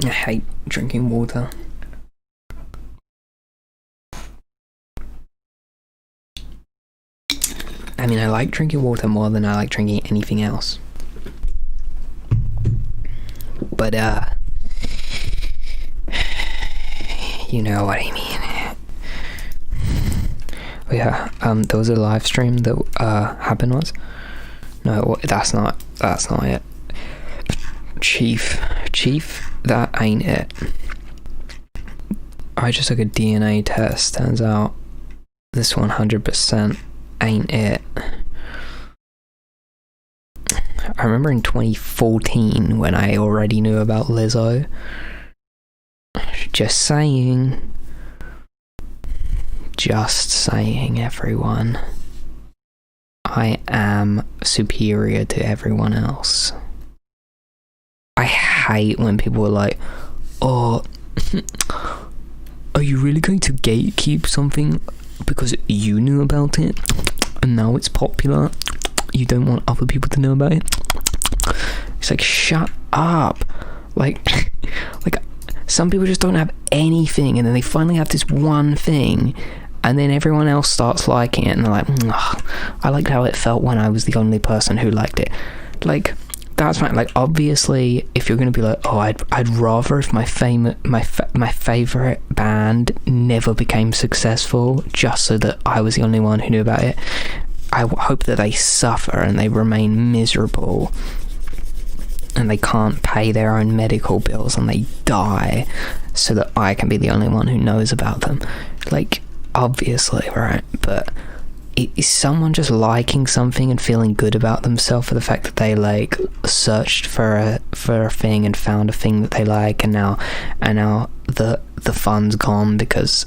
I hate drinking water. I mean, I like drinking water more than I like drinking anything else. But, you know what I mean. Oh yeah, there was a live stream that, happened once. No, that's not it. Chief, that ain't it. I just took a DNA test. Turns out this 100% ain't it. I remember in 2014 when I already knew about Lizzo. Just saying, everyone. I am superior to everyone else. I hate when people are like, "Oh, are you really going to gatekeep something because you knew about it and now it's popular? You don't want other people to know about it?" It's like, shut up. Like some people just don't have anything, and then they finally have this one thing, and then everyone else starts liking it, and they're like, "I liked how it felt when I was the only person who liked it." Like, that's fine. Like, obviously, if you're gonna be like, "Oh, I'd rather if my favorite band never became successful just so that I was the only one who knew about it," I hope that they suffer and they remain miserable and they can't pay their own medical bills and they die so that I can be the only one who knows about them. Like, obviously, right? But is someone just liking something and feeling good about themselves for the fact that they like searched for a thing and found a thing that they like, and now the fun's gone because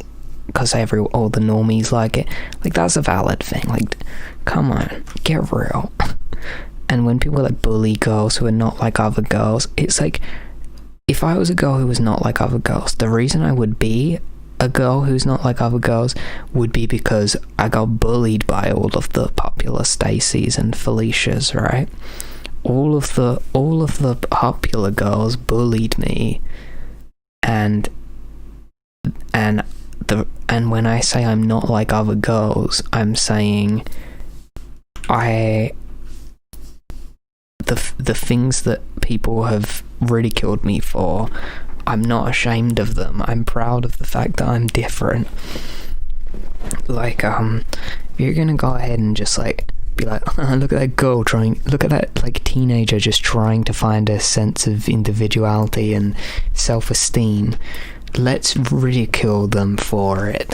all the normies like it? Like, that's a valid thing. Like, come on, get real. And when people like bully girls who are not like other girls, it's like, if I was a girl who was not like other girls, the reason I would be a girl who's not like other girls would be because I got bullied by all of the popular Stacys and Felicias, right? All of the popular girls bullied me, and when I say I'm not like other girls, I'm saying the things that people have ridiculed me for, I'm not ashamed of them. I'm proud of the fact that I'm different. Like, if you're gonna go ahead and just like be like, look at that girl look at that like teenager just trying to find a sense of individuality and self-esteem, let's ridicule them for it.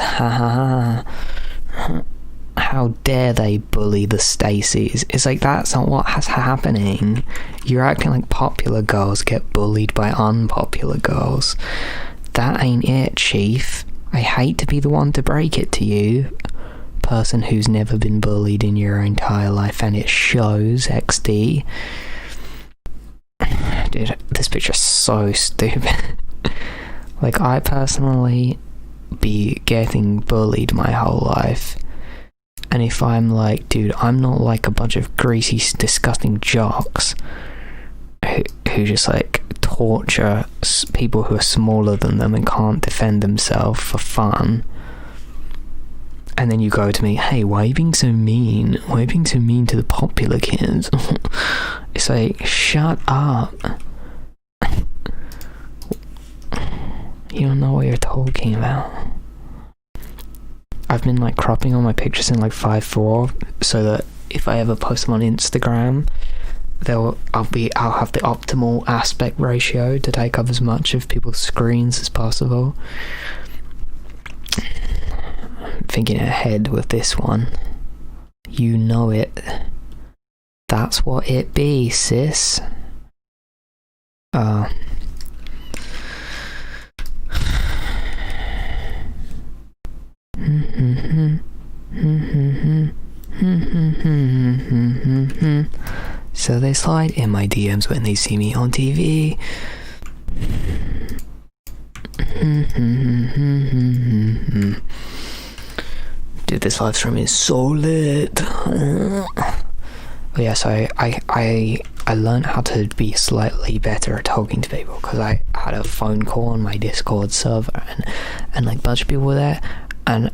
How dare they bully the Stacys? It's like, that's not what's happening. You're acting like popular girls get bullied by unpopular girls. That ain't it, Chief. I hate to be the one to break it to you, person who's never been bullied in your entire life, and it shows, XD. Dude, this picture's so stupid. Like, I personally be getting bullied my whole life, and if I'm like, dude, I'm not like a bunch of greasy, disgusting jocks who just like torture people who are smaller than them and can't defend themselves for fun, and then you go to me, hey, why are you being so mean? Why are you being so mean to the popular kids? It's like, shut up. You don't know what you're talking about. I've been like cropping all my pictures in like 5:4 so that if I ever post them on Instagram, I'll have the optimal aspect ratio to take up as much of people's screens as possible. I'm thinking ahead with this one. You know it. That's what it be, sis. So they slide in my DMs when they see me on TV. Dude, this live stream is so lit. But yeah, so I learned how to be slightly better at talking to people because I had a phone call on my Discord server and like a bunch of people were there, and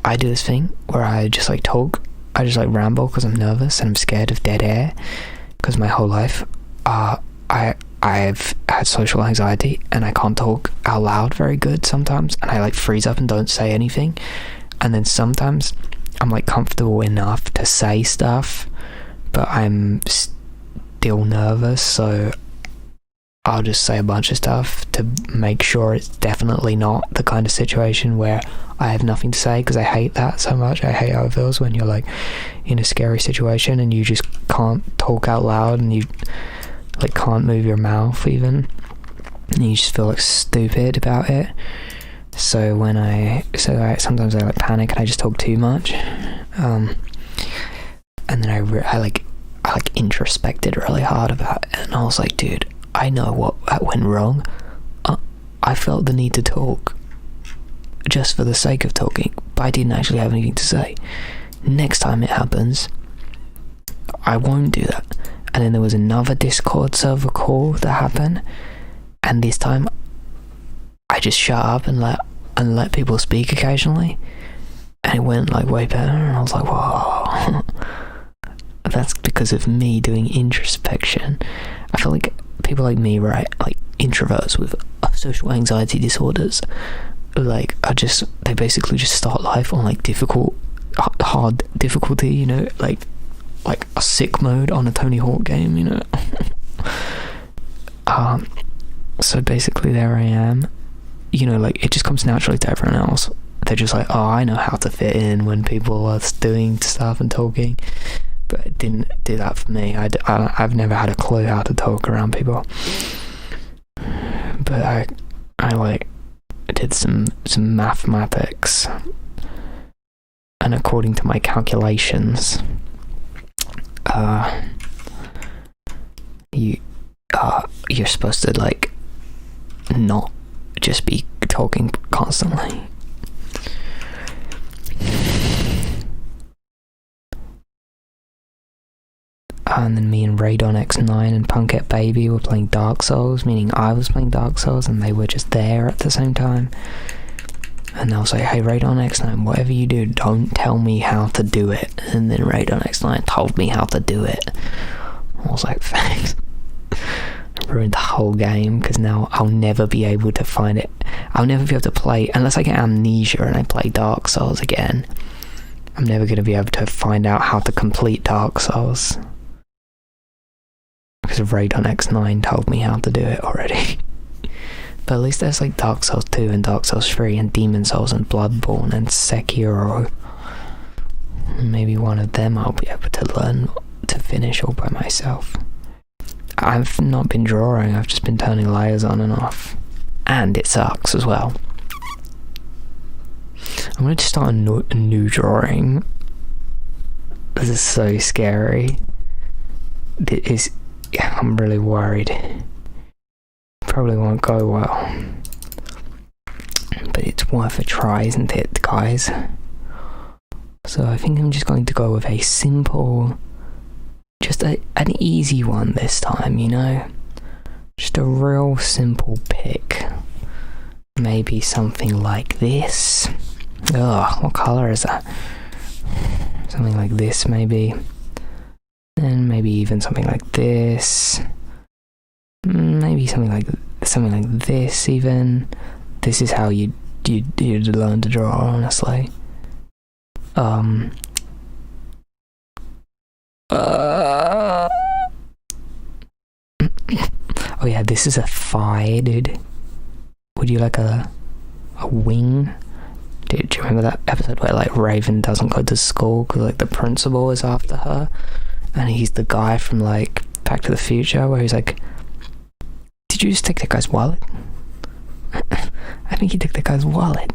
I do this thing where I just like talk, I just like ramble because I'm nervous and I'm scared of dead air, because my whole life I've had social anxiety and I can't talk out loud very good sometimes, and I like freeze up and don't say anything, and then sometimes I'm like comfortable enough to say stuff but I'm still nervous, so I'll just say a bunch of stuff to make sure it's definitely not the kind of situation where I have nothing to say, because I hate that so much. I hate how it feels when you're like in a scary situation and you just can't talk out loud and you like can't move your mouth even, and you just feel like stupid about it. So sometimes I like panic and I just talk too much, and then I introspected really hard about it, and I was like, dude, I know what went wrong. I felt the need to talk just for the sake of talking, but I didn't actually have anything to say. Next time it happens, I won't do that. And then there was another Discord server call that happened, and this time I just shut up and let people speak occasionally, and it went like way better, and I was like, whoa. That's because of me doing introspection. I feel like people like me, right, like introverts with social anxiety disorders, like they basically just start life on like hard difficulty, you know, like a sick mode on a Tony Hawk game, you know. So basically there I am, you know, like it just comes naturally to everyone else. They're just like, oh, I know how to fit in when people are doing stuff and talking, but it didn't do that for me. I've never had a clue how to talk around people, but I did some mathematics, and according to my calculations, you're supposed to like not just be talking constantly. And then me and Radon X9 and Punkette Baby were playing Dark Souls, meaning I was playing Dark Souls and they were just there at the same time. And they'll say, hey, Radon X9, whatever you do, don't tell me how to do it. And then Radon X9 told me how to do it. I was like, thanks. I ruined the whole game, because now I'll never be able to find it. I'll never be able to play, unless I get amnesia and I play Dark Souls again. I'm never going to be able to find out how to complete Dark Souls, because Radon X9 told me how to do it already. But at least there's like Dark Souls 2 and Dark Souls 3 and Demon Souls and Bloodborne and Sekiro. Maybe one of them I'll be able to learn to finish all by myself. I've not been drawing, I've just been turning layers on and off. And it sucks as well. I'm going to start a new drawing. This is so scary. I'm really worried. Probably won't go well. But it's worth a try, isn't it, guys? So I think I'm just going to go with a simple, just an easy one this time, you know? Just a real simple pick. Maybe something like this. Ugh, what colour is that? Something like this, maybe. And maybe even something like this. Maybe something like this even. This is how you'd learn to draw, honestly. Oh yeah, this is a thigh, dude. Would you like a wing? Dude, do you remember that episode where like Raven doesn't go to school because like the principal is after her, and he's the guy from like Back to the Future where he's like, "Did you just take that guy's wallet?" I think he took the guy's wallet.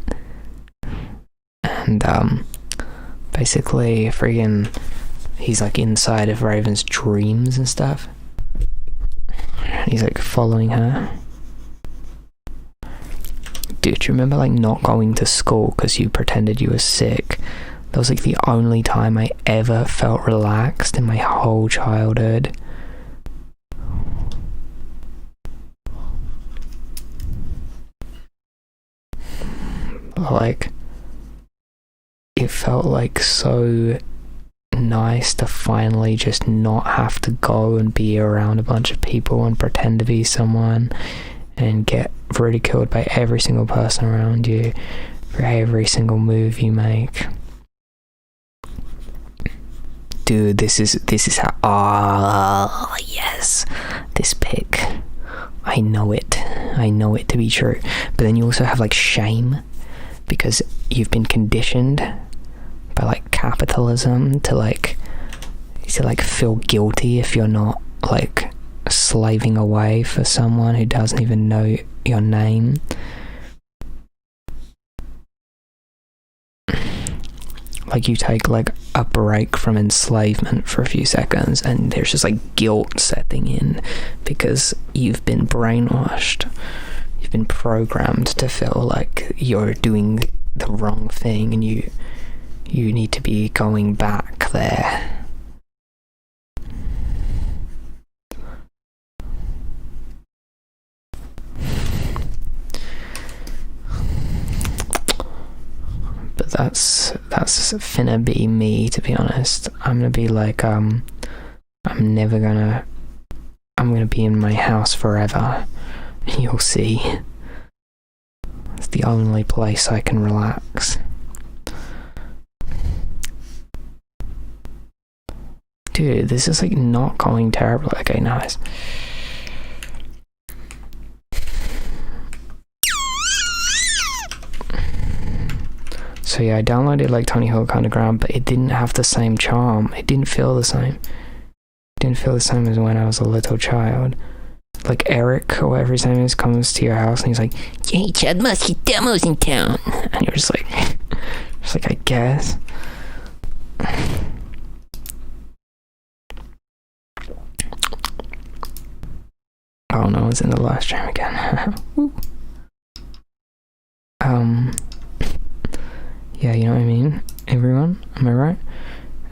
And basically friggin' he's like inside of Raven's dreams and stuff. And he's like following her. Dude, do you remember like not going to school because you pretended you were sick? That was like the only time I ever felt relaxed in my whole childhood. Like, it felt like so nice to finally just not have to go and be around a bunch of people and pretend to be someone and get ridiculed by every single person around you for every single move you make. Dude, this is how, oh yes, this pick, I know it to be true. But then you also have like shame, because you've been conditioned by like capitalism to feel guilty if you're not like slaving away for someone who doesn't even know your name. Like you take like a break from enslavement for a few seconds and there's just like guilt setting in because you've been brainwashed. You've been programmed to feel like you're doing the wrong thing and you need to be going back there. But that's finna be me, to be honest. I'm gonna be like, I'm gonna be in my house forever. You'll see. It's the only place I can relax. Dude, this is like not going terribly. Okay, nice. So yeah, I downloaded like Tony Hawk Underground, but it didn't have the same charm. It didn't feel the same. It didn't feel the same as when I was a little child. Like Eric, or whatever his name is, comes to your house and he's like, "Hey, Chad must get demos in town." And you're just like, I guess. Oh no, it's in the live stream again. Yeah, you know what I mean, everyone? Am I right?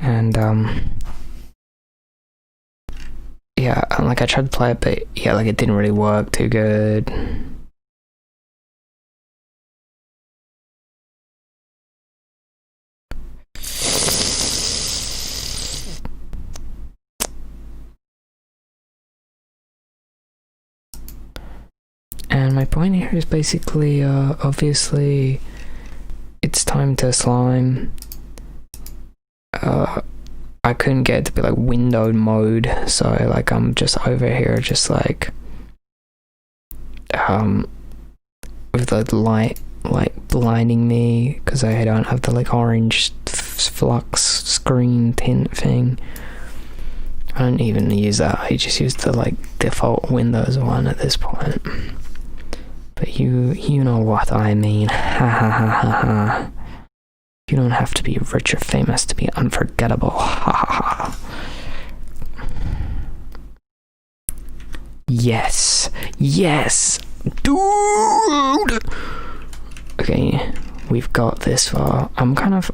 And yeah, like I tried to play it, but yeah, like it didn't really work too good. And my point here is basically, obviously, it's time to slime. I couldn't get it to be like windowed mode, so like I'm just over here just like with the light like blinding me because I don't have the like orange flux screen tint thing. I don't even use that. I just use the like default Windows one at this point. But you know what I mean. Ha ha ha ha ha. You don't have to be rich or famous to be unforgettable. Ha ha ha. Yes. Yes. Dude! Okay, we've got this far. I'm kind of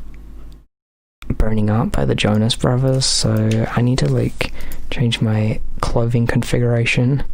burning up by the Jonas Brothers, so I need to, like, change my clothing configuration.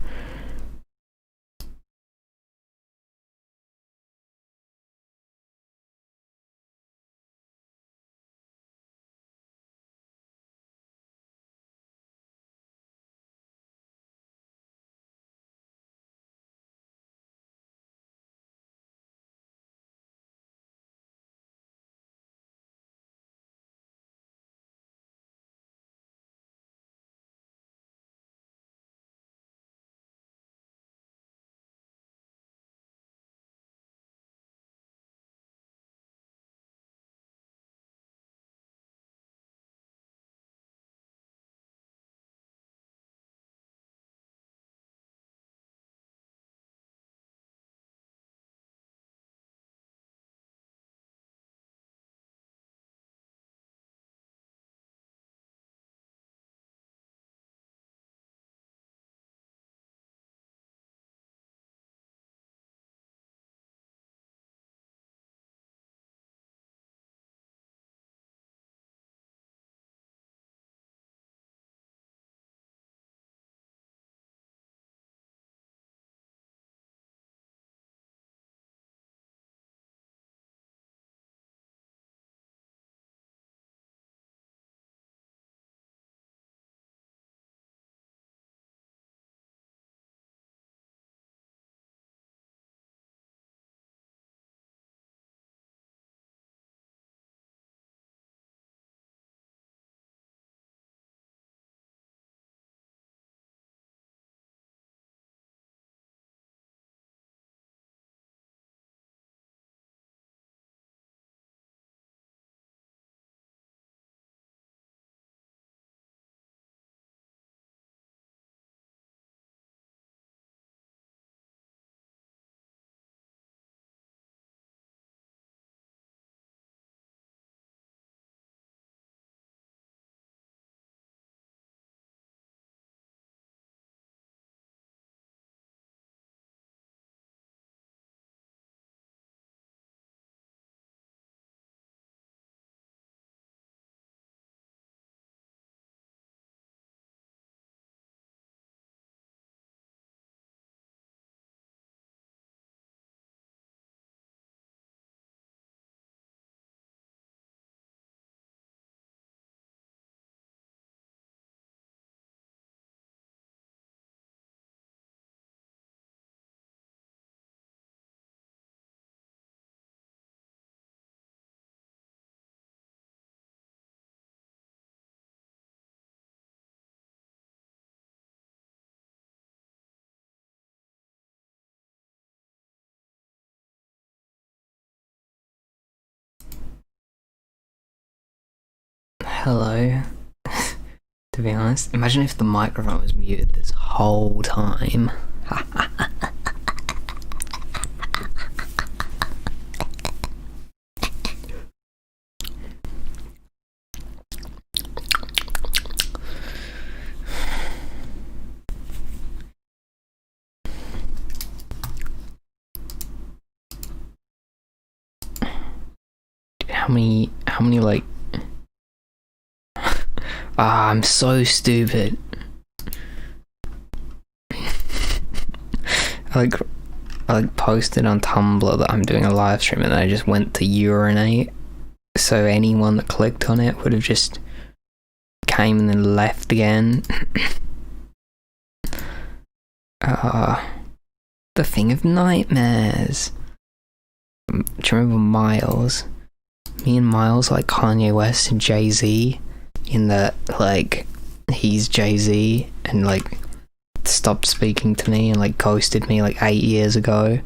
Hello. To be honest, imagine if the microphone was muted this whole time. How many like I'm so stupid. I posted on Tumblr that I'm doing a live stream and I just went to urinate, so anyone that clicked on it would have just came and then left again. The thing of nightmares. Do you remember Miles? Me and Miles like Kanye West and Jay-Z in that, like, he's Jay-Z and like stopped speaking to me and like ghosted me like 8 years ago,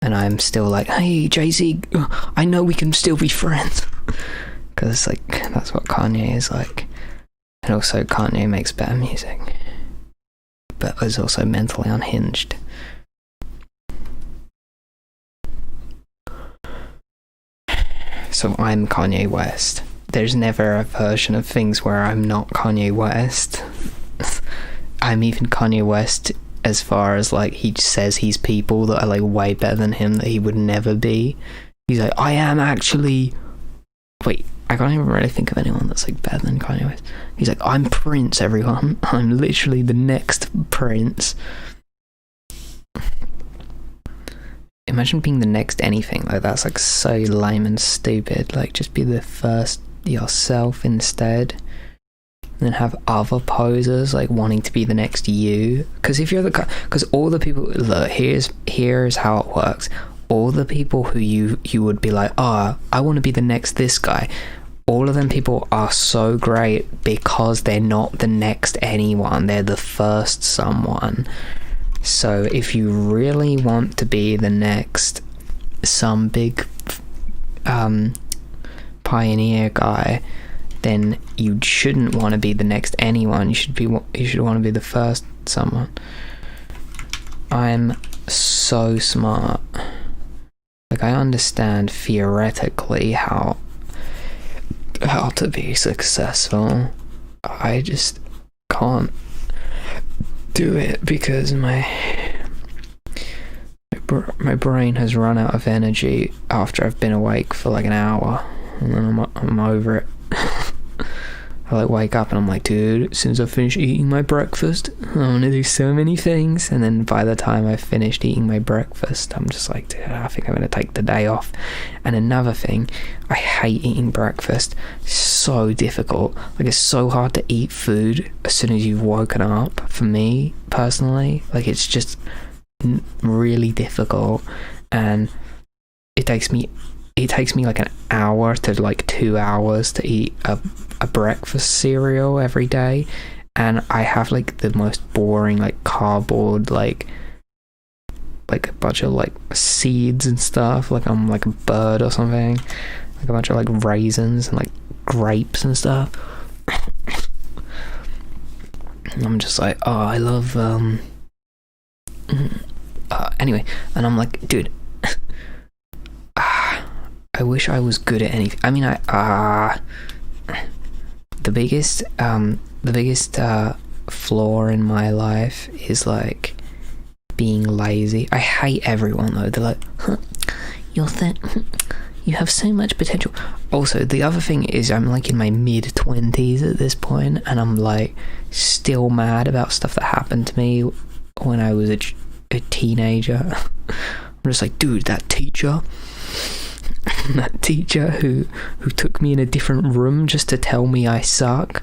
and I'm still like, hey Jay-Z, I know we can still be friends. Because like that's what Kanye is like. And also Kanye makes better music, but is also mentally unhinged. So I'm Kanye West. There's never a version of things where I'm not Kanye West. I'm even Kanye West as far as like he says he's people that are like way better than him that he would never be. He's like, I am actually... Wait, I can't even really think of anyone that's like better than Kanye West. He's like, I'm Prince, everyone. I'm literally the next Prince. Imagine being the next anything. Like, that's like so lame and stupid. Like, just be the first yourself instead. And then have other posers like wanting to be the next you. Because if you're the... Because all the people... Look, here's how it works. All the people who you would be like, oh, I want to be the next this guy. All of them people are so great because they're not the next anyone. They're the first someone. So if you really want to be the next some big pioneer guy, then you shouldn't want to be the next anyone. You should want to be the first someone. I'm so smart. Like, I understand theoretically how to be successful. I just can't do it because my brain has run out of energy after I've been awake for like an hour, and then I'm over it. I like wake up and I'm like, dude, as soon as I finish eating my breakfast, I want to do so many things. And then by the time I've finished eating my breakfast, I'm just like, dude, I think I'm going to take the day off. And another thing, I hate eating breakfast. It's so difficult. Like, it's so hard to eat food as soon as you've woken up. For me, personally, like, it's just really difficult. And it takes me like an hour to like 2 hours to eat a breakfast cereal every day, and I have like the most boring like cardboard like a bunch of like seeds and stuff, like I'm like a bird or something, like a bunch of like raisins and like grapes and stuff. And I'm just like, oh, I love anyway, and I'm like, dude, I wish I was good at anything. I mean, the biggest flaw in my life is like being lazy. I hate everyone though. They're like, huh, you have so much potential. Also, the other thing is I'm like in my mid-20s at this point, and I'm like still mad about stuff that happened to me when I was a teenager. I'm just like, dude, that teacher who took me in a different room just to tell me I suck,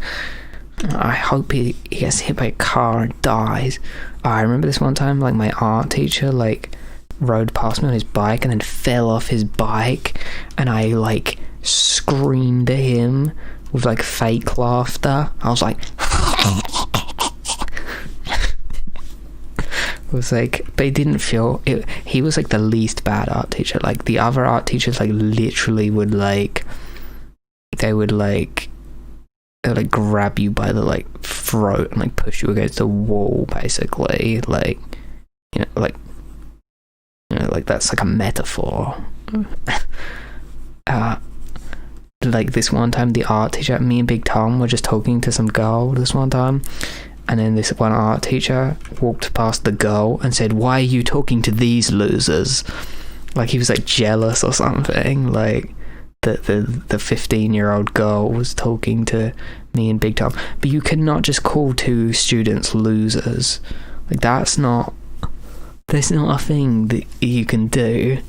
I hope he gets hit by a car and dies. I remember this one time, like, my art teacher like rode past me on his bike and then fell off his bike, and I like screamed at him with like fake laughter. I was like was like, but he didn't feel it. He was like the least bad art teacher. Like, the other art teachers like literally would like, they would grab you by the like throat and like push you against the wall, basically. Like, like that's like a metaphor. Like this one time, the art teacher, me and Big Tom were just talking to some girl this one time, and then this one art teacher walked past the girl and said, "Why are you talking to these losers?" Like, he was like jealous or something. Like, the 15-year-old girl was talking to me and Big Tom. But you cannot just call two students losers. Like, that's not a thing that you can do.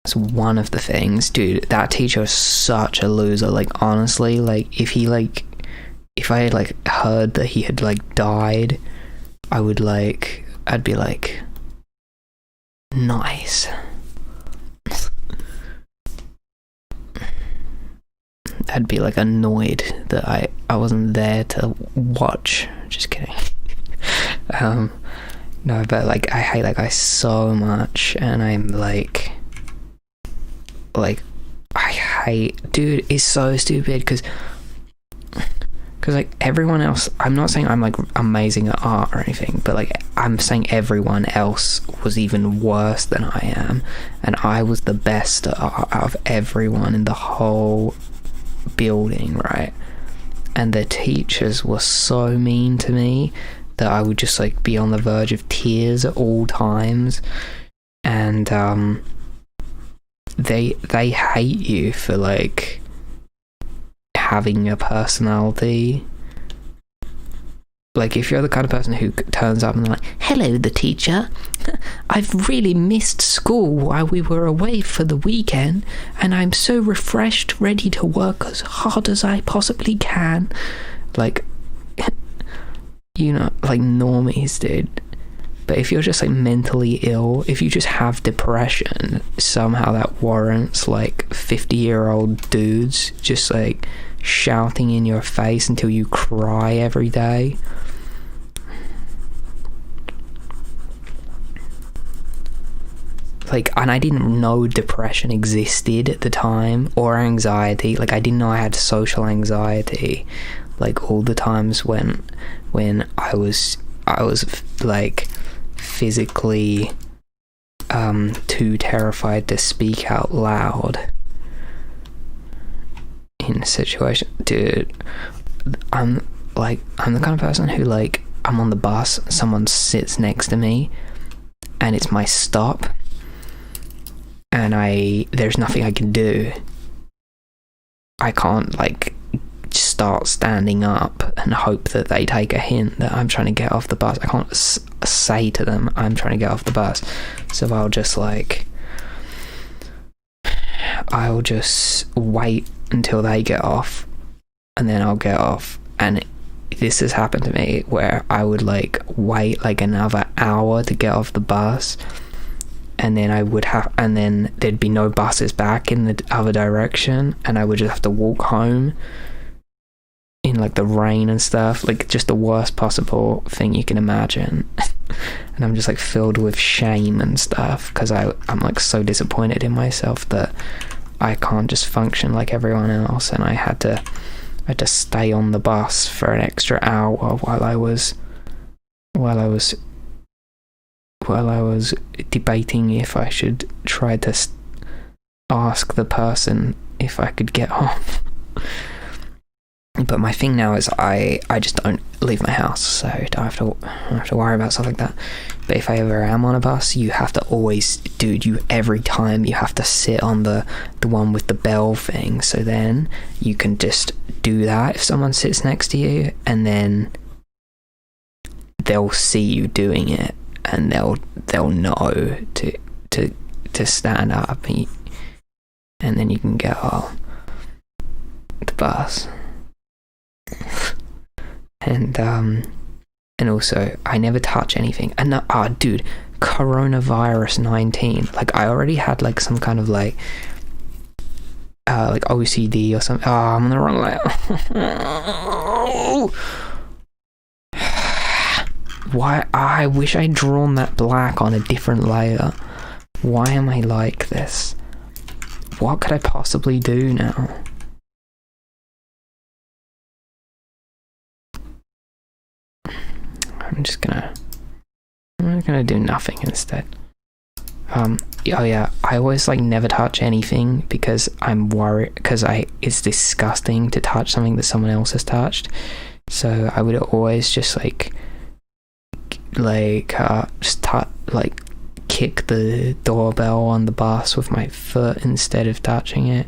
It's one of the things, dude. That teacher is such a loser. Like, honestly, like, if I had like heard that he had like died, I'd be like, nice. I'd be like annoyed that I wasn't there to watch. Just kidding. No, but like, I hate that guy so much, and I'm like I hate, dude, it's so stupid, because because like everyone else, I'm not saying I'm like amazing at art or anything, but like I'm saying everyone else was even worse than I am, and I was the best at art out of everyone in the whole building, right? And the teachers were so mean to me that I would just like be on the verge of tears at all times. And they hate you for like having a personality. Like if you're the kind of person who turns up and they're like, hello the teacher, I've really missed school while we were away for the weekend, and I'm so refreshed, ready to work as hard as I possibly can. Like, you know, like normies, dude. But if you're just like mentally ill, if you just have depression, somehow that warrants like 50-year-old dudes just like shouting in your face until you cry every day. Like, and I didn't know depression existed at the time, or anxiety. Like, I didn't know I had social anxiety. Like, all the times when I was like physically too terrified to speak out loud in a situation. Dude, I'm the kind of person who, like, I'm on the bus, someone sits next to me and it's my stop, and there's nothing I can do. I can't like start standing up and hope that they take a hint that I'm trying to get off the bus. I can't say to them I'm trying to get off the bus. So I'll just wait until they get off, and then I'll get off. And this has happened to me where I would like wait like another hour to get off the bus, and then there'd be no buses back in the other direction, and I would just have to walk home in like the rain and stuff, like just the worst possible thing you can imagine. And I'm just like filled with shame and stuff because I'm like so disappointed in myself that I can't just function like everyone else, and I had to stay on the bus for an extra hour while I was debating if I should try to ask the person if I could get off. But my thing now is I just don't leave my house, so I don't have to worry about stuff like that. But if I ever am on a bus, you have to always, dude, every time you have to sit on the one with the bell thing, so then you can just do that if someone sits next to you, and then they'll see you doing it, and they'll know to stand up, and then you can get off the bus. And also I never touch anything. And dude, coronavirus 19, like I already had like some kind of like OCD or something. I'm on the wrong layer. Why? I wish I'd drawn that black on a different layer. Why am I like this? What could I possibly do now? I'm gonna do nothing instead. Oh yeah, I always like never touch anything because I'm worried, because it's disgusting to touch something that someone else has touched. So I would always just kick the doorbell on the bus with my foot instead of touching it.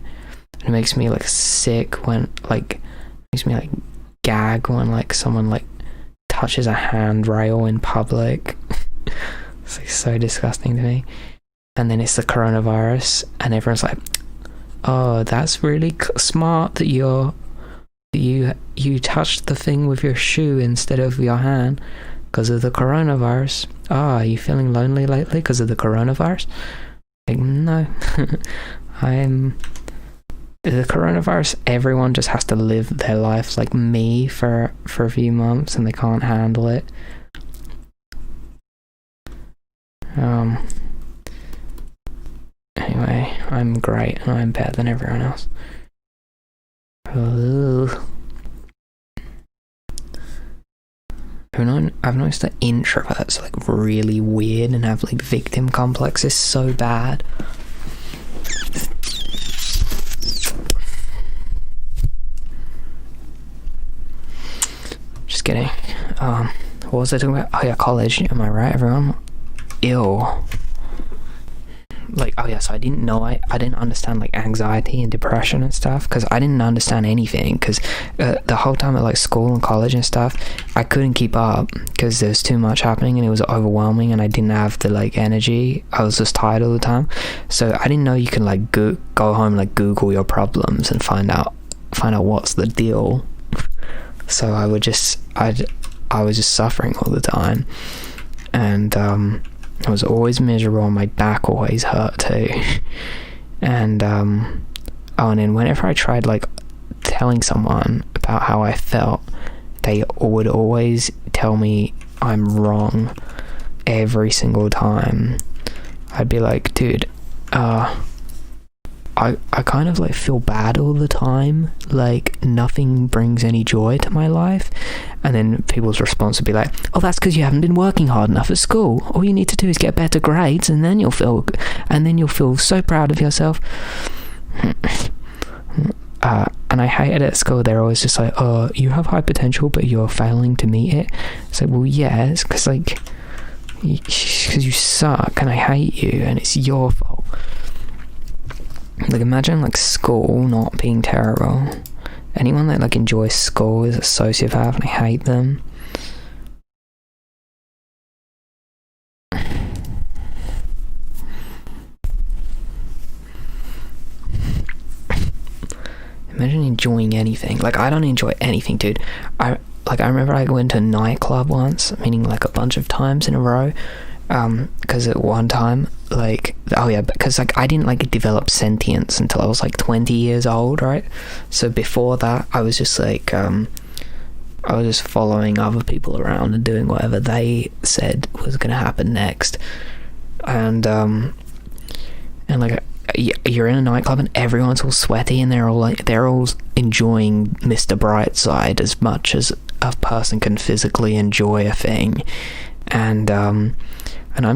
And it makes me like sick when makes me like gag when like someone like touches a handrail in public. It's like so disgusting to me. And then it's the coronavirus, and everyone's like, "Oh, that's really smart that you touched the thing with your shoe instead of your hand because of the coronavirus. Are you feeling lonely lately because of the coronavirus?" Like, no. The coronavirus, everyone just has to live their life like me for a few months, and they can't handle it. Anyway, I'm great and I'm better than everyone else. Ugh. I've noticed that introverts are like really weird and have like victim complexes so bad. Just kidding. What was I talking about? Oh yeah, college. Am I right, everyone? Ew. Like, oh yeah, so I didn't know, I didn't understand like anxiety and depression and stuff, because I didn't understand anything, because the whole time at like school and college and stuff, I couldn't keep up because there's too much happening and it was overwhelming, and I didn't have the like energy. I was just tired all the time, so I didn't know you can like go home, like Google your problems and find out what's the deal. So I was just suffering all the time, and I was always miserable, my back always hurt too. And and then whenever I tried like telling someone about how I felt, they would always tell me I'm wrong every single time. I'd be like, dude, I kind of like feel bad all the time, like nothing brings any joy to my life. And then people's response would be like, oh, that's because you haven't been working hard enough at school. All you need to do is get better grades, and then you'll feel so proud of yourself. And I hate it at school. They're always just like, oh, you have high potential but you're failing to meet it. It's like, well, yeah, it's because like because you suck and I hate you and it's your fault. Like, imagine like school not being terrible. Anyone that like enjoys school is a sociopath and I hate them. Imagine enjoying anything. Like, I don't enjoy anything, dude. I remember I went to a nightclub once, meaning like a bunch of times in a row, because at one time, like, oh yeah, because like I didn't like develop sentience until I was like 20 years old, right? So before that, I was just like, I was just following other people around and doing whatever they said was gonna happen next, and like, you're in a nightclub and everyone's all sweaty and they're all enjoying Mr. Brightside as much as a person can physically enjoy a thing, and I'm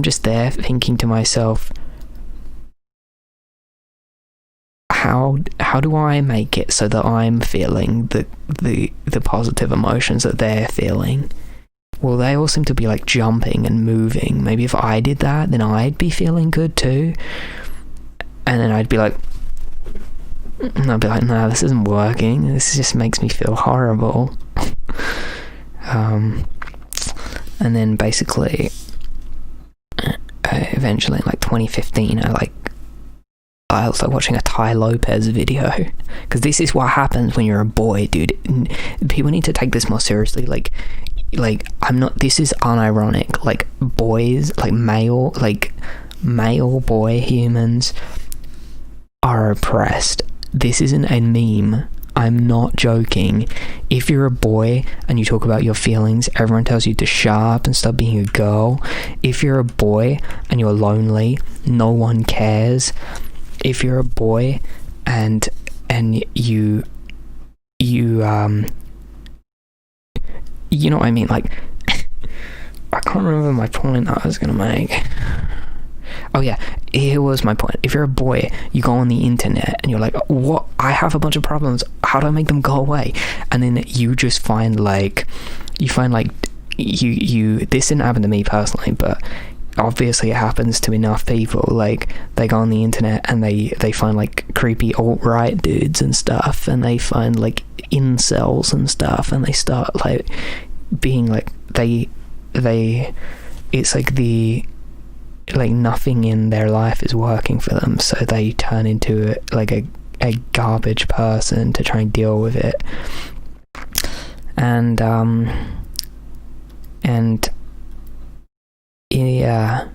just there thinking to myself, how do I make it so that I'm feeling the positive emotions that they're feeling? Well, they all seem to be like jumping and moving. Maybe if I did that, then I'd be feeling good too. And then I'd be like, nah, this isn't working. This just makes me feel horrible. And then basically, eventually in like 2015, I was like watching a Ty Lopez video, because this is what happens when you're a boy, dude. People need to take this more seriously. Like I'm not. This is unironic. Like, boys, like male boy humans are oppressed. This isn't a meme. I'm not joking. If you're a boy and you talk about your feelings, everyone tells you to shut up and stop being a girl. If you're a boy and you're lonely, no one cares. If you're a boy and you know what I mean? Like, I can't remember my point that I was gonna make. Oh yeah, here was my point. If you're a boy, you go on the internet and you're like, what? I have a bunch of problems. How do I make them go away? And then you just find this didn't happen to me personally, but obviously it happens to enough people. Like, they go on the internet and they find like creepy alt-right dudes and stuff, and they find like incels and stuff, and they start like being like, it's like nothing in their life is working for them, so they turn into like a garbage person to try and deal with it. And yeah,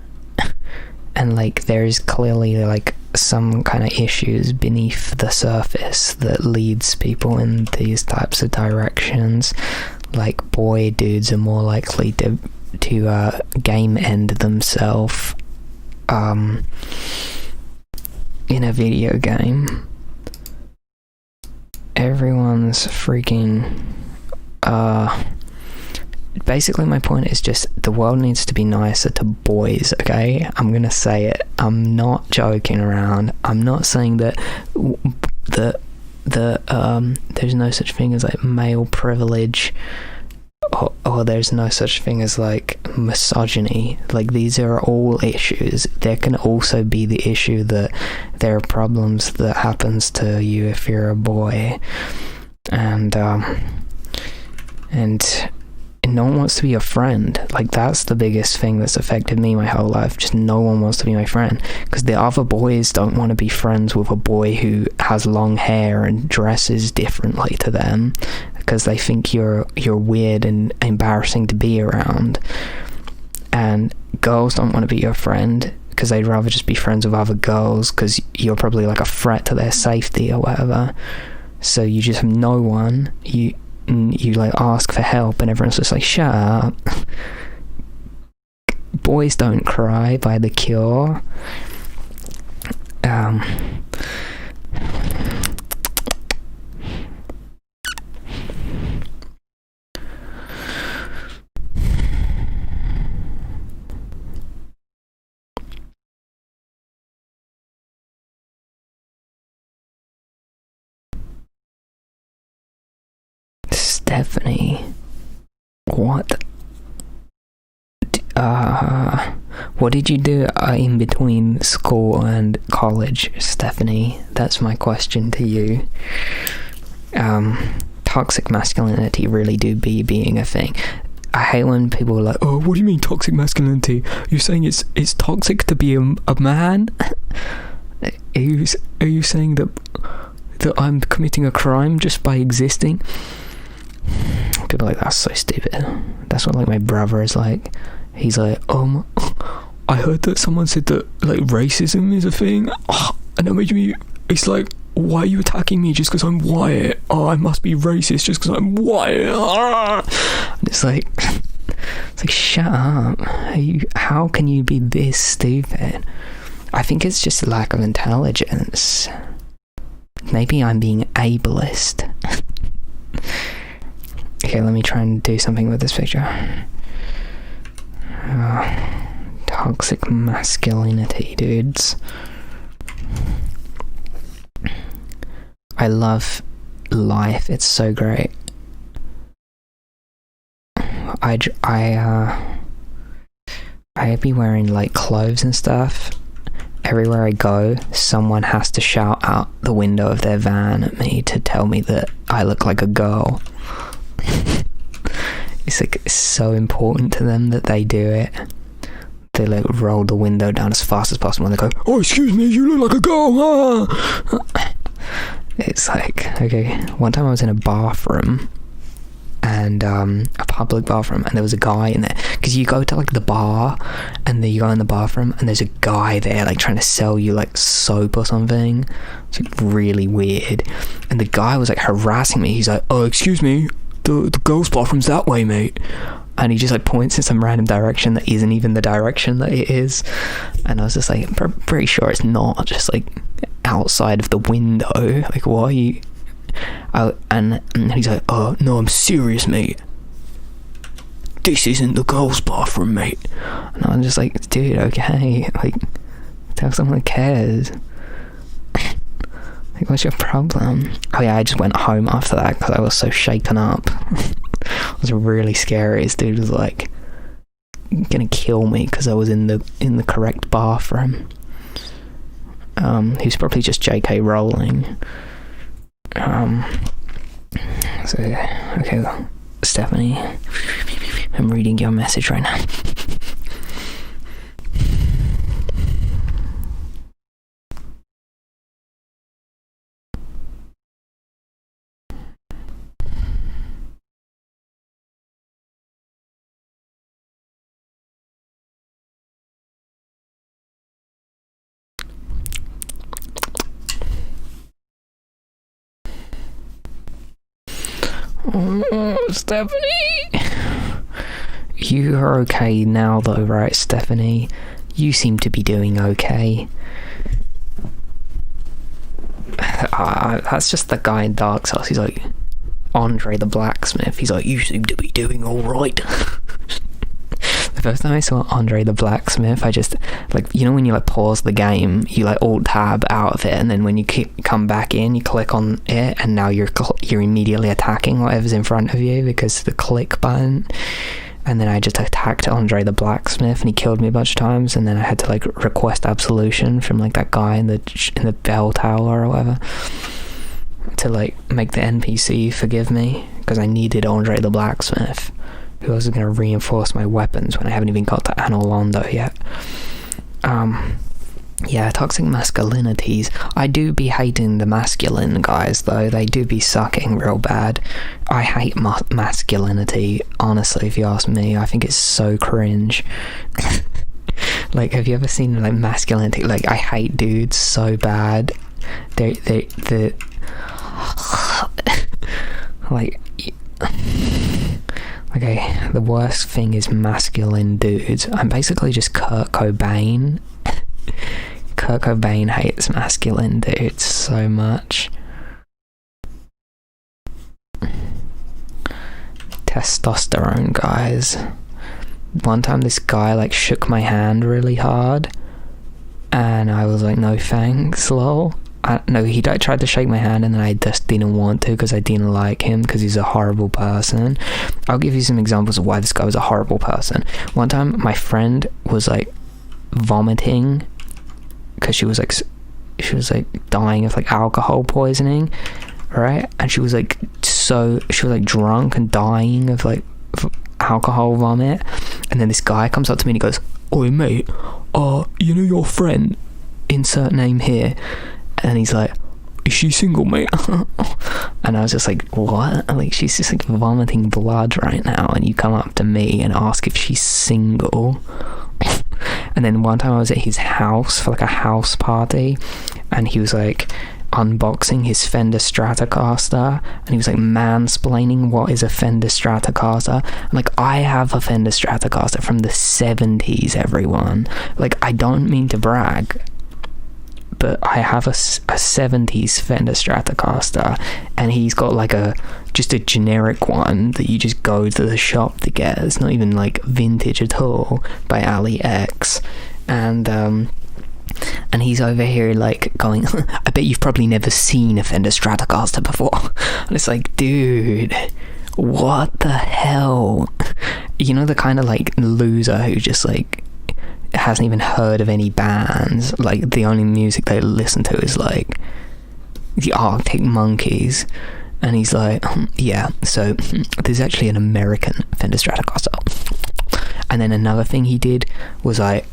and like there's clearly like some kind of issues beneath the surface that leads people in these types of directions. Like, boy dudes are more likely to game end themselves in a video game. Everyone's freaking basically my point is just the world needs to be nicer to boys, okay? I'm gonna say it. I'm not joking around. I'm not saying that there's no such thing as like male privilege, or there's no such thing as like misogyny. Like, these are all issues. There can also be the issue that there are problems that happens to you if you're a boy, and no one wants to be your friend. Like, that's the biggest thing that's affected me my whole life. Just no one wants to be my friend, because the other boys don't want to be friends with a boy who has long hair and dresses differently to them, because they think you're weird and embarrassing to be around. And girls don't want to be your friend, because they'd rather just be friends with other girls, because you're probably like a threat to their safety or whatever. So you just have no one. You like ask for help and everyone's just like, shut up. Boys Don't Cry by The Cure. Stephanie, what did you do in between school and college, Stephanie? That's my question to you. Toxic masculinity really do be being a thing. I hate when people are like, oh, what do you mean toxic masculinity? You're saying it's toxic to be a man? Are you saying that I'm committing a crime just by existing? People are like, that's so stupid. That's what like my brother is like. He's like, I heard that someone said that like racism is a thing, and that made me. It's like, why are you attacking me just because I'm white? Oh, I must be racist just because I'm white. And it's like shut up. How can you be this stupid? I think it's just a lack of intelligence. Maybe I'm being ableist. Okay, let me try and do something with this picture. Toxic masculinity, dudes. I love life. It's so great. I'd be wearing like clothes and stuff. Everywhere I go, someone has to shout out the window of their van at me to tell me that I look like a girl. It's like so important to them that they do it. They like roll the window down as fast as possible and they go, oh, excuse me, you look like a girl, It's like, okay, one time I was in a bathroom, and a public bathroom, and there was a guy in there, because you go to like the bar and then you go in the bathroom and there's a guy there like trying to sell you like soap or something. It's like really weird, and the guy was like harassing me. He's like, oh, excuse me, the girls' bathroom's that way, mate. And he just like points in some random direction that isn't even the direction that it is. And I was just like, I'm pretty sure it's not just like outside of the window. Like, why are you... and he's like, oh, no, I'm serious, mate. This isn't the girls' bathroom, mate. And I'm just like, dude, okay. Like, tell someone who cares. Like, what's your problem? Oh yeah, I just went home after that because I was so shaken up. It was really scary. This dude was like gonna kill me because I was in the correct bathroom. He was probably just JK Rowling. So okay, Stephanie, I'm reading your message right now. Oh, Stephanie, you are okay now though, right, Stephanie? You seem to be doing okay. That's just the guy in Dark Souls. He's like, Andre the Blacksmith. He's like, you seem to be doing all right. The first time I saw Andre the Blacksmith, I just, like, you know when you like pause the game, you like alt tab out of it, and then when you come back in, you click on it, and now you're immediately attacking whatever's in front of you because the click button. And then I just attacked Andre the Blacksmith, and he killed me a bunch of times, and then I had to like request absolution from like that guy in the bell tower or whatever to like make the NPC forgive me, because I needed Andre the Blacksmith, who was going to reinforce my weapons when I haven't even got to Anolondo yet. Yeah, toxic masculinities. I do be hating the masculine guys, though. They do be sucking real bad. I hate masculinity, honestly, if you ask me. I think it's so cringe. Like, have you ever seen, like, masculinity? Like, I hate dudes so bad. They like... Okay, the worst thing is masculine dudes. I'm basically just Kurt Cobain. Kurt Cobain hates masculine dudes so much. Testosterone guys. One time this guy like shook my hand really hard, and I was like, no thanks, lol. No, he tried to shake my hand, and then I just didn't want to because I didn't like him because he's a horrible person. I'll give you some examples of why this guy was a horrible person. One time my friend was like vomiting because she was like dying of like alcohol poisoning, right? And she was like drunk and dying of like alcohol vomit. And then this guy comes up to me and he goes, "Oi mate, you know your friend, insert name here," and he's like, "Is she single, mate?" And I was just like, what? Like, she's just like vomiting blood right now, and you come up to me and ask if she's single. And then one time I was at his house for like a house party, and he was like unboxing his Fender Stratocaster, and he was like mansplaining what is a Fender Stratocaster. And like, I have a Fender Stratocaster from the 70s, everyone. Like, I don't mean to brag, but I have a 70s Fender Stratocaster, and he's got like just a generic one that you just go to the shop to get. It's not even like vintage at all, by AliEx. And he's over here like going, "I bet you've probably never seen a Fender Stratocaster before." And it's like, dude, what the hell? You know, the kind of like loser who just like hasn't even heard of any bands. Like, the only music they listen to is like the Arctic Monkeys. And he's like, yeah, so there's actually an American Fender Stratocaster. And then another thing he did was I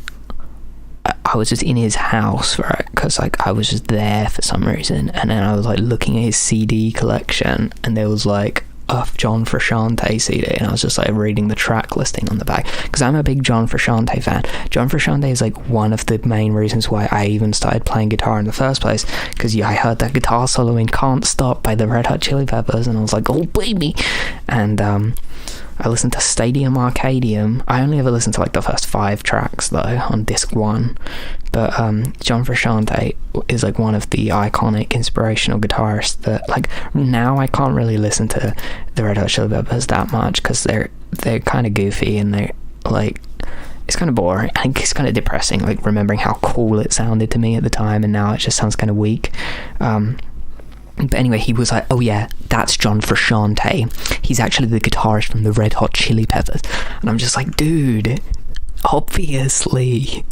was just in his house, right? Because like I was just there for some reason, and then I was like looking at his CD collection, and there was like a John Frusciante CD, and I was just like reading the track listing on the back, because I'm a big John Frusciante fan. John Frusciante is like one of the main reasons why I even started playing guitar in the first place, because I heard that guitar solo in Can't Stop by the Red Hot Chili Peppers, and I was like, oh baby. And I listened to Stadium Arcadium. I only ever listened to like the first 5 tracks though on disc 1, but John Frusciante is like one of the iconic inspirational guitarists that, like, now I can't really listen to the Red Hot Chili Peppers that much because they're kind of goofy, and they're like, it's kind of boring. I think it's kind of depressing, like remembering how cool it sounded to me at the time, and now it just sounds kind of weak. But anyway, he was like, oh yeah, that's John Frusciante. He's actually the guitarist from the Red Hot Chili Peppers. And I'm just like, dude, obviously.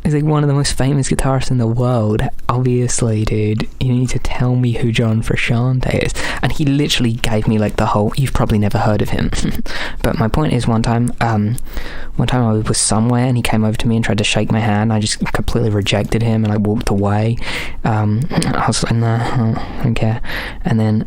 He's like one of the most famous guitarists in the world. Obviously, dude, you need to tell me who John Frusciante is. And he literally gave me like the whole, you've probably never heard of him. But my point is, one time I was somewhere, and he came over to me and tried to shake my hand. I just completely rejected him, and I walked away. I was like, nah, I don't care. And then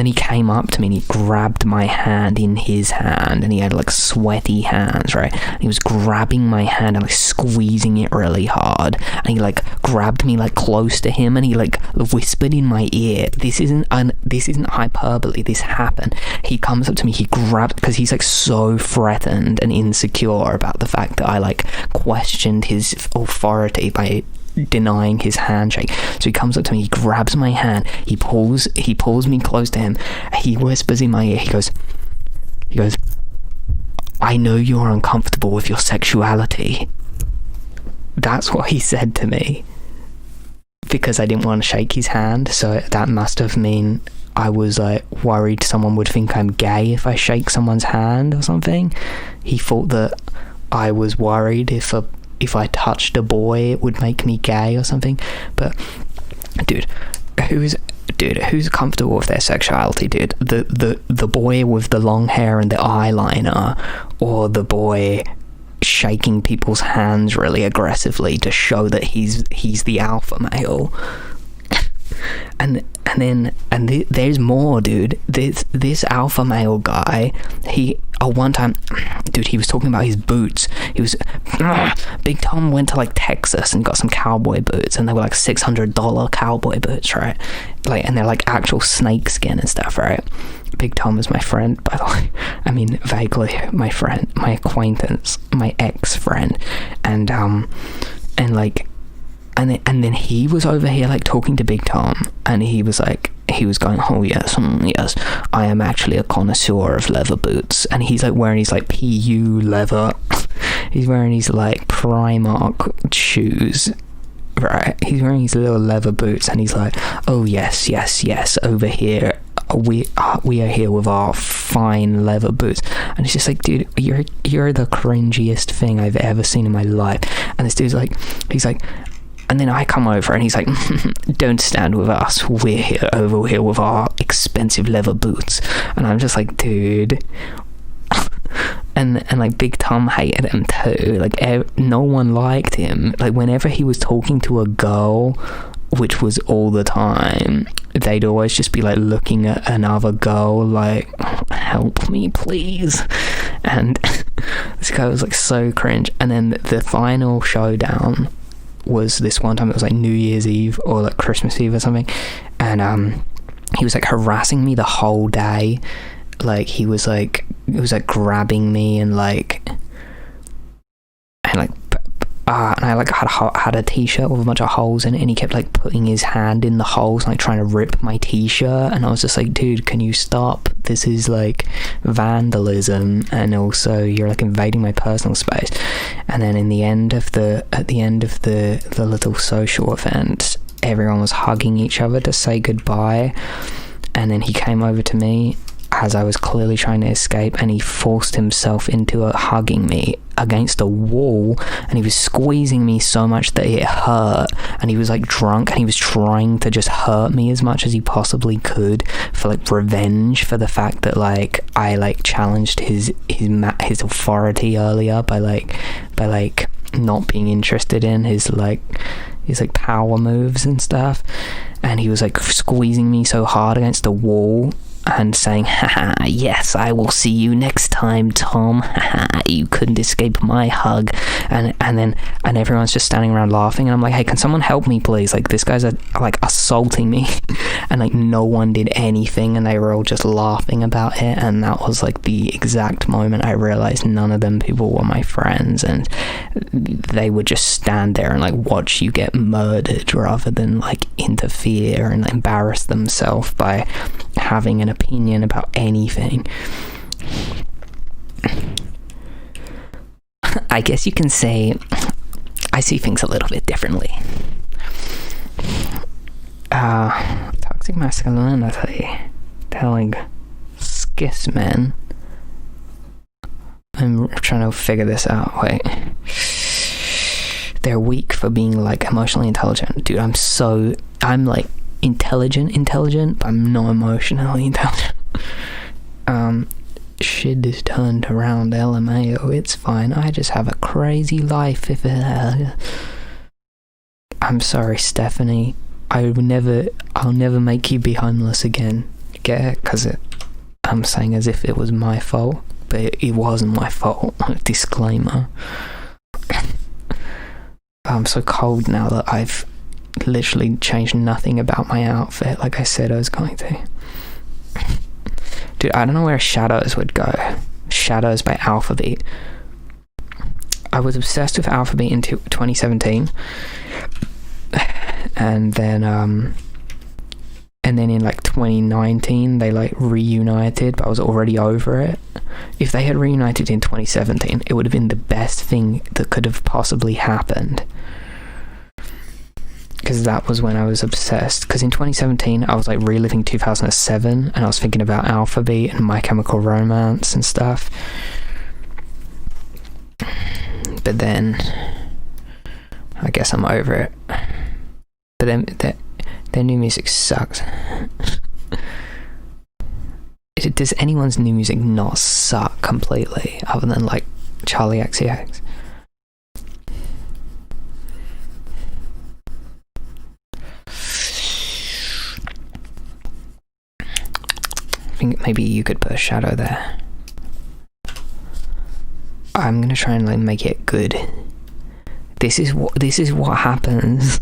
he came up to me and he grabbed my hand in his hand, and he had like sweaty hands, right? And he was grabbing my hand and like squeezing it really hard, and he like grabbed me like close to him, and he like whispered in my ear, this isn't hyperbole, this happened. He comes up to me, he grabbed, because he's like so threatened and insecure about the fact that I like questioned his authority by denying his handshake. So he comes up to me, he grabs my hand, he pulls me close to him, he whispers in my ear, he goes, I know you're uncomfortable with your sexuality. That's what he said to me, because I didn't want to shake his hand. So that must have mean I was like worried someone would think I'm gay if I shake someone's hand or something. He thought that I was worried if I touched a boy it would make me gay or something. But dude, who's comfortable with their sexuality, dude? The boy with the long hair and the eyeliner, or the boy shaking people's hands really aggressively to show that he's the alpha male? And there's more, dude. This alpha male guy, one time, dude, he was talking about his boots. He was, Big Tom went to like Texas and got some cowboy boots, and they were like $600 cowboy boots, right? Like, and they're like actual snake skin and stuff, right? Big Tom is my friend, by the way. I mean, vaguely my friend, my acquaintance, my ex-friend, and then he was over here like talking to Big Tom, and he was going, oh yes, yes, I am actually a connoisseur of leather boots. And he's like wearing his like PU leather, he's wearing his like Primark shoes, right? He's wearing his little leather boots, and he's like, oh yes, over here we are here with our fine leather boots. And it's just like, dude, you're the cringiest thing I've ever seen in my life. And this dude's like, he's like, and then I come over and he's like, don't stand with us, we're over here with our expensive leather boots. And I'm just like, dude. and like Big Tom hated him too. Like no one liked him. Like whenever he was talking to a girl, which was all the time, they'd always just be like looking at another girl like, help me please. And this guy was like so cringe. And then the final showdown was this one time. It was like New Year's Eve or like Christmas Eve or something, and he was like harassing me the whole day. Like he was like grabbing me and and I like had a t-shirt with a bunch of holes in it, and he kept like putting his hand in the holes, like trying to rip my t-shirt. And I was just like, dude, can you stop? This is like vandalism, and also you're like invading my personal space. And then at the end of the little social event, everyone was hugging each other to say goodbye. And then he came over to me as I was clearly trying to escape, and he forced himself into hugging me against a wall, and he was squeezing me so much that it hurt. And he was like drunk, and he was trying to just hurt me as much as he possibly could for like revenge for the fact that like I like challenged his authority earlier by not being interested in his power moves and stuff. And he was like squeezing me so hard against the wall and saying, haha, yes, I will see you next time, Tom. Haha, you couldn't escape my hug. And everyone's just standing around laughing, and I'm like, hey, can someone help me please? Like, this guy's like assaulting me. And like no one did anything, and they were all just laughing about it. And that was like the exact moment I realized none of them people were my friends, and they would just stand there and like watch you get murdered rather than like interfere and embarrass themselves by having an opinion about anything. I guess you can say I see things a little bit differently. Toxic masculinity telling schismen. I'm trying to figure this out. Wait. They're weak for being like emotionally intelligent. Dude, I'm like intelligent, but I'm not emotionally intelligent. Shit is turned around, LMAO, it's fine. I just have a crazy life. I'm sorry, Stephanie. I'll never make you be homeless again. Get it? Because I'm saying as if it was my fault, but it wasn't my fault. Disclaimer. I'm so cold now that I've literally changed nothing about my outfit like I said I was going to. Dude, I don't know where Shadows would go. Shadows by Alphabet. I was obsessed with Alphabet in 2017, and then in like 2019 they like reunited, but I was already over it. If they had reunited in 2017, it would have been the best thing that could have possibly happened, because that was when I was obsessed. Because in 2017 I was like reliving 2007, and I was thinking about Alphabet and My Chemical Romance and stuff. But then I guess I'm over it. But then their new music sucks. Does anyone's new music not suck completely, other than like Charlie XCX? I think maybe you could put a shadow there. I'm gonna try and like make it good. This is what happens.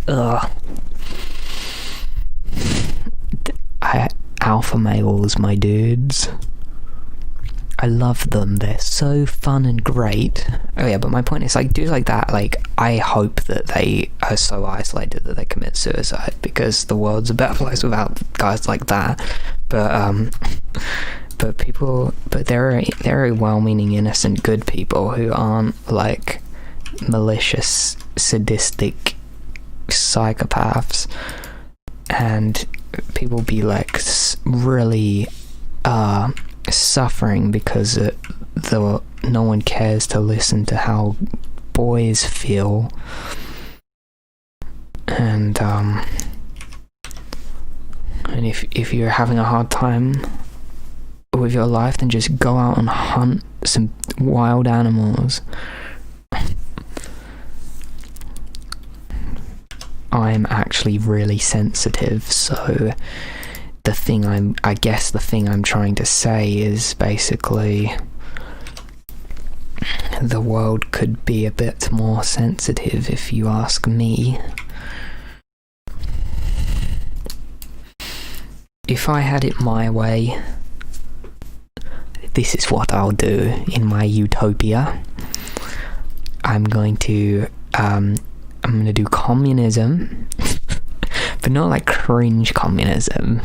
Ugh. Alpha males, my dudes. I love them. They're so fun and great. Oh yeah, but my point is, like, dudes like that, like, I hope that they are so isolated that they commit suicide, because the world's a better place without guys like that. But there are well-meaning, innocent, good people who aren't like malicious, sadistic psychopaths, and people be like really suffering because no one cares to listen to how boys feel. And if you're having a hard time with your life, then just go out and hunt some wild animals. I'm actually really sensitive, so the thing I'm trying to say is basically the world could be a bit more sensitive, if you ask me. If I had it my way, this is what I'll do in my utopia. I'm going to do communism, but not like cringe communism.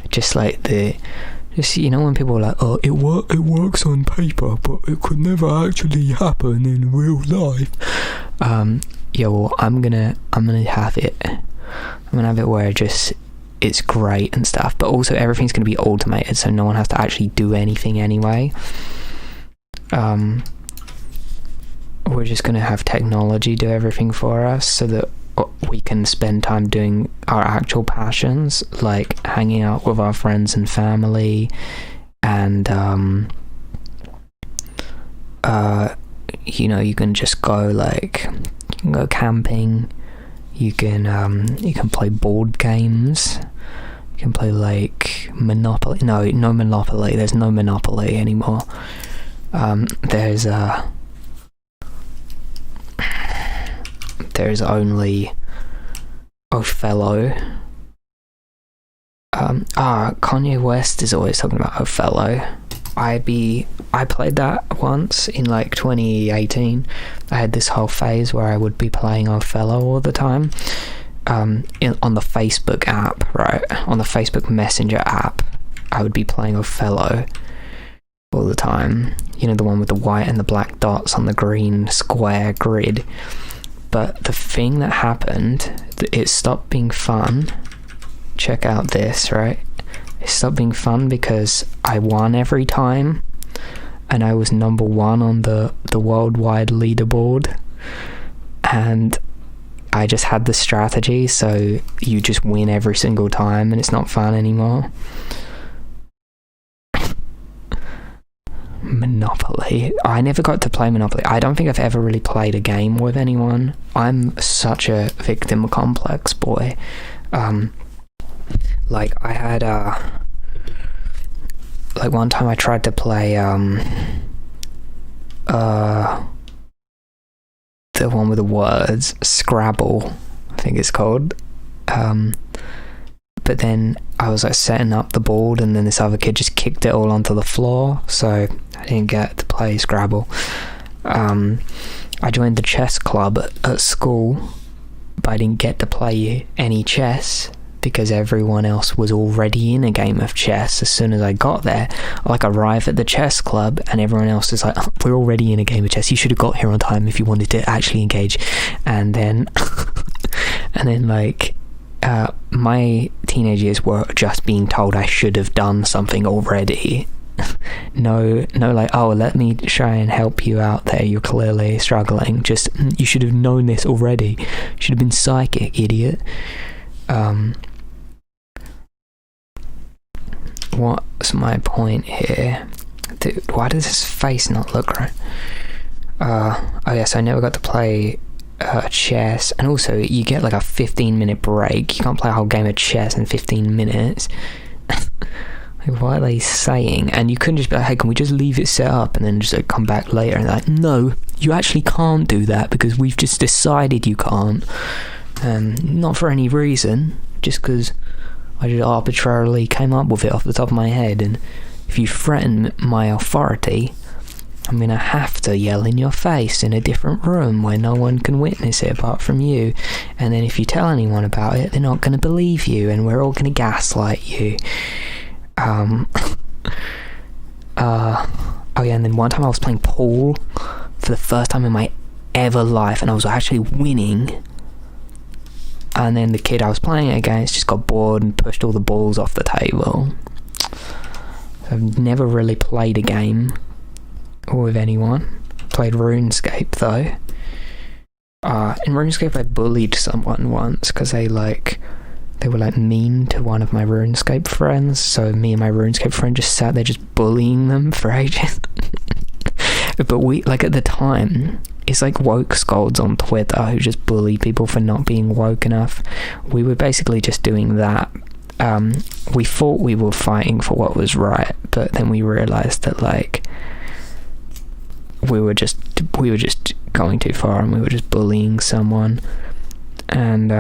Just like you know when people are like, oh, it works on paper, but it could never actually happen in real life. Yeah, well, I'm gonna have it. I'm gonna have it where it's great and stuff, but also everything's gonna be automated, so no one has to actually do anything anyway. We're just going to have technology do everything for us, so that we can spend time doing our actual passions, like hanging out with our friends and family, and you know, you can just go camping, you can play board games, you can play like Monopoly. No Monopoly, there's no Monopoly anymore. There's only Othello. Kanye West is always talking about Othello. I played that once in like 2018. I had this whole phase where I would be playing Othello all the time. On the Facebook app, right? On the Facebook Messenger app, I would be playing Othello all the time. You know, the one with the white and the black dots on the green square grid. But the thing that happened, it stopped being fun. Check out this, right? It stopped being fun because I won every time, and I was number one on the worldwide leaderboard, and I just had the strategy, so you just win every single time, and it's not fun anymore. Monopoly. I never got to play Monopoly. I don't think I've ever really played a game with anyone. I'm such a victim complex boy. Like I had like one time I tried to play the one with the words, Scrabble, I think it's called. But then I was like setting up the board, and then this other kid just kicked it all onto the floor, so I didn't get to play Scrabble. I joined the chess club at school, but I didn't get to play any chess because everyone else was already in a game of chess. As soon as I got there, I arrive at the chess club and everyone else is like, oh, we're already in a game of chess, you should have got here on time if you wanted to actually engage. And then my teenage years were just being told I should have done something already. no oh, let me try and help you out there, you're clearly struggling, just you should have known this already, you should have been psychic, idiot. What's my point here? Dude, why does his face not look right? Oh yes, I never got to play chess, and also you get like a 15-minute break. You can't play a whole game of chess in 15 minutes. Like, what are they saying? And you couldn't just be like, hey, can we just leave it set up and then just like come back later? And like, no, you actually can't do that because we've just decided you can't. Not for any reason, just because I just arbitrarily came up with it off the top of my head. And if you threaten my authority, I'm gonna have to yell in your face in a different room where no one can witness it apart from you. And then if you tell anyone about it, they're not gonna believe you, and we're all gonna gaslight you. Oh yeah, and then one time I was playing pool for the first time in my ever life, and I was actually winning. And then the kid I was playing against just got bored and pushed all the balls off the table. I've never really played a game with anyone. Played RuneScape though. In RuneScape I bullied someone once because they were like mean to one of my RuneScape friends, so me and my RuneScape friend just sat there just bullying them for ages. But we, like, at the time, it's like wokescolds on Twitter who just bully people for not being woke enough. We were basically just doing that. We thought we were fighting for what was right, but then we realized that like we were just going too far and we were just bullying someone. And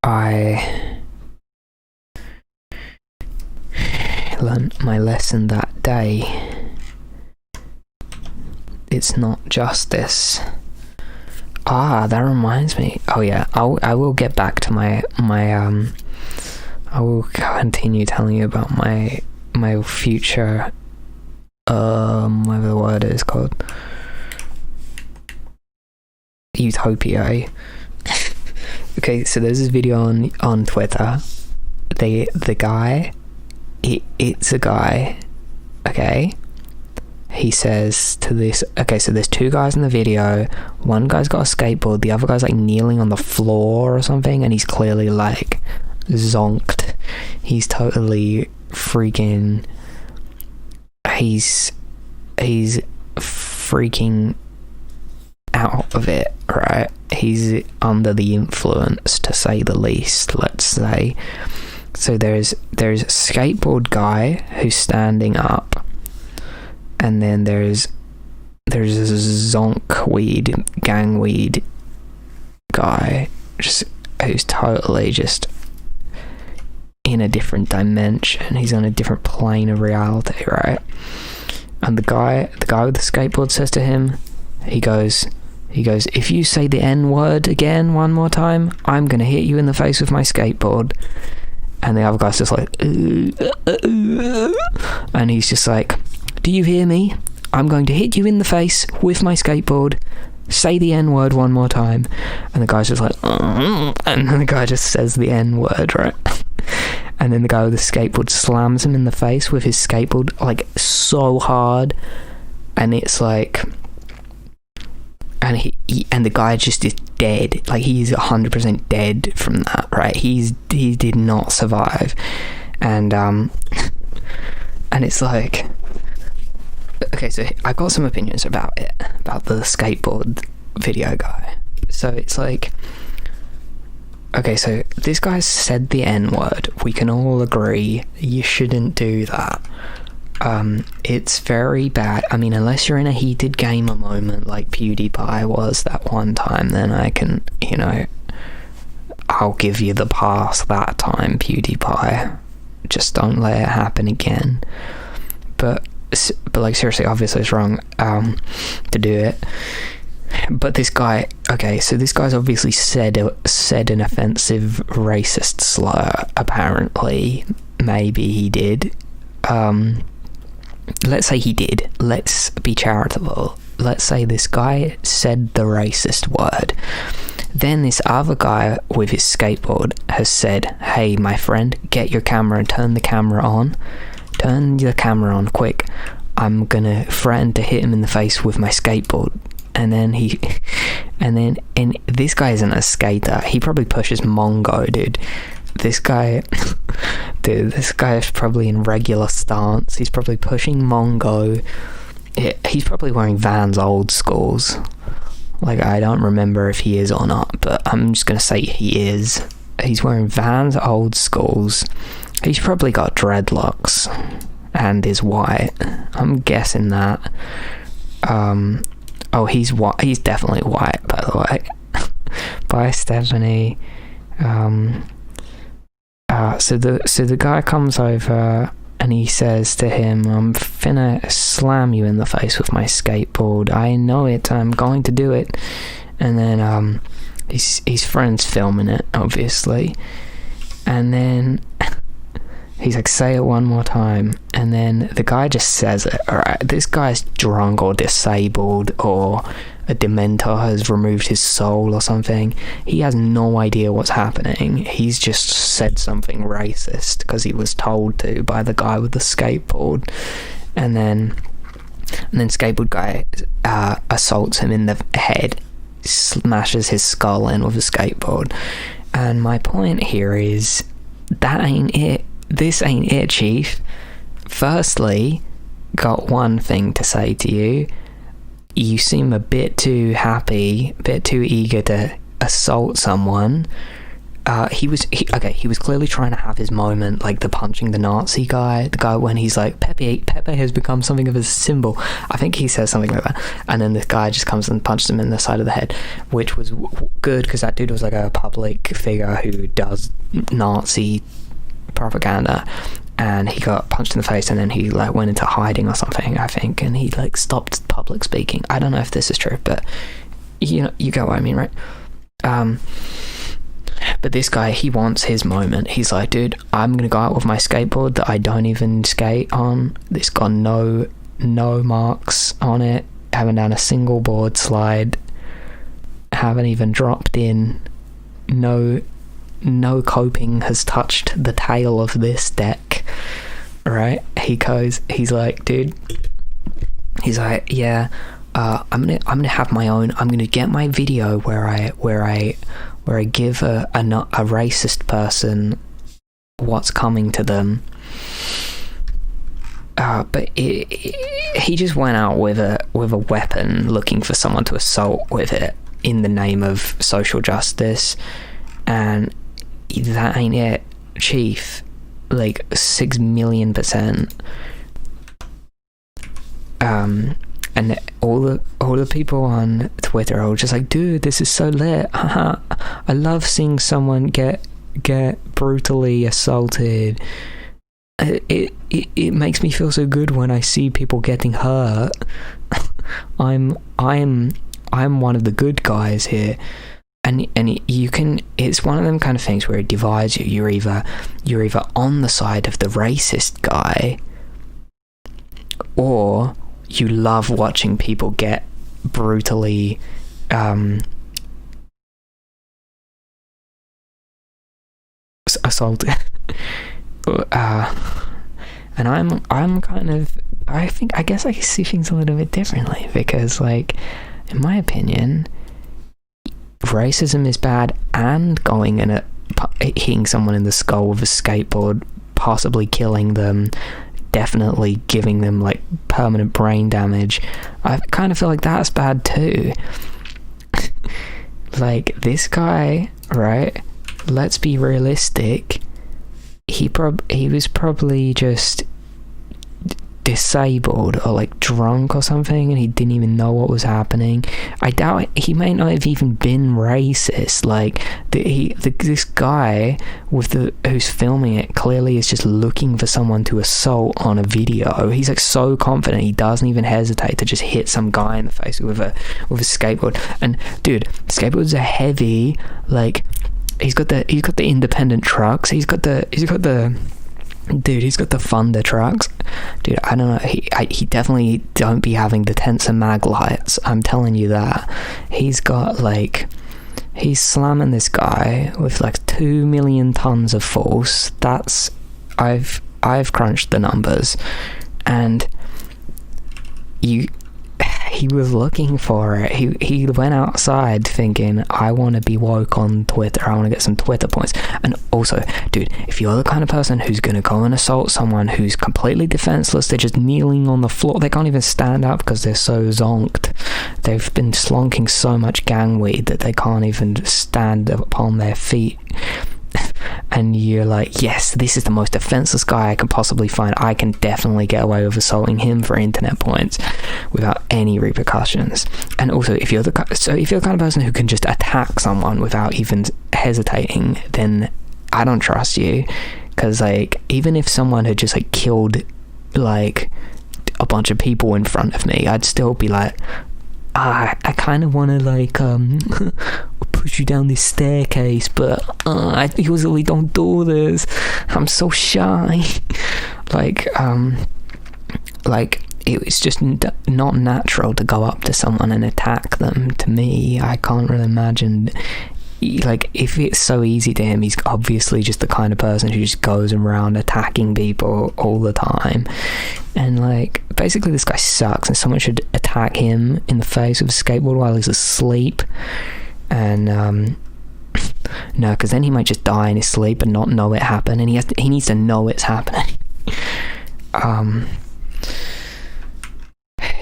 I learned my lesson that day. It's not justice. That reminds me. Oh yeah, I will get back to my I will continue telling you about my future, whatever the word is called, utopia. Okay, so there's this video on Twitter. The guy, it's a guy, okay? He says to this, okay, so there's two guys in the video. One guy's got a skateboard, the other guy's like kneeling on the floor or something, and he's clearly like zonked. He's totally freaking, he's freaking out of it, right? He's under the influence, to say the least, let's say. So there's a skateboard guy who's standing up, and then there's a zonkweed, gangweed guy who's totally just in a different dimension. He's on a different plane of reality, right? And the guy with the skateboard says to him, he goes, if you say the N-word again one more time, I'm gonna hit you in the face with my skateboard. And the other guy's just like, and he's just like, do you hear me? I'm going to hit you in the face with my skateboard. Say the N-word one more time. And the guy's just like, and then the guy just says the N-word, right? And then the guy with the skateboard slams him in the face with his skateboard, like, so hard. And it's like, and he the guy just is dead. Like, he's 100% dead from that, right? He did not survive. And it's like, okay, so I got some opinions about it, about the skateboard video guy. So it's like, okay, so this guy said the N-word. We can all agree you shouldn't do that. It's very bad. I mean, unless you're in a heated gamer moment like PewDiePie was that one time, then I can, I'll give you the pass that time, PewDiePie. Just don't let it happen again. But like, seriously, obviously it's wrong to do it. But this guy, okay, so this guy's obviously said an offensive racist slur, apparently. Maybe he did. Let's say he did. Let's be charitable. Let's say this guy said the racist word. Then this other guy with his skateboard has said, hey, my friend, get your camera and turn the camera on. Turn the camera on, quick. I'm gonna threaten to hit him in the face with my skateboard. And this guy isn't a skater. He probably pushes Mongo, dude. This guy is probably in regular stance. He's probably pushing Mongo. He's probably wearing Vans old schools. Like, I don't remember if he is or not, but I'm just gonna say he is. He's wearing Vans old schools. He's probably got dreadlocks and is white. I'm guessing that. Oh, he's white. He's definitely white, by the way. Bye, Stephanie. So the guy comes over and he says to him, I'm finna slam you in the face with my skateboard. I know it. I'm going to do it. And then his friend's filming it, obviously. And then he's like, say it one more time. And then the guy just says it. Alright, this guy's drunk or disabled, or a dementor has removed his soul or something. He has no idea what's happening. He's just said something racist because he was told to by the guy with the skateboard. And then skateboard guy assaults him in the head, smashes his skull in with a skateboard. And my point here is, that ain't it. This ain't it, Chief. Firstly, got one thing to say to you. You seem a bit too happy, a bit too eager to assault someone. He was clearly trying to have his moment, like the punching the Nazi guy, the guy when he's like, Pepe has become something of a symbol. I think he says something like that. And then this guy just comes and punches him in the side of the head, which was good because that dude was like a public figure who does Nazi propaganda, and he got punched in the face, and then he like went into hiding or something, I think, and he like stopped public speaking. I don't know if this is true, but you get what I mean, right? But this guy, he wants his moment. He's like, dude, I'm gonna go out with my skateboard that I don't even skate on. It's got no marks on it, haven't done a single board slide, haven't even dropped in, no coping has touched the tail of this deck, right? He's like, dude, he's like, yeah, I'm gonna have my own. I'm gonna get my video where I give a racist person what's coming to them. But he just went out with a weapon, looking for someone to assault with it in the name of social justice, and that ain't it, Chief. Like 6,000,000%. And all the people on Twitter are all just like, dude, this is so lit. I love seeing someone get brutally assaulted. It makes me feel so good when I see people getting hurt. I'm one of the good guys here. And you can, it's one of them kind of things where it divides you. You're either on the side of the racist guy, or you love watching people get brutally assaulted. And I'm kind of, I guess I see things a little bit differently, because like, in my opinion, racism is bad, and going and hitting someone in the skull with a skateboard, possibly killing them, definitely giving them like permanent brain damage, I kind of feel like that's bad too. Like, this guy, right, let's be realistic, he was probably just disabled or like drunk or something, and he didn't even know what was happening. I doubt he may not have even been racist. Like this guy who's filming it clearly is just looking for someone to assault on a video. He's like so confident he doesn't even hesitate to just hit some guy in the face with a skateboard. And dude, skateboards are heavy. Like he's got the independent trucks. He's got the Thunder trucks. Dude, I don't know. He definitely don't be having the Tensor mag lights. I'm telling you that. He's slamming this guy with like 2 million tons of force. That's I've crunched the numbers, and he was looking for it. He went outside thinking, I want to be woke on Twitter. I want to get some Twitter points. And also, dude, if you're the kind of person who's going to go and assault someone who's completely defenseless, they're just kneeling on the floor, they can't even stand up because they're so zonked. They've been slonking so much gang weed that they can't even stand upon their feet. And you're like, yes, this is the most defenseless guy I can possibly find. I can definitely get away with assaulting him for internet points without any repercussions. And also, if you're the kind of person who can just attack someone without even hesitating, then I don't trust you. Because like, even if someone had just like killed like a bunch of people in front of me, I'd still be like, I kind of want to like push you down this staircase, but I usually don't do this. I'm so shy. like it's just not natural to go up to someone and attack them. To me, I can't really imagine. Like, if it's so easy to him, he's obviously just the kind of person who just goes around attacking people all the time. And like, basically this guy sucks, and someone should attack him in the face with a skateboard while he's asleep. And no, because then he might just die in his sleep and not know it happened, and he needs to know it's happening.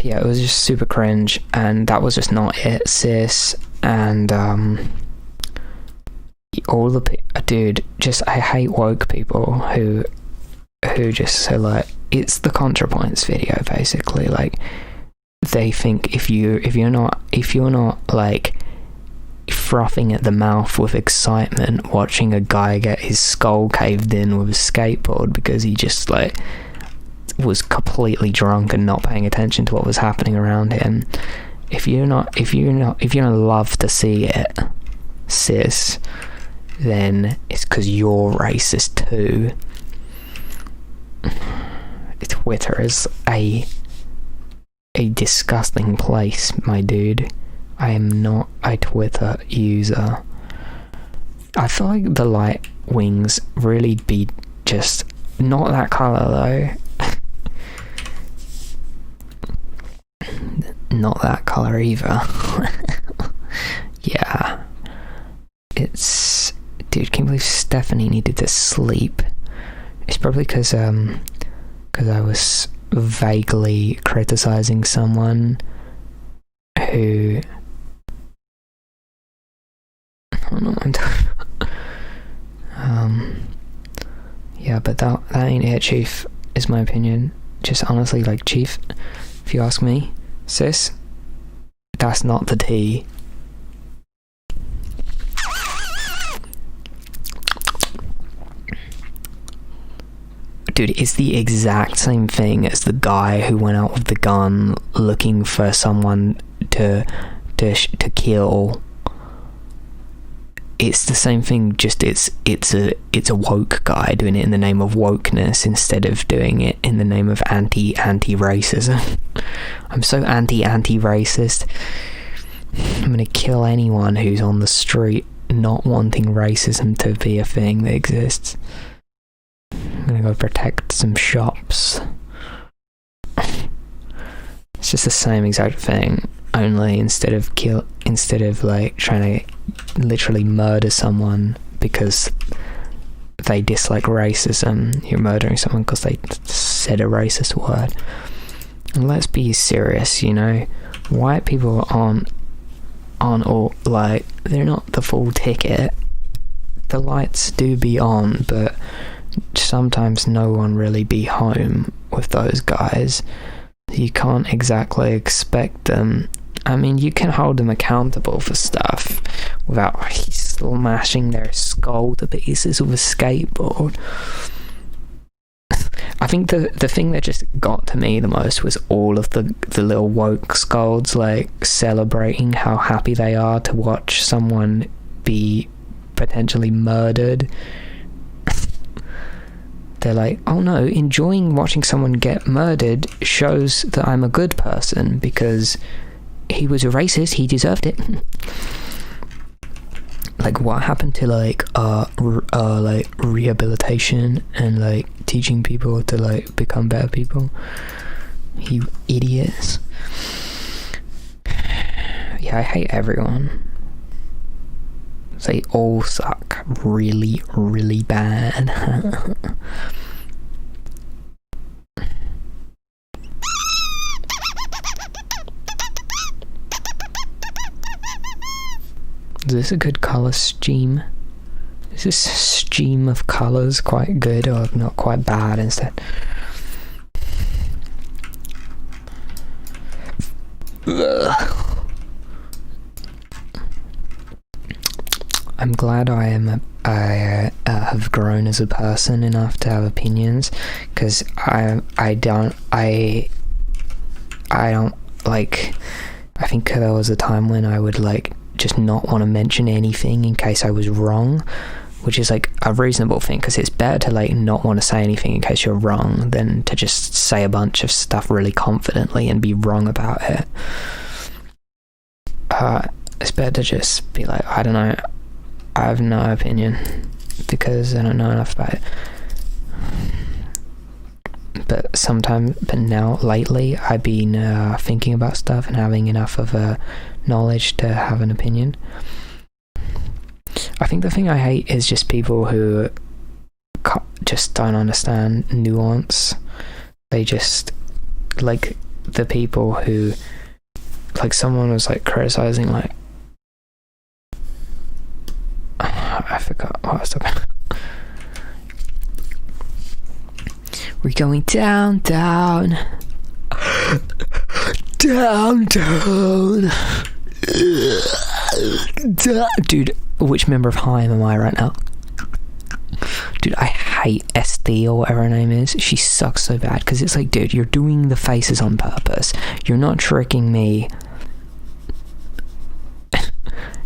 Yeah, it was just super cringe, and that was just not it, sis. And all the dude, just I hate woke people who just say like, it's the contrapoints video, basically. Like, they think if you're not like frothing at the mouth with excitement watching a guy get his skull caved in with a skateboard because he just like was completely drunk and not paying attention to what was happening around him, if you don't love to see it, sis, then it's because you're racist too. Twitter is a disgusting place, my dude. I am not a Twitter user. I feel like the light wings really be just not that colour though. Not that colour either. Yeah. It's... Dude, can you believe Stephanie needed to sleep? It's probably because I was vaguely criticising someone who... I don't know what I'm talking about. Yeah, but that ain't it, Chief, is my opinion. Just honestly, like, Chief, if you ask me, sis, that's not the tea. Dude, it's the exact same thing as the guy who went out with the gun looking for someone to kill. It's the same thing, just it's a woke guy doing it in the name of wokeness instead of doing it in the name of anti-racism. I'm so anti-racist. I'm gonna kill anyone who's on the street not wanting racism to be a thing that exists. I'm gonna go protect some shops. It's just the same exact thing, only instead of like trying to literally murder someone because they dislike racism, you're murdering someone because they said a racist word. And let's be serious, you know, white people aren't all like, they're not the full ticket. The lights do be on, but sometimes no one really be home with those guys. You can't exactly expect them. I mean, you can hold them accountable for stuff without smashing their skull to pieces with a skateboard. I think the thing that just got to me the most was all of the little wokescolds like celebrating how happy they are to watch someone be potentially murdered. They're like, oh no, enjoying watching someone get murdered shows that I'm a good person because he was a racist, he deserved it. Like, what happened to like rehabilitation and like teaching people to like become better people? You idiots. Yeah, I hate everyone. They all suck really, really bad. Is this a good colour scheme? Is this scheme of colours quite good or not quite bad instead? Ugh. I'm glad I have grown as a person enough to have opinions, because I don't like, I think there was a time when I would like just not want to mention anything in case I was wrong, which is like a reasonable thing, because it's better to like not want to say anything in case you're wrong than to just say a bunch of stuff really confidently and be wrong about it. It's better to just be like, I don't know, I have no opinion because I don't know enough about it. But now lately I've been thinking about stuff and having enough of knowledge to have an opinion. I think the thing I hate is just people who just don't understand nuance. They just, like, the people who, like, someone was like criticizing, like, I forgot what I was talking about. We're going down, down, down, down. Dude, which member of Haim am I right now? Dude, I hate SD or whatever her name is. She sucks so bad, because it's like, dude, you're doing the faces on purpose. You're not tricking me.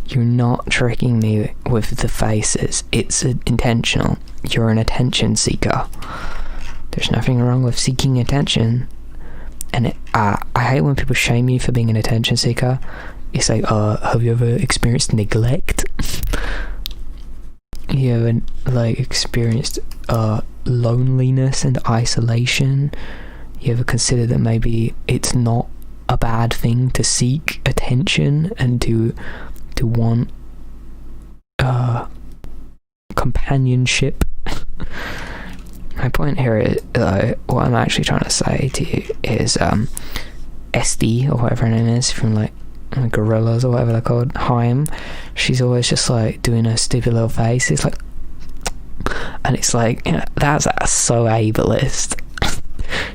You're not tricking me with the faces. It's intentional. You're an attention seeker. There's nothing wrong with seeking attention. And I hate when people shame you for being an attention seeker. It's like, have you ever experienced neglect? You ever, like, experienced loneliness and isolation? You ever consider that maybe it's not a bad thing to seek attention and to want companionship? My point here is, what I'm actually trying to say to you is, SD, or whatever her name is, from like Gorillas or whatever they're called, Haim, she's always just like doing her stupid little face. It's like, and it's like, you know, that's so ableist.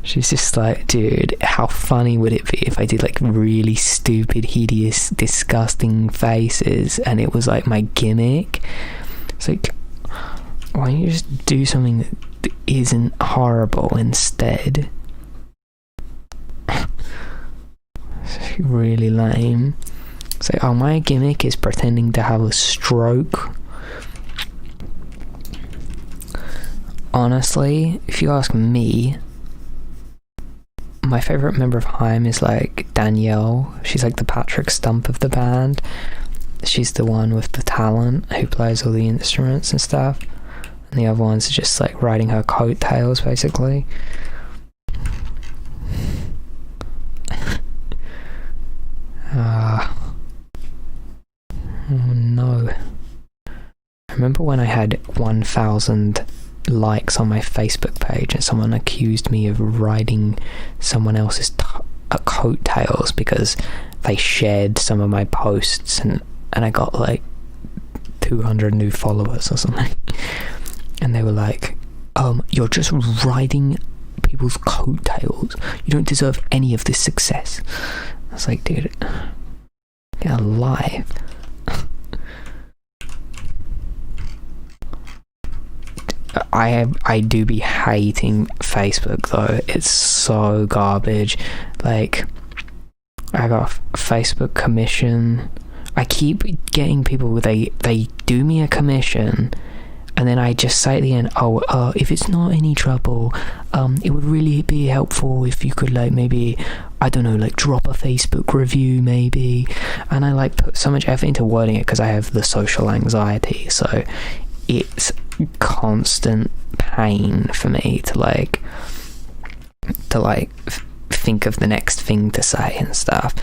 She's just like, dude, how funny would it be if I did like really stupid, hideous, disgusting faces and it was like my gimmick? It's like, why don't you just do something that isn't horrible instead? It's really lame. It's like, oh, my gimmick is pretending to have a stroke. Honestly, if you ask me, my favourite member of Haim is like Danielle. She's like the Patrick Stump of the band. She's the one with the talent who plays all the instruments and stuff. And the other ones are just like riding her coattails, basically. Oh no. I remember when I had 1,000 likes on my Facebook page and someone accused me of riding someone else's coattails because they shared some of my posts, and I got like 200 new followers or something. And they were like, you're just riding people's coattails. You don't deserve any of this success. I was like, dude, get alive. I do be hating Facebook though. It's so garbage. Like, I got a Facebook commission. I keep getting people, they do me a commission, and then I just say at the end, if it's not any trouble, it would really be helpful if you could, like, maybe, I don't know, like, drop a Facebook review maybe. And I like put so much effort into wording it because I have the social anxiety, so it's constant pain for me to think of the next thing to say and stuff.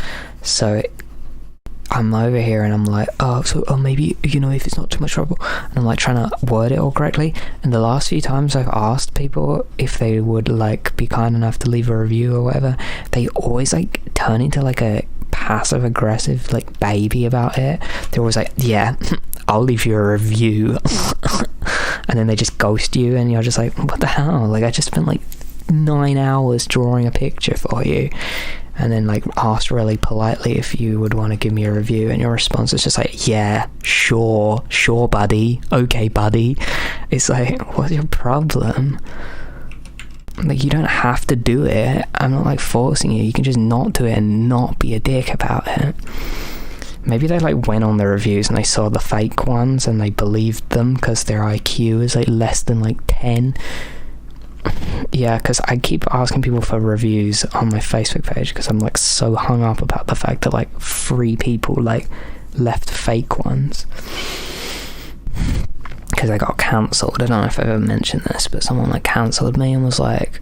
So I'm over here and I'm like, maybe, you know, if it's not too much trouble, and I'm like trying to word it all correctly. And the last few times I've asked people if they would like be kind enough to leave a review or whatever, they always like turn into like a passive aggressive like baby about it. They're always like, yeah, I'll leave you a review. And then they just ghost you, and you're just like, what the hell? Like, I just spent like 9 hours drawing a picture for you, and then like asked really politely if you would want to give me a review, and your response is just like, yeah, sure buddy, okay buddy. It's like, what's your problem? Like, you don't have to do it. I'm not like forcing you. You can just not do it and not be a dick about it. Maybe they like went on the reviews and they saw the fake ones and they believed them because their IQ is like less than like 10. Yeah, because I keep asking people for reviews on my Facebook page because I'm like so hung up about the fact that like 3 people like left fake ones. Because I got cancelled. I don't know if I've ever mentioned this, but someone like cancelled me and was like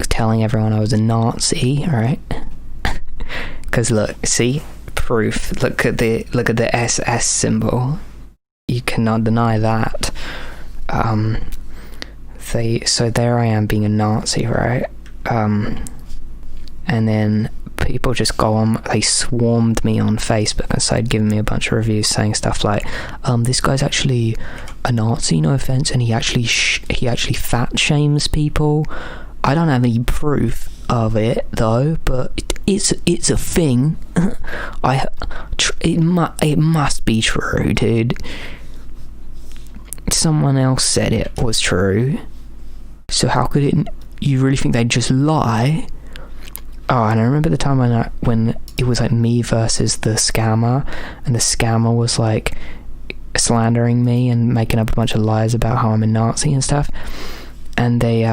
telling everyone I was a Nazi, right? Because look, see, proof. Look at the SS symbol. You cannot deny that. So there I am being a Nazi, right? And then people just go on, they swarmed me on Facebook and started giving me a bunch of reviews saying stuff like, this guy's actually a Nazi, no offense, and he actually fat shames people. I don't have any proof of it though, but it's a thing. It must be true, dude. Someone else said it was true, so how could it? You really think they'd just lie? Oh, and I remember the time when it was like me versus the scammer, and the scammer was like slandering me and making up a bunch of lies about how I'm a Nazi and stuff, and they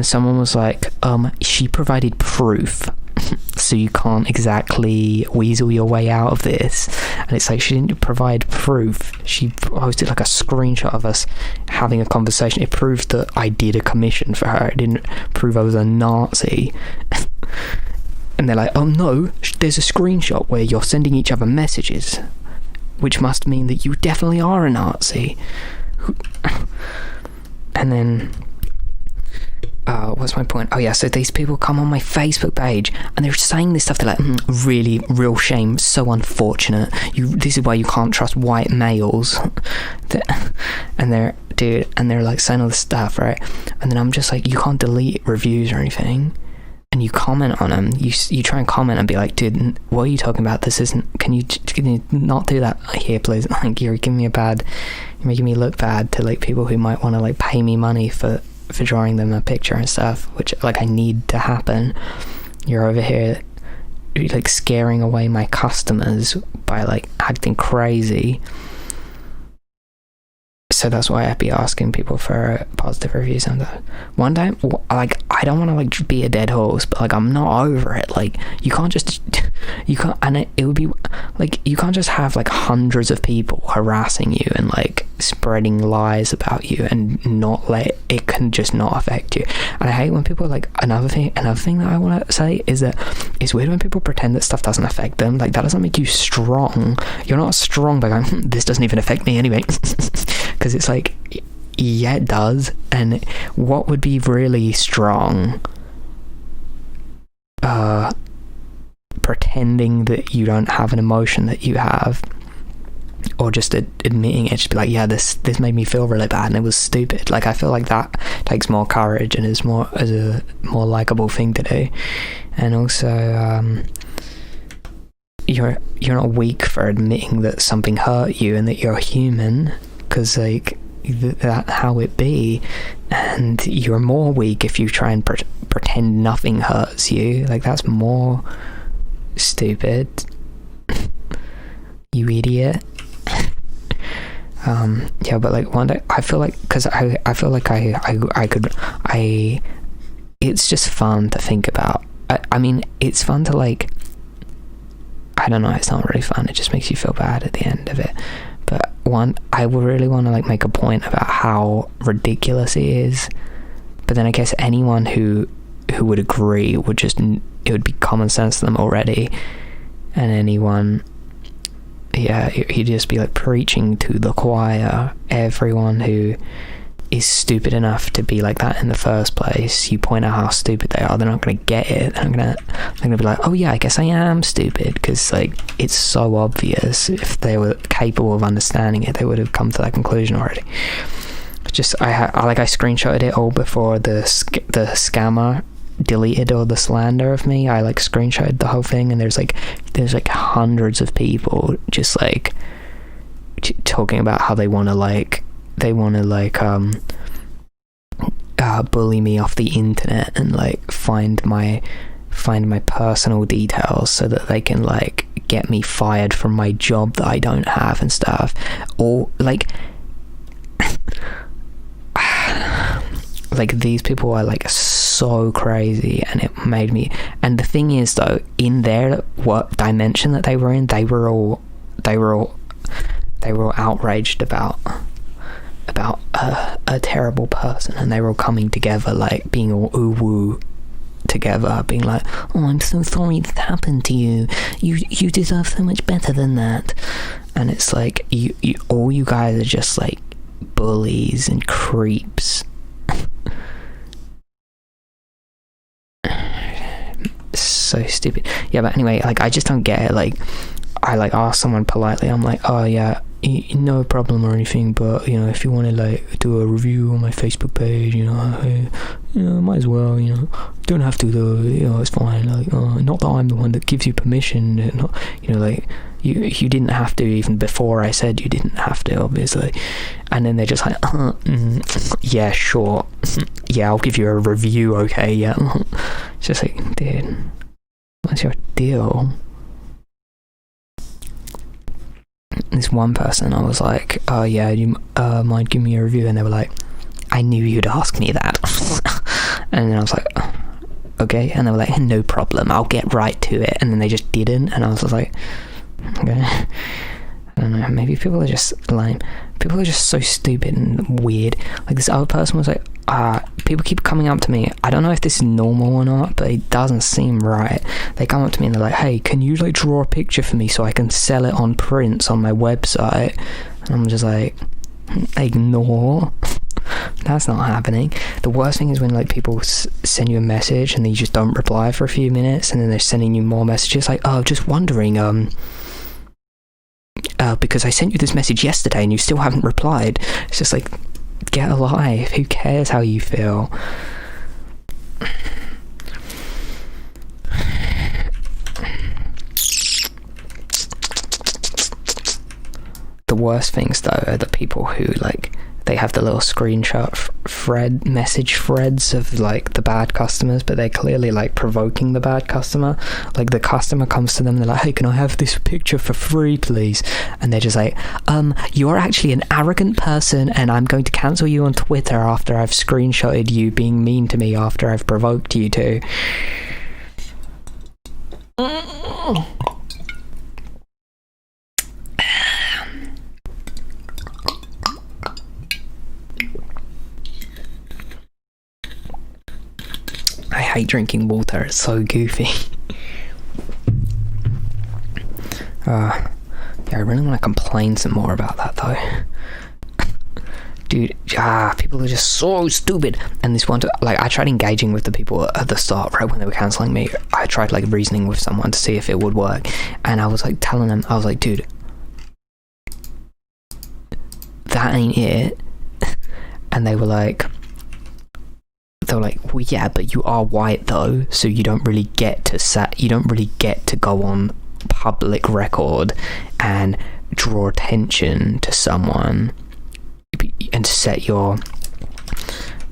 someone was like, she provided proof, so you can't exactly weasel your way out of this. And it's like, she didn't provide proof, she posted like a screenshot of us having a conversation. It proved that I did a commission for her, it didn't prove I was a Nazi. And they're like, oh no, there's a screenshot where you're sending each other messages, which must mean that you definitely are a Nazi. And then what's my point? Oh yeah, so these people come on my Facebook page and they're saying this stuff. They're like, really, real shame, so unfortunate. This is why you can't trust white males. And they're like saying all this stuff, right? And then I'm just like, you can't delete reviews or anything. And you comment on them. You try and comment and be like, dude, what are you talking about? This isn't. Can you not do that here, please? Like, you're making me look bad to like people who might want to like pay me money for drawing them a picture and stuff, which like I need to happen. You're over here like scaring away my customers by like acting crazy. So that's why I'd be asking people for positive reviews. And one time, like, I don't want to like be a dead horse, but like I'm not over it. Like, you can't, and it would be like, you can't just have like hundreds of people harassing you and like spreading lies about you and not let it can just not affect you. And I hate when people like, another thing that I want to say is that it's weird when people pretend that stuff doesn't affect them. Like, that doesn't make you strong. You're not strong by going, this doesn't even affect me anyway. Because it's like, yeah, it does. And what would be really strong? Pretending that you don't have an emotion that you have. or just admitting it, just be like, yeah, this made me feel really bad and it was stupid. Like, I feel like that takes more courage and is more as a more likable thing to do. And also, you're not weak for admitting that something hurt you and that you're human, because like that's how it be. And you're more weak if you try and pretend nothing hurts you. Like, that's more stupid. You idiot. Yeah, but like one day I feel like, because I feel like it's just fun to think about. I mean, it's fun to like, I don't know, it's not really fun, it just makes you feel bad at the end of it. But I would really want to like make a point about how ridiculous it is, but then I guess anyone who would agree would just, it would be common sense to them already. And anyone, yeah, he'd just be like preaching to the choir. Everyone who is stupid enough to be like that in the first place, you point out how stupid they are, they're not going to get it. They're going to be like, oh yeah, I guess I am stupid, because like it's so obvious. If they were capable of understanding it, they would have come to that conclusion already. I screenshotted it all before the scammer deleted all the slander of me. I like screenshotted the whole thing, and there's like hundreds of people just like talking about how they want to bully me off the internet and like find my personal details so that they can like get me fired from my job that I don't have and stuff. Or like like these people are like so crazy, and it made me. And the thing is though, in their what dimension that they were in, they were all outraged about a terrible person, and they were all coming together, like being all ooh-woo together, being like, oh, I'm so sorry that happened to you, you deserve so much better than that. And it's like all you guys are just like bullies and creeps. So stupid. Yeah, but anyway, like I just don't get it. Like I like asked someone politely, I'm like, oh yeah, no problem or anything, but you know, if you want to like do a review on my Facebook page, you know, might as well, you know, don't have to though, you know, it's fine. Like not that I'm the one that gives you permission, not, you know, like you didn't have to, even before I said you didn't have to, obviously. And then they're just like, yeah, sure, yeah, I'll give you a review, okay, yeah. It's just like, dude, what's your deal? This one person, I was like, oh yeah, you mind giving me a review? And they were like, I knew you'd ask me that. And then I was like, okay. And they were like, no problem, I'll get right to it. And then they just didn't, and I was like, okay. I don't know, maybe people are just lame. People are just so stupid and weird. Like this other person was like, people keep coming up to me. I don't know if this is normal or not, but it doesn't seem right. They come up to me and they're like, hey, can you like draw a picture for me so I can sell it on prints on my website? And I'm just like, ignore. That's not happening. The worst thing is when like people send you a message and then you just don't reply for a few minutes, and then they're sending you more messages like, oh, just wondering, because I sent you this message yesterday and you still haven't replied. It's just like, get a life. Who cares how you feel? The worst things though are the people who like, they have the little screenshot message threads of like the bad customers, but they're clearly like provoking the bad customer. Like the customer comes to them, they're like, hey, can I have this picture for free please? And they're just like, you're actually an arrogant person and I'm going to cancel you on Twitter after I've screenshotted you being mean to me after I've provoked you to. I hate drinking water, it's so goofy. Yeah, I really want to complain some more about that though. Dude, people are just so stupid. And this one, like, I tried engaging with the people at the start, right when they were cancelling me. I tried like reasoning with someone to see if it would work, and I was like telling them, I was like, dude, that ain't it. And they were like, well, yeah, but you are white though, so you don't really get to go on public record and draw attention to someone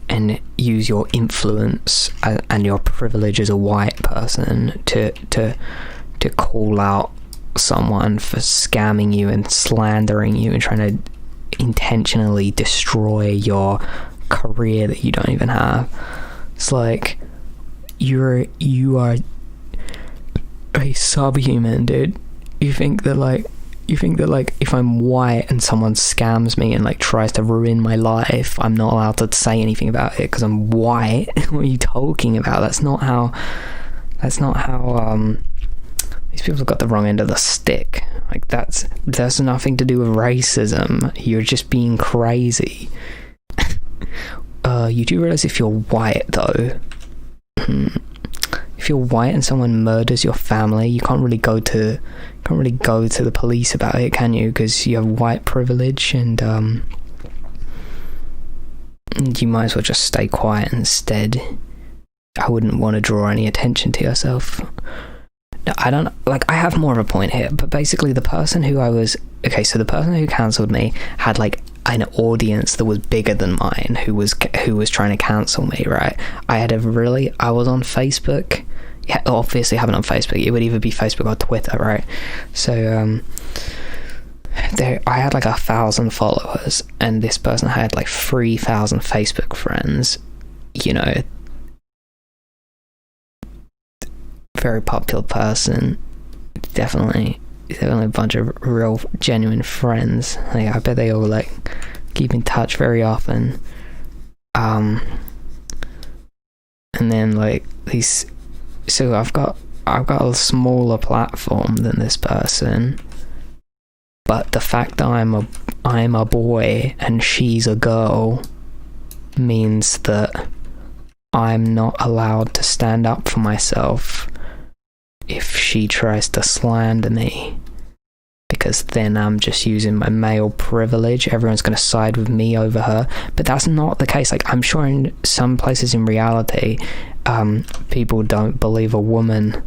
and use your influence and your privilege as a white person to call out someone for scamming you and slandering you and trying to intentionally destroy your career that you don't even have. It's like you are a subhuman, dude. You think that like if I'm white and someone scams me and like tries to ruin my life, I'm not allowed to say anything about it because I'm white? What are you talking about? That's not how these people have got the wrong end of the stick. Like that's nothing to do with racism. You're just being crazy. You do realize if you're white though, if you're white and someone murders your family, you can't really go to the police about it, can you? Because you have white privilege, and you might as well just stay quiet instead. I wouldn't want to draw any attention to yourself. No, I don't, like, I have more of a point here, but basically the person who cancelled me had like an audience that was bigger than mine, who was trying to cancel me, right? I was on Facebook. Yeah, obviously having on Facebook, it would either be Facebook or Twitter, right? So I had like 1,000 followers, and this person had like 3,000 Facebook friends. You know, very popular person. Definitely a bunch of real genuine friends. Like, I bet they all like keep in touch very often. And then like these. So I've got a smaller platform than this person, but the fact that I'm a boy and she's a girl means that I'm not allowed to stand up for myself if she tries to slander me, because then I'm just using my male privilege. Everyone's going to side with me over her, but that's not the case. Like, I'm sure in some places in reality, people don't believe a woman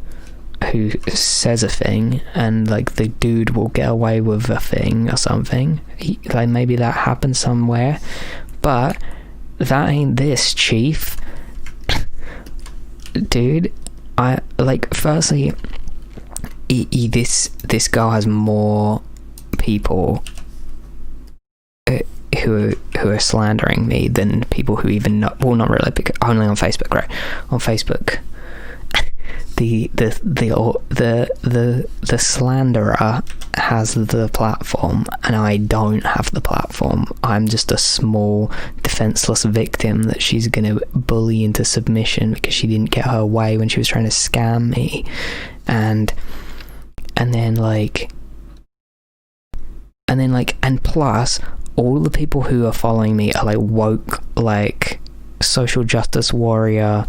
who says a thing, and like the dude will get away with a thing or something. Like, maybe that happens somewhere, but that ain't this, chief. Dude, I like, firstly, this girl has more people who are slandering me than people who even know. Well, not really, because only on Facebook, right? On Facebook, the slanderer has the platform, and I don't have the platform. I'm just a small defenseless victim that she's gonna bully into submission because she didn't get her way when she was trying to scam me, and plus all the people who are following me are like woke, like social justice warrior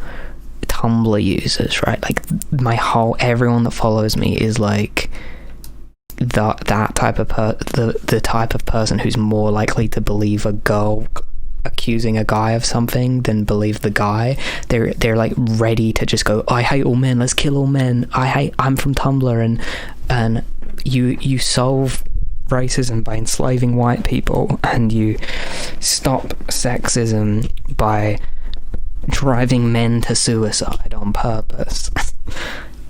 Tumblr users, right? Like everyone that follows me is like that type of the type of person who's more likely to believe a girl accusing a guy of something than believe the guy. They're like ready to just go, I hate all men, let's kill all men. I'm from Tumblr, and you solve racism by enslaving white people, and you stop sexism by driving men to suicide on purpose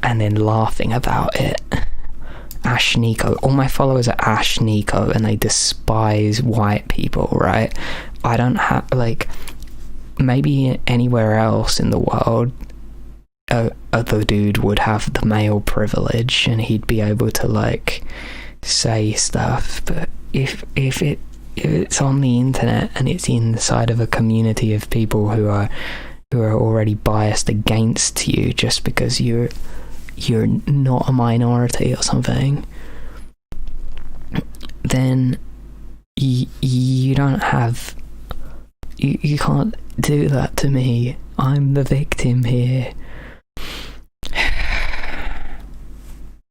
and then laughing about it. Ash Nico, all my followers are Ash Nico, and they despise white people, right? I don't have, like, maybe anywhere else in the world other dude would have the male privilege and he'd be able to like say stuff, but if it's on the internet and it's inside of a community of people who are already biased against you just because you're not a minority or something, then you don't have, you can't do that to me. I'm the victim here.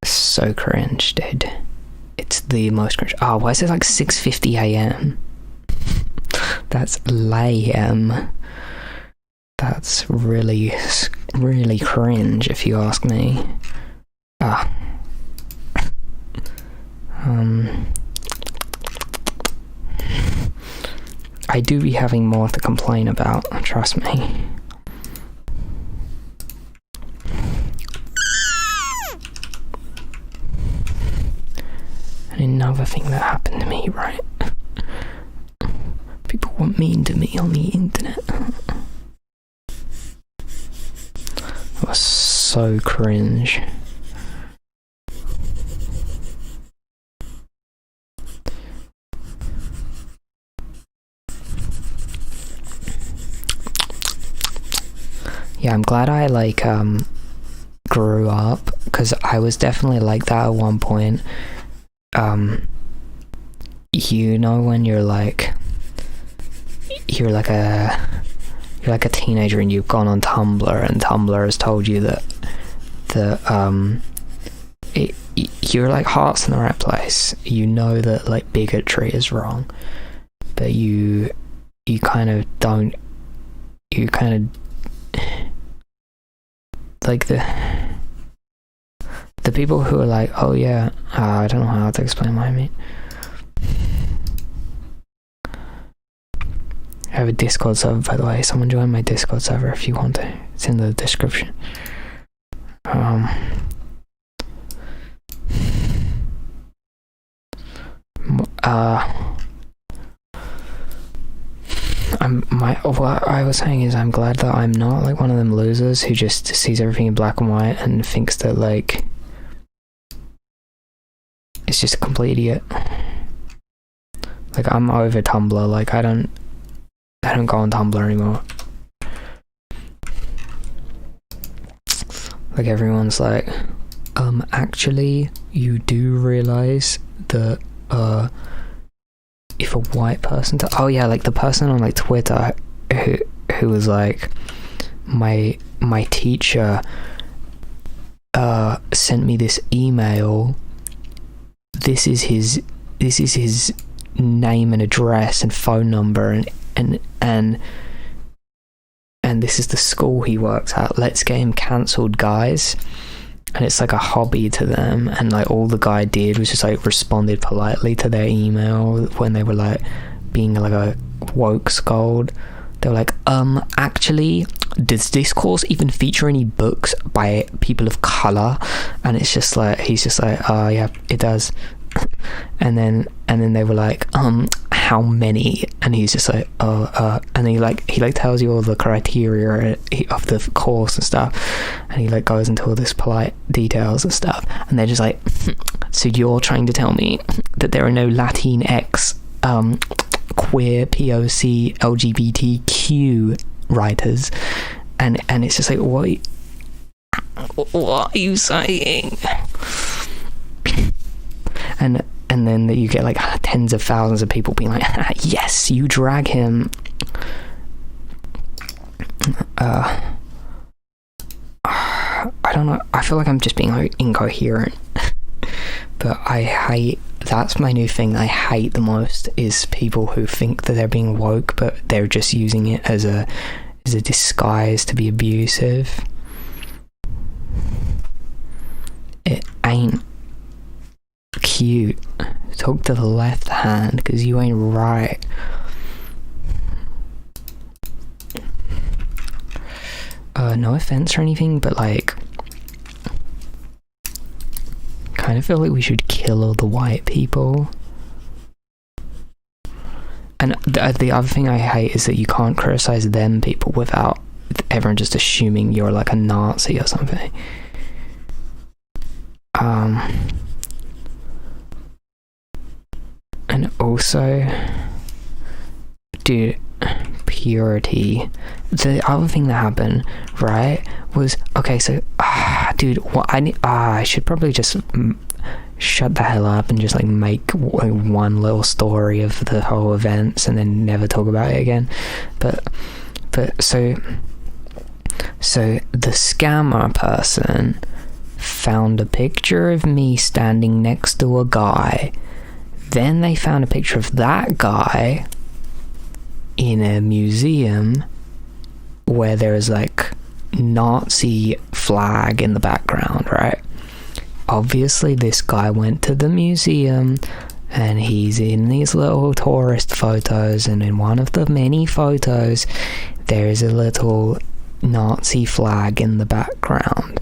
So cringe, dude. It's the most cringe. Oh, why is it like 6:50 a.m.? That's lame. That's really, really cringe, if you ask me. I do be having more to complain about, trust me. And another thing that happened to me, right? People were mean to me on the internet. It was so cringe. Yeah, I'm glad I grew up, because I was definitely like that at one point. You know, when you're like a teenager and you've gone on Tumblr and Tumblr has told you that you're like heart's in the right place. You know that like bigotry is wrong, but you kind of don't. You kind of like the people who are like, oh yeah, I don't know how to explain what I mean. I have a Discord server, by the way. Someone join my Discord server if you want to. It's in the description. What I was saying is I'm glad that I'm not like one of them losers who just sees everything in black and white and thinks that like it's just a complete idiot. Like, I'm over Tumblr. Like, I don't go on Tumblr anymore. Like, everyone's like, actually, you do realize that, if a white person oh yeah, like the person on like Twitter who was like, my teacher sent me this email. This is his name and address and phone number and this is the school he works at. Let's get him cancelled, guys. And it's like a hobby to them, and like all the guy did was just like responded politely to their email when they were like being like a wokescold. They were like, actually, does this course even feature any books by people of colour? And it's just like, he's just like, oh yeah, it does. and then they were like, how many? And he's just like, and he tells you all the criteria of the course and stuff, and he like goes into all this polite details and stuff, and they're just like, so you're trying to tell me that there are no Latinx, queer, POC, LGBTQ writers? And it's just like, what are you saying? And then that you get like tens of thousands of people being like, yes, you drag him. I don't know, I feel like I'm just being like incoherent. But I hate, that's my new thing I hate the most, is people who think that they're being woke but they're just using it as a disguise to be abusive. It ain't cute. Talk to the left hand, because you ain't right. No offense or anything, but like, kind of feel like we should kill all the white people. And the other thing I hate is that you can't criticize them people without everyone just assuming you're like a Nazi or something. And also, dude, purity. The other thing that happened, right, was, okay, so, dude, what I should probably just shut the hell up and just like make one little story of the whole events and then never talk about it again. But so the scammer person found a picture of me standing next to a guy. Then they found a picture of that guy in a museum where there's like Nazi flag in the background, right? Obviously this guy went to the museum and he's in these little tourist photos, and in one of the many photos there is a little Nazi flag in the background.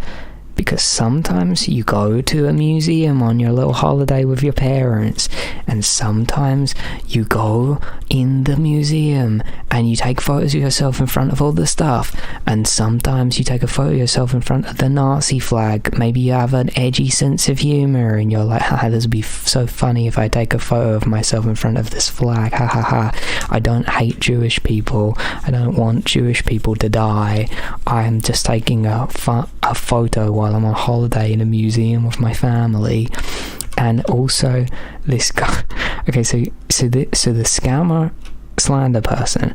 Because sometimes you go to a museum on your little holiday with your parents, and sometimes you go in the museum and you take photos of yourself in front of all the stuff, and sometimes you take a photo of yourself in front of the Nazi flag. Maybe you have an edgy sense of humor and you're like, haha, this would be so funny if I take a photo of myself in front of this flag, ha ha ha. I don't hate Jewish people, I don't want Jewish people to die, I'm just taking a photo while I'm on holiday in a museum with my family. And also this guy, okay, so the scammer slander person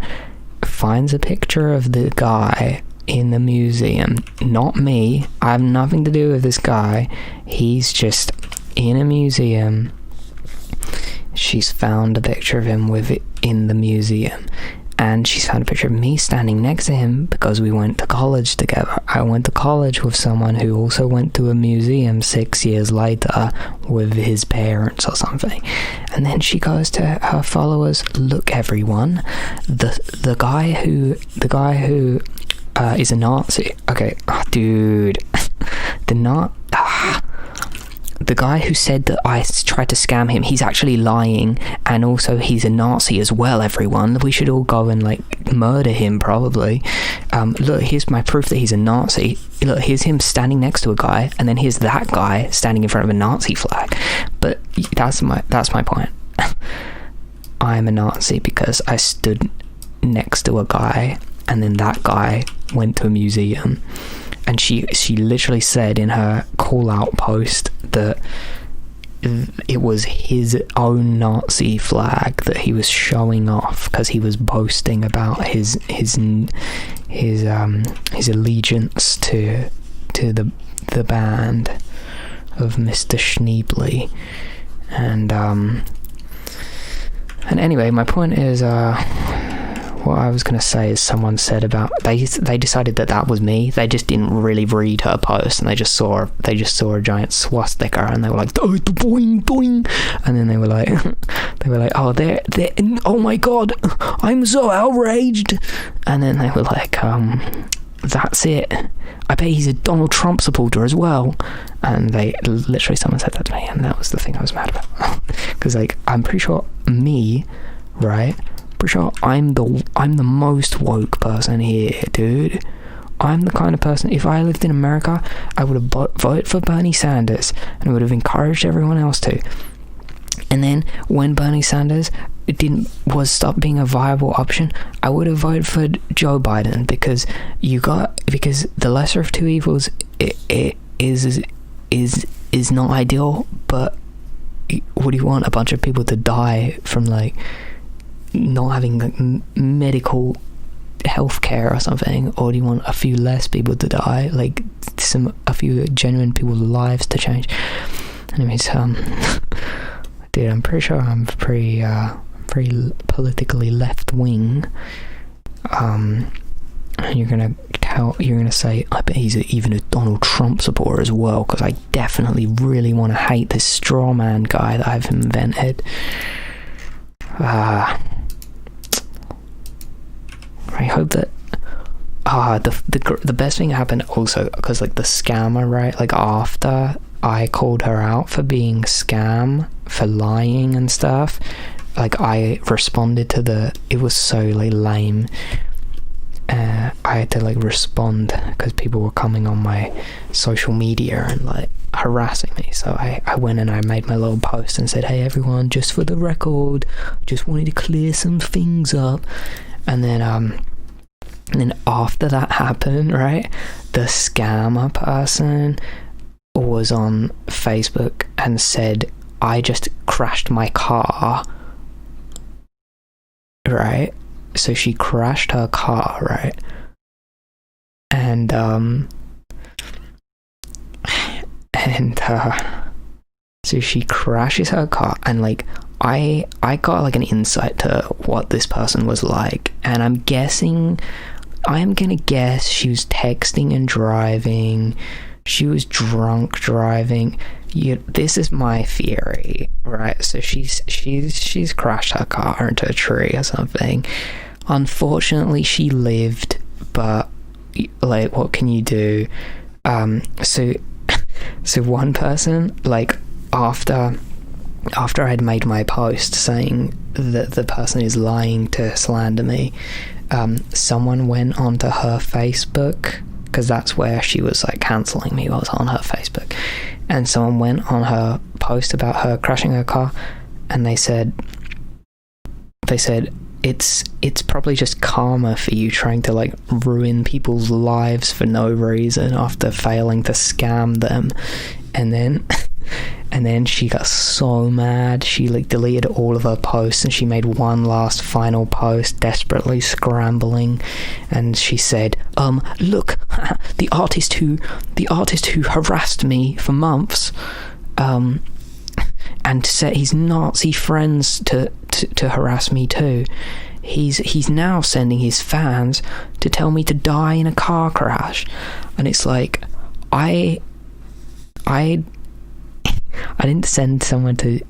finds a picture of the guy in the museum, not me, I have nothing to do with this guy, he's just in a museum, she's found a picture of him with it in the museum. And she's found a picture of me standing next to him because we went to college together. I went to college with someone who also went to a museum 6 years later with his parents or something. And then she goes to her followers, look everyone, the guy who is a Nazi. Okay, dude, the guy who said that I tried to scam him, he's actually lying, and also he's a Nazi as well, everyone. We should all go and like murder him probably. Look, here's my proof that he's a Nazi. Look, here's him standing next to a guy, and then here's that guy standing in front of a Nazi flag. But that's my point. I'm a Nazi because I stood next to a guy, and then that guy went to a museum. And she literally said in her call-out post that it was his own Nazi flag that he was showing off because he was boasting about his allegiance to the band of Mr. Schneebly. And anyway, my point is, what I was going to say is someone said about they decided that was me. They just didn't really read her post, and they just saw a giant swastika, and they were like, oh, boing boing, and then they were like oh, they're oh my god, I'm so outraged, and then they were like, that's it, I bet he's a Donald Trump supporter as well. And they literally, someone said that to me, and that was the thing I was mad about. Because like, I'm pretty sure me, right, pretty sure I'm the most woke person here, dude. I'm the kind of person, if I lived in America, I would have voted for Bernie Sanders, and I would have encouraged everyone else to. And then when Bernie Sanders stopped being a viable option, I would have voted for Joe Biden, because the lesser of two evils is not ideal. But would you want a bunch of people to die from like not having like medical health care or something, or do you want a few less people to die, like a few genuine people's lives to change? Anyways, dude, I'm pretty sure I'm pretty politically left wing. And you're gonna say, I bet he's even a Donald Trump supporter as well, because I definitely really want to hate this straw man guy that I've invented. I hope that the best thing happened also, because like the scammer, right, like after I called her out for being scam, for lying and stuff, like I responded to it was so like lame. I had to like respond because people were coming on my social media and like harassing me, so I went and I made my little post and said, hey everyone, just for the record, just wanted to clear some things up. And then after that happened, right, the scammer person was on Facebook and said, I just crashed my car, right? So she crashed her car, right? And so she crashes her car, and like I got like an insight to what this person was like, and I'm gonna guess she was texting and driving. She was drunk driving. This is my theory, right? So she's crashed her car into a tree or something. Unfortunately, she lived, but like, what can you do? So one person, like, after I'd made my post saying that the person is lying to slander me, someone went onto her Facebook, because that's where she was like cancelling me, was on her Facebook, and someone went on her post about her crashing her car, and they said it's probably just karma for you trying to like ruin people's lives for no reason after failing to scam them. And then she got so mad, she like deleted all of her posts, and she made one last final post, desperately scrambling, and she said, look, the artist who harassed me for months, and set his Nazi friends to harass me too. He's now sending his fans to tell me to die in a car crash. And it's like, I didn't send someone to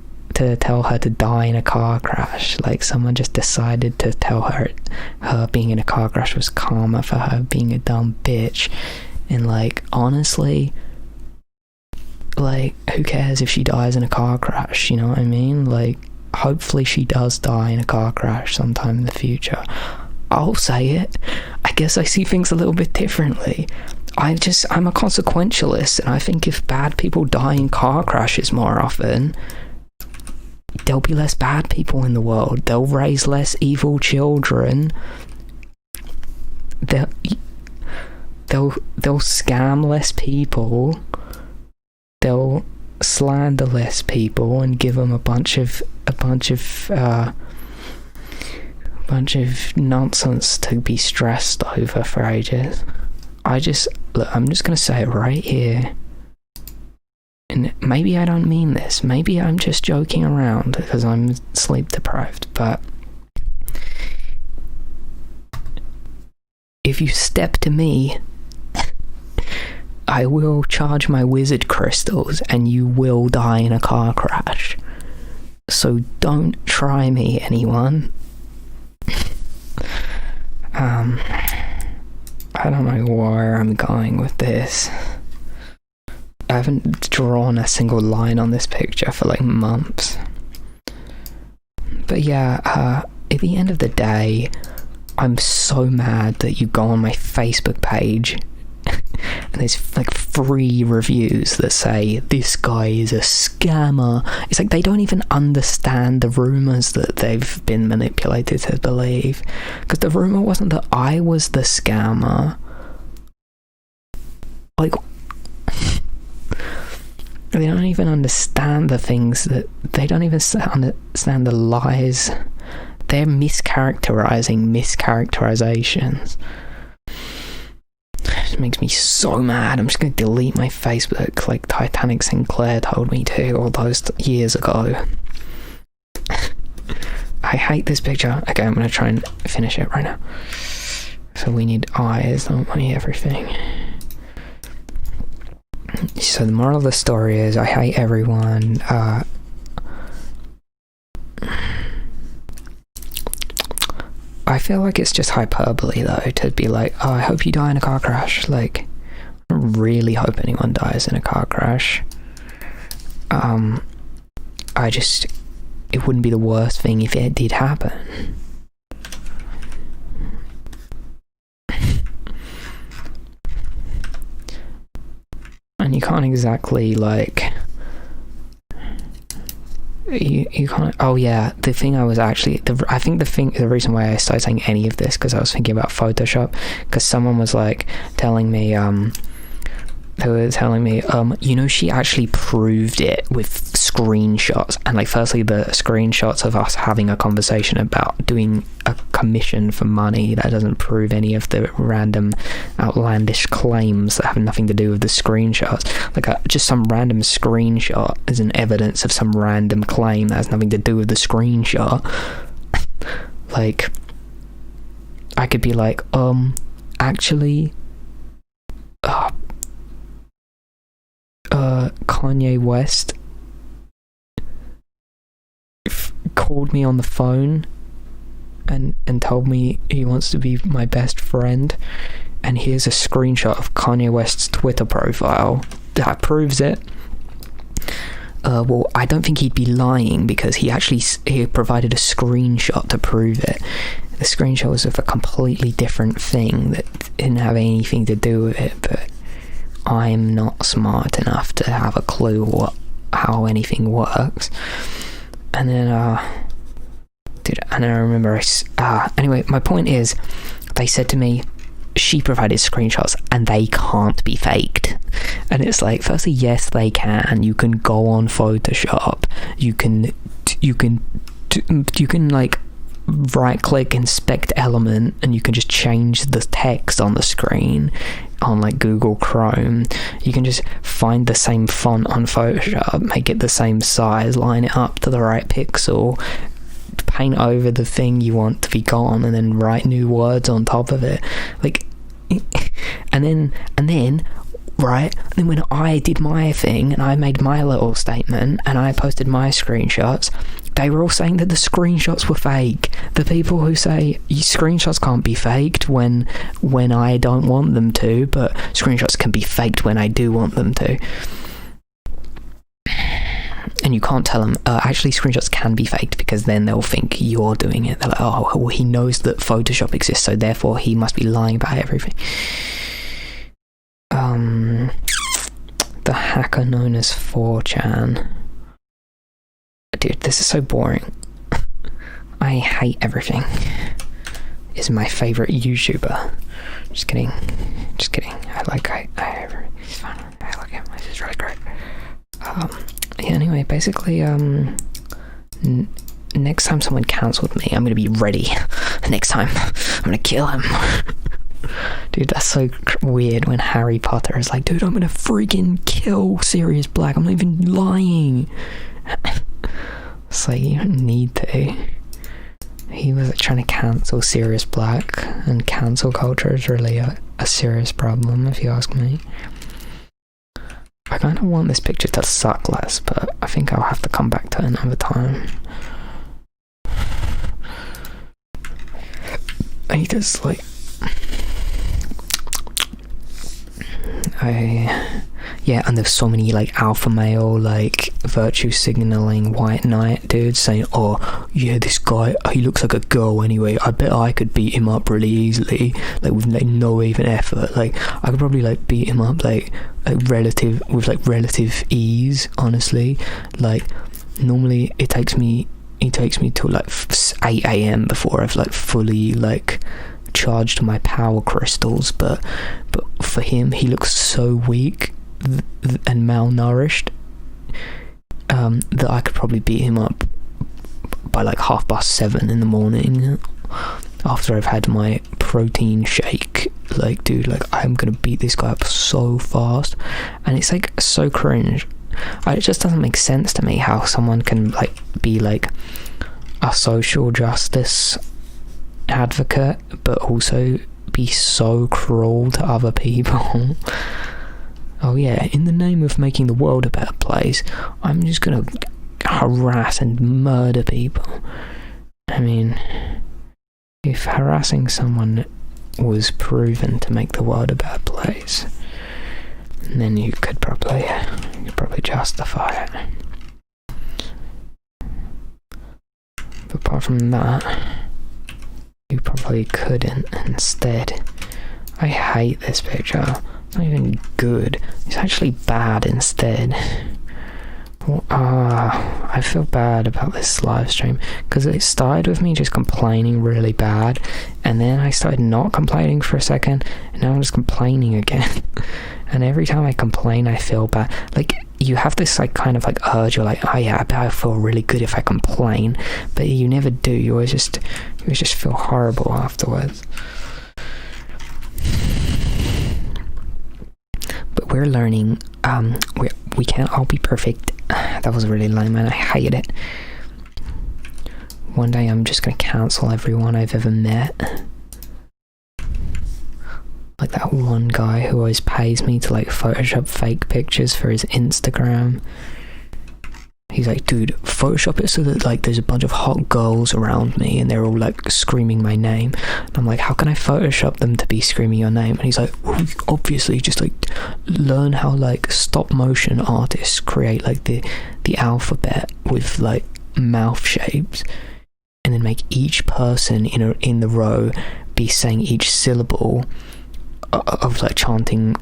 tell her to die in a car crash. Like, someone just decided to tell her being in a car crash was karma for her being a dumb bitch. And like, honestly, like, who cares if she dies in a car crash, you know what I mean? Like, hopefully she does die in a car crash sometime in the future. I'll say it. I guess I see things a little bit differently. I'm a consequentialist, and I think if bad people die in car crashes more often, there'll be less bad people in the world. They'll raise less evil children. They'll scam less people. They'll slander less people and give them a bunch of nonsense to be stressed over for ages. I'm just gonna say it right here, and maybe I don't mean this, maybe I'm just joking around because I'm sleep deprived, but if you step to me, I will charge my wizard crystals and you will die in a car crash. So don't try me, anyone. I don't know where I'm going with this. I haven't drawn a single line on this picture for like months. But yeah, at the end of the day, I'm so mad that you go on my Facebook page and there's like 3 reviews that say this guy is a scammer. It's like they don't even understand the rumors that they've been manipulated to believe, because the rumor wasn't that I was the scammer. Like, they don't even understand the things that they don't even understand the lies. They're mischaracterizations. It makes me so mad. I'm just going to delete my Facebook like Titanic Sinclair told me to all those years ago. I hate this picture. Okay, I'm going to try and finish it right now. So we need eyes, don't we? Everything. So the moral of the story is I hate everyone. I feel like it's just hyperbole though to be like, oh, I hope you die in a car crash. Like, I don't really hope anyone dies in a car crash. It wouldn't be the worst thing if it did happen. And you can't exactly like, you can't. Oh yeah, the thing I was actually the reason why I started saying any of this, because I was thinking about Photoshop, because someone was like telling me they were telling me she actually proved it with screenshots, and like firstly the screenshots of us having a conversation about doing a commission for money that doesn't prove any of the random outlandish claims that have nothing to do with the screenshots. Like just some random screenshot is an evidence of some random claim that has nothing to do with the screenshot. Like I could be like, actually Kanye West called me on the phone and told me he wants to be my best friend, and here's a screenshot of Kanye West's Twitter profile that proves it. Well, I don't think he'd be lying, because he provided a screenshot to prove it. The screenshot was of a completely different thing that didn't have anything to do with it, but I'm not smart enough to have a clue how anything works. And then I remember anyway, my point is, they said to me she provided screenshots and they can't be faked. And it's like, firstly, yes they can. You can go on Photoshop, you can like right click inspect element, and you can just change the text on the screen on like Google Chrome. You can just find the same font on Photoshop, make it the same size, line it up to the right pixel, paint over the thing you want to be gone, and then write new words on top of it. Like, and then right, and then when I did my thing and I made my little statement and I posted my screenshots, they were all saying that the screenshots were fake. The people who say screenshots can't be faked when I don't want them to, but screenshots can be faked when I do want them to. And you can't tell them, actually screenshots can be faked, because then they'll think you're doing it. They're like, oh, well, he knows that Photoshop exists, so therefore he must be lying about everything. The hacker known as 4chan. Dude, this is so boring. I hate everything. Is my favorite YouTuber. Just kidding. I like he's fun. I like him. He's really great. Yeah, anyway, basically, next time someone cancelled me, I'm gonna be ready. Next time, I'm gonna kill him. Dude, that's so weird when Harry Potter is like, dude, I'm gonna freaking kill Sirius Black. I'm not even lying. It's like, you don't need to. He was trying to cancel Sirius Black, and cancel culture is really a serious problem, if you ask me. I kind of want this picture to suck less, but I think I'll have to come back to it another time. I just like... Yeah, and there's so many like alpha male, like virtue signaling white knight dudes saying, oh yeah, this guy, he looks like a girl anyway, I bet I could beat him up really easily, like with like no even effort. Like I could probably like beat him up like relative ease, honestly. Like normally it takes me till like 8 a.m. before I've like fully like charged my power crystals, but for him, he looks so weak and malnourished that I could probably beat him up by like 7:30 in the morning after I've had my protein shake. Like, dude, like I'm gonna beat this guy up so fast, and it's like so cringe. It just doesn't make sense to me how someone can like be like a social justice advocate but also be so cruel to other people. Oh yeah, in the name of making the world a better place, I'm just gonna harass and murder people. I mean, if harassing someone was proven to make the world a better place, then you could probably justify it. But apart from that, you probably couldn't. Instead, I hate this picture. It's not even good. It's actually bad instead. I feel bad about this live stream because it started with me just complaining really bad, and then I started not complaining for a second, and now I'm just complaining again. And every time I complain, I feel bad. Like, you have this like kind of like urge, you're like, oh yeah, I bet I feel really good if I complain, but you never do. You always just feel horrible afterwards. But we're learning, we can't all be perfect. That was really lame, man. I hated it. One day I'm just gonna cancel everyone I've ever met. Like that one guy who always pays me to like Photoshop fake pictures for his Instagram. He's like, dude, Photoshop it so that like there's a bunch of hot girls around me and they're all like screaming my name. And I'm like, how can I Photoshop them to be screaming your name? And he's like, well, obviously just like learn how like stop motion artists create like the alphabet with like mouth shapes, and then make each person in the row be saying each syllable of like chanting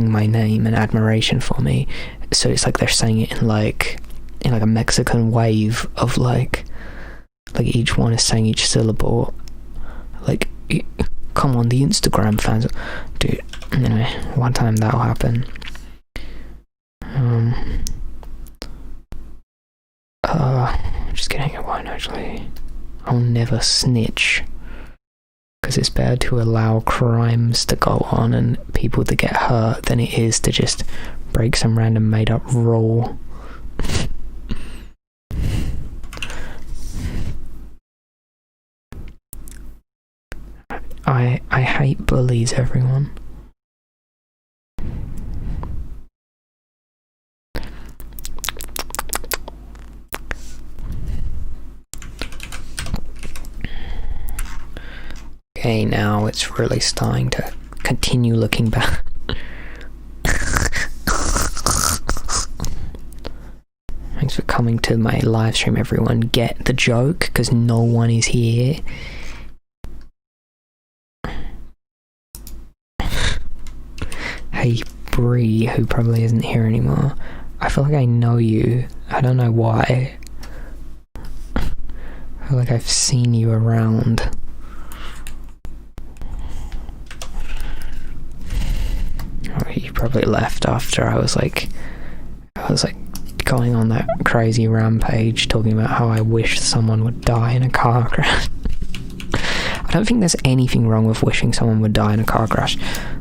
my name and admiration for me. So it's like they're saying it in like a Mexican wave of like each one is saying each syllable. Like, come on, the Instagram fans, dude. Anyway, one time that'll happen. Just kidding, it won't actually. I'll never snitch, because it's better to allow crimes to go on and people to get hurt than it is to just break some random made up rule. I hate bullies, everyone. Okay, now it's really starting to continue looking back. Thanks for coming to my live stream, everyone. Get the joke, because no one is here. Hey, Bree, who probably isn't here anymore. I feel like I know you. I don't know why. I feel like I've seen you around. Oh, you probably left after I was like going on that crazy rampage talking about how I wish someone would die in a car crash. I don't think there's anything wrong with wishing someone would die in a car crash.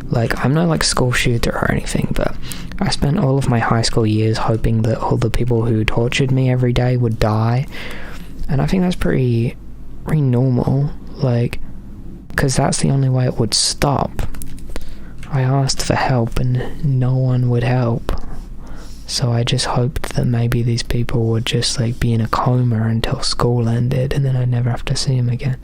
Like, I'm no like school shooter or anything, but I spent all of my high school years hoping that all the people who tortured me every day would die, and I think that's pretty normal, like, because that's the only way it would stop. I asked for help and no one would help, so I just hoped that maybe these people would just like be in a coma until school ended and then I'd never have to see them again.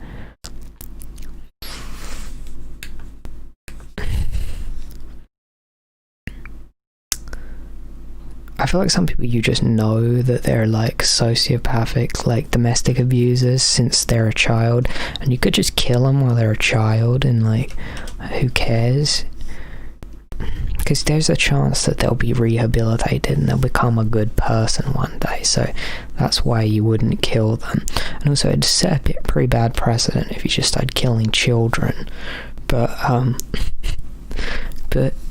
I feel like some people, you just know that they're like sociopathic, like domestic abusers since they're a child, and you could just kill them while they're a child and like, who cares? Because there's a chance that they'll be rehabilitated and they'll become a good person one day, so that's why you wouldn't kill them. And also it'd set a pretty bad precedent if you just started killing children, but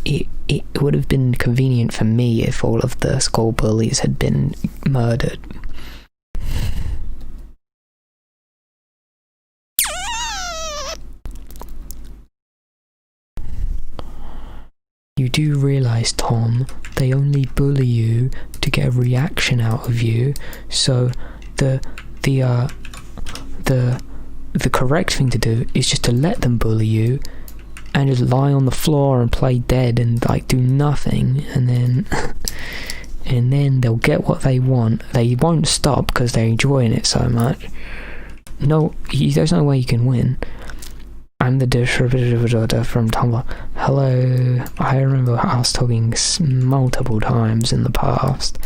it would have been convenient for me if all of the school bullies had been murdered. You do realise, Tom, they only bully you to get a reaction out of you, so the correct thing to do is just to let them bully you and just lie on the floor and play dead and like do nothing, and then they'll get what they want. They won't stop because they're enjoying it so much. No, there's no way you can win. I'm the distributor from Tumblr. Hello. I remember us talking multiple times in the past.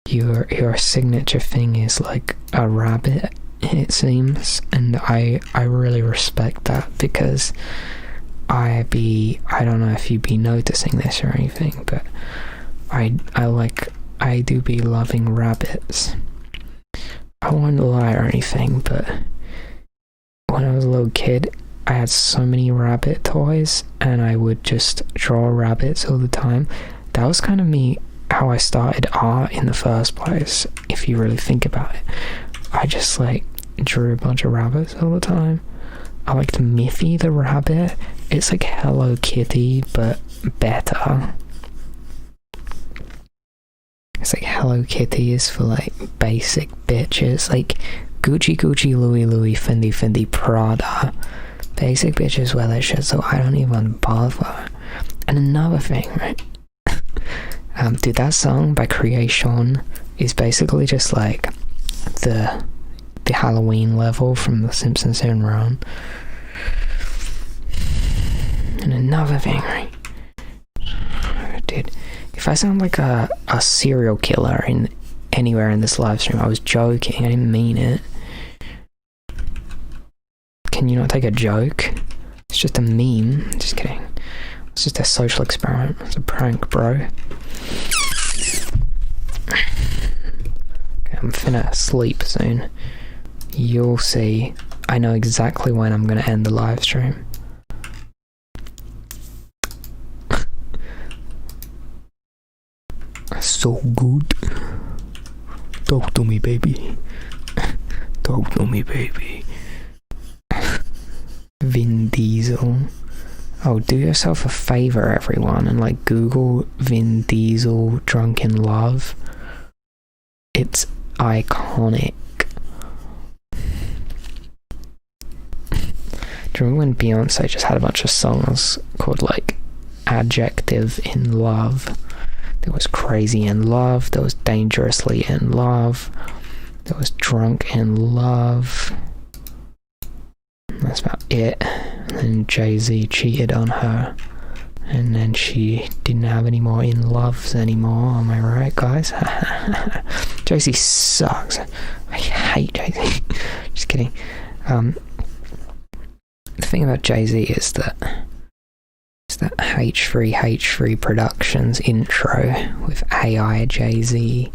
Your signature thing is like a rabbit, it seems, and I really respect that, because I don't know if you'd be noticing this or anything, but I do be loving rabbits. I won't lie or anything, but when I was a little kid, I had so many rabbit toys and I would just draw rabbits all the time. That was kind of me how I started art in the first place, if you really think about it. I just like drew a bunch of rabbits all the time. I liked Miffy the rabbit. It's like Hello Kitty, but better. It's like Hello Kitty is for like basic bitches, like Gucci Gucci, Louis Louis, Fendi Fendi, Prada. Basic bitches wear that shit, so I don't even bother. And another thing, right? Dude, that song by Creation is basically just like the Halloween level from The Simpsons Hit and Run. And another thing, right? Dude, if I sound like a serial killer in anywhere in this live stream, I was joking, I didn't mean it. Can you not take a joke? It's just a meme. Just kidding. It's just a social experiment. It's a prank, bro. Okay, I'm finna sleep soon. You'll see. I know exactly when I'm gonna end the live stream. So good. Talk to me, baby. Talk to me, baby. Vin Diesel. Oh, do yourself a favor, everyone, and like Google Vin Diesel Drunken Love. It's iconic. Do you remember when Beyonce just had a bunch of songs called like Adjective in Love? There was Crazy in Love, there was Dangerously in Love, there was Drunk in Love. That's about it. And then Jay-Z cheated on her, and then she didn't have any more in loves anymore. Am I right, guys? Jay-Z sucks. I hate Jay-Z. Just kidding. The thing about Jay-Z is that H3 Productions intro with AI Jay-Z.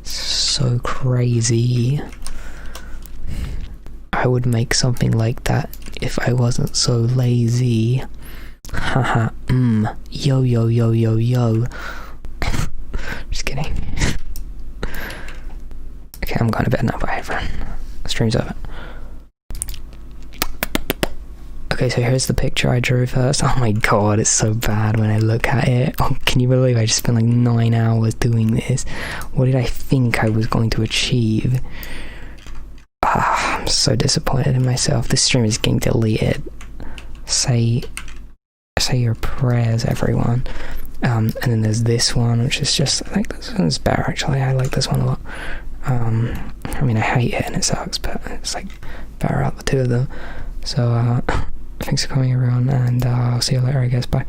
So crazy. I would make something like that if I wasn't so lazy. Haha, yo yo yo yo yo. Just kidding. Okay, I'm going to bed now. Bye everyone. The stream's over. Okay, so here's the picture I drew first. Oh my god, it's so bad when I look at it. Oh, can you believe I just spent like 9 hours doing this? What did I think I was going to achieve? I'm so disappointed in myself. This stream is getting deleted. Say your prayers, everyone. And then there's this one, which is just, I think this one's better actually. I like this one a lot. I mean, I hate it and it sucks, but it's like better out the two of them. So thanks for coming, everyone, and I'll see you later, I guess. Bye.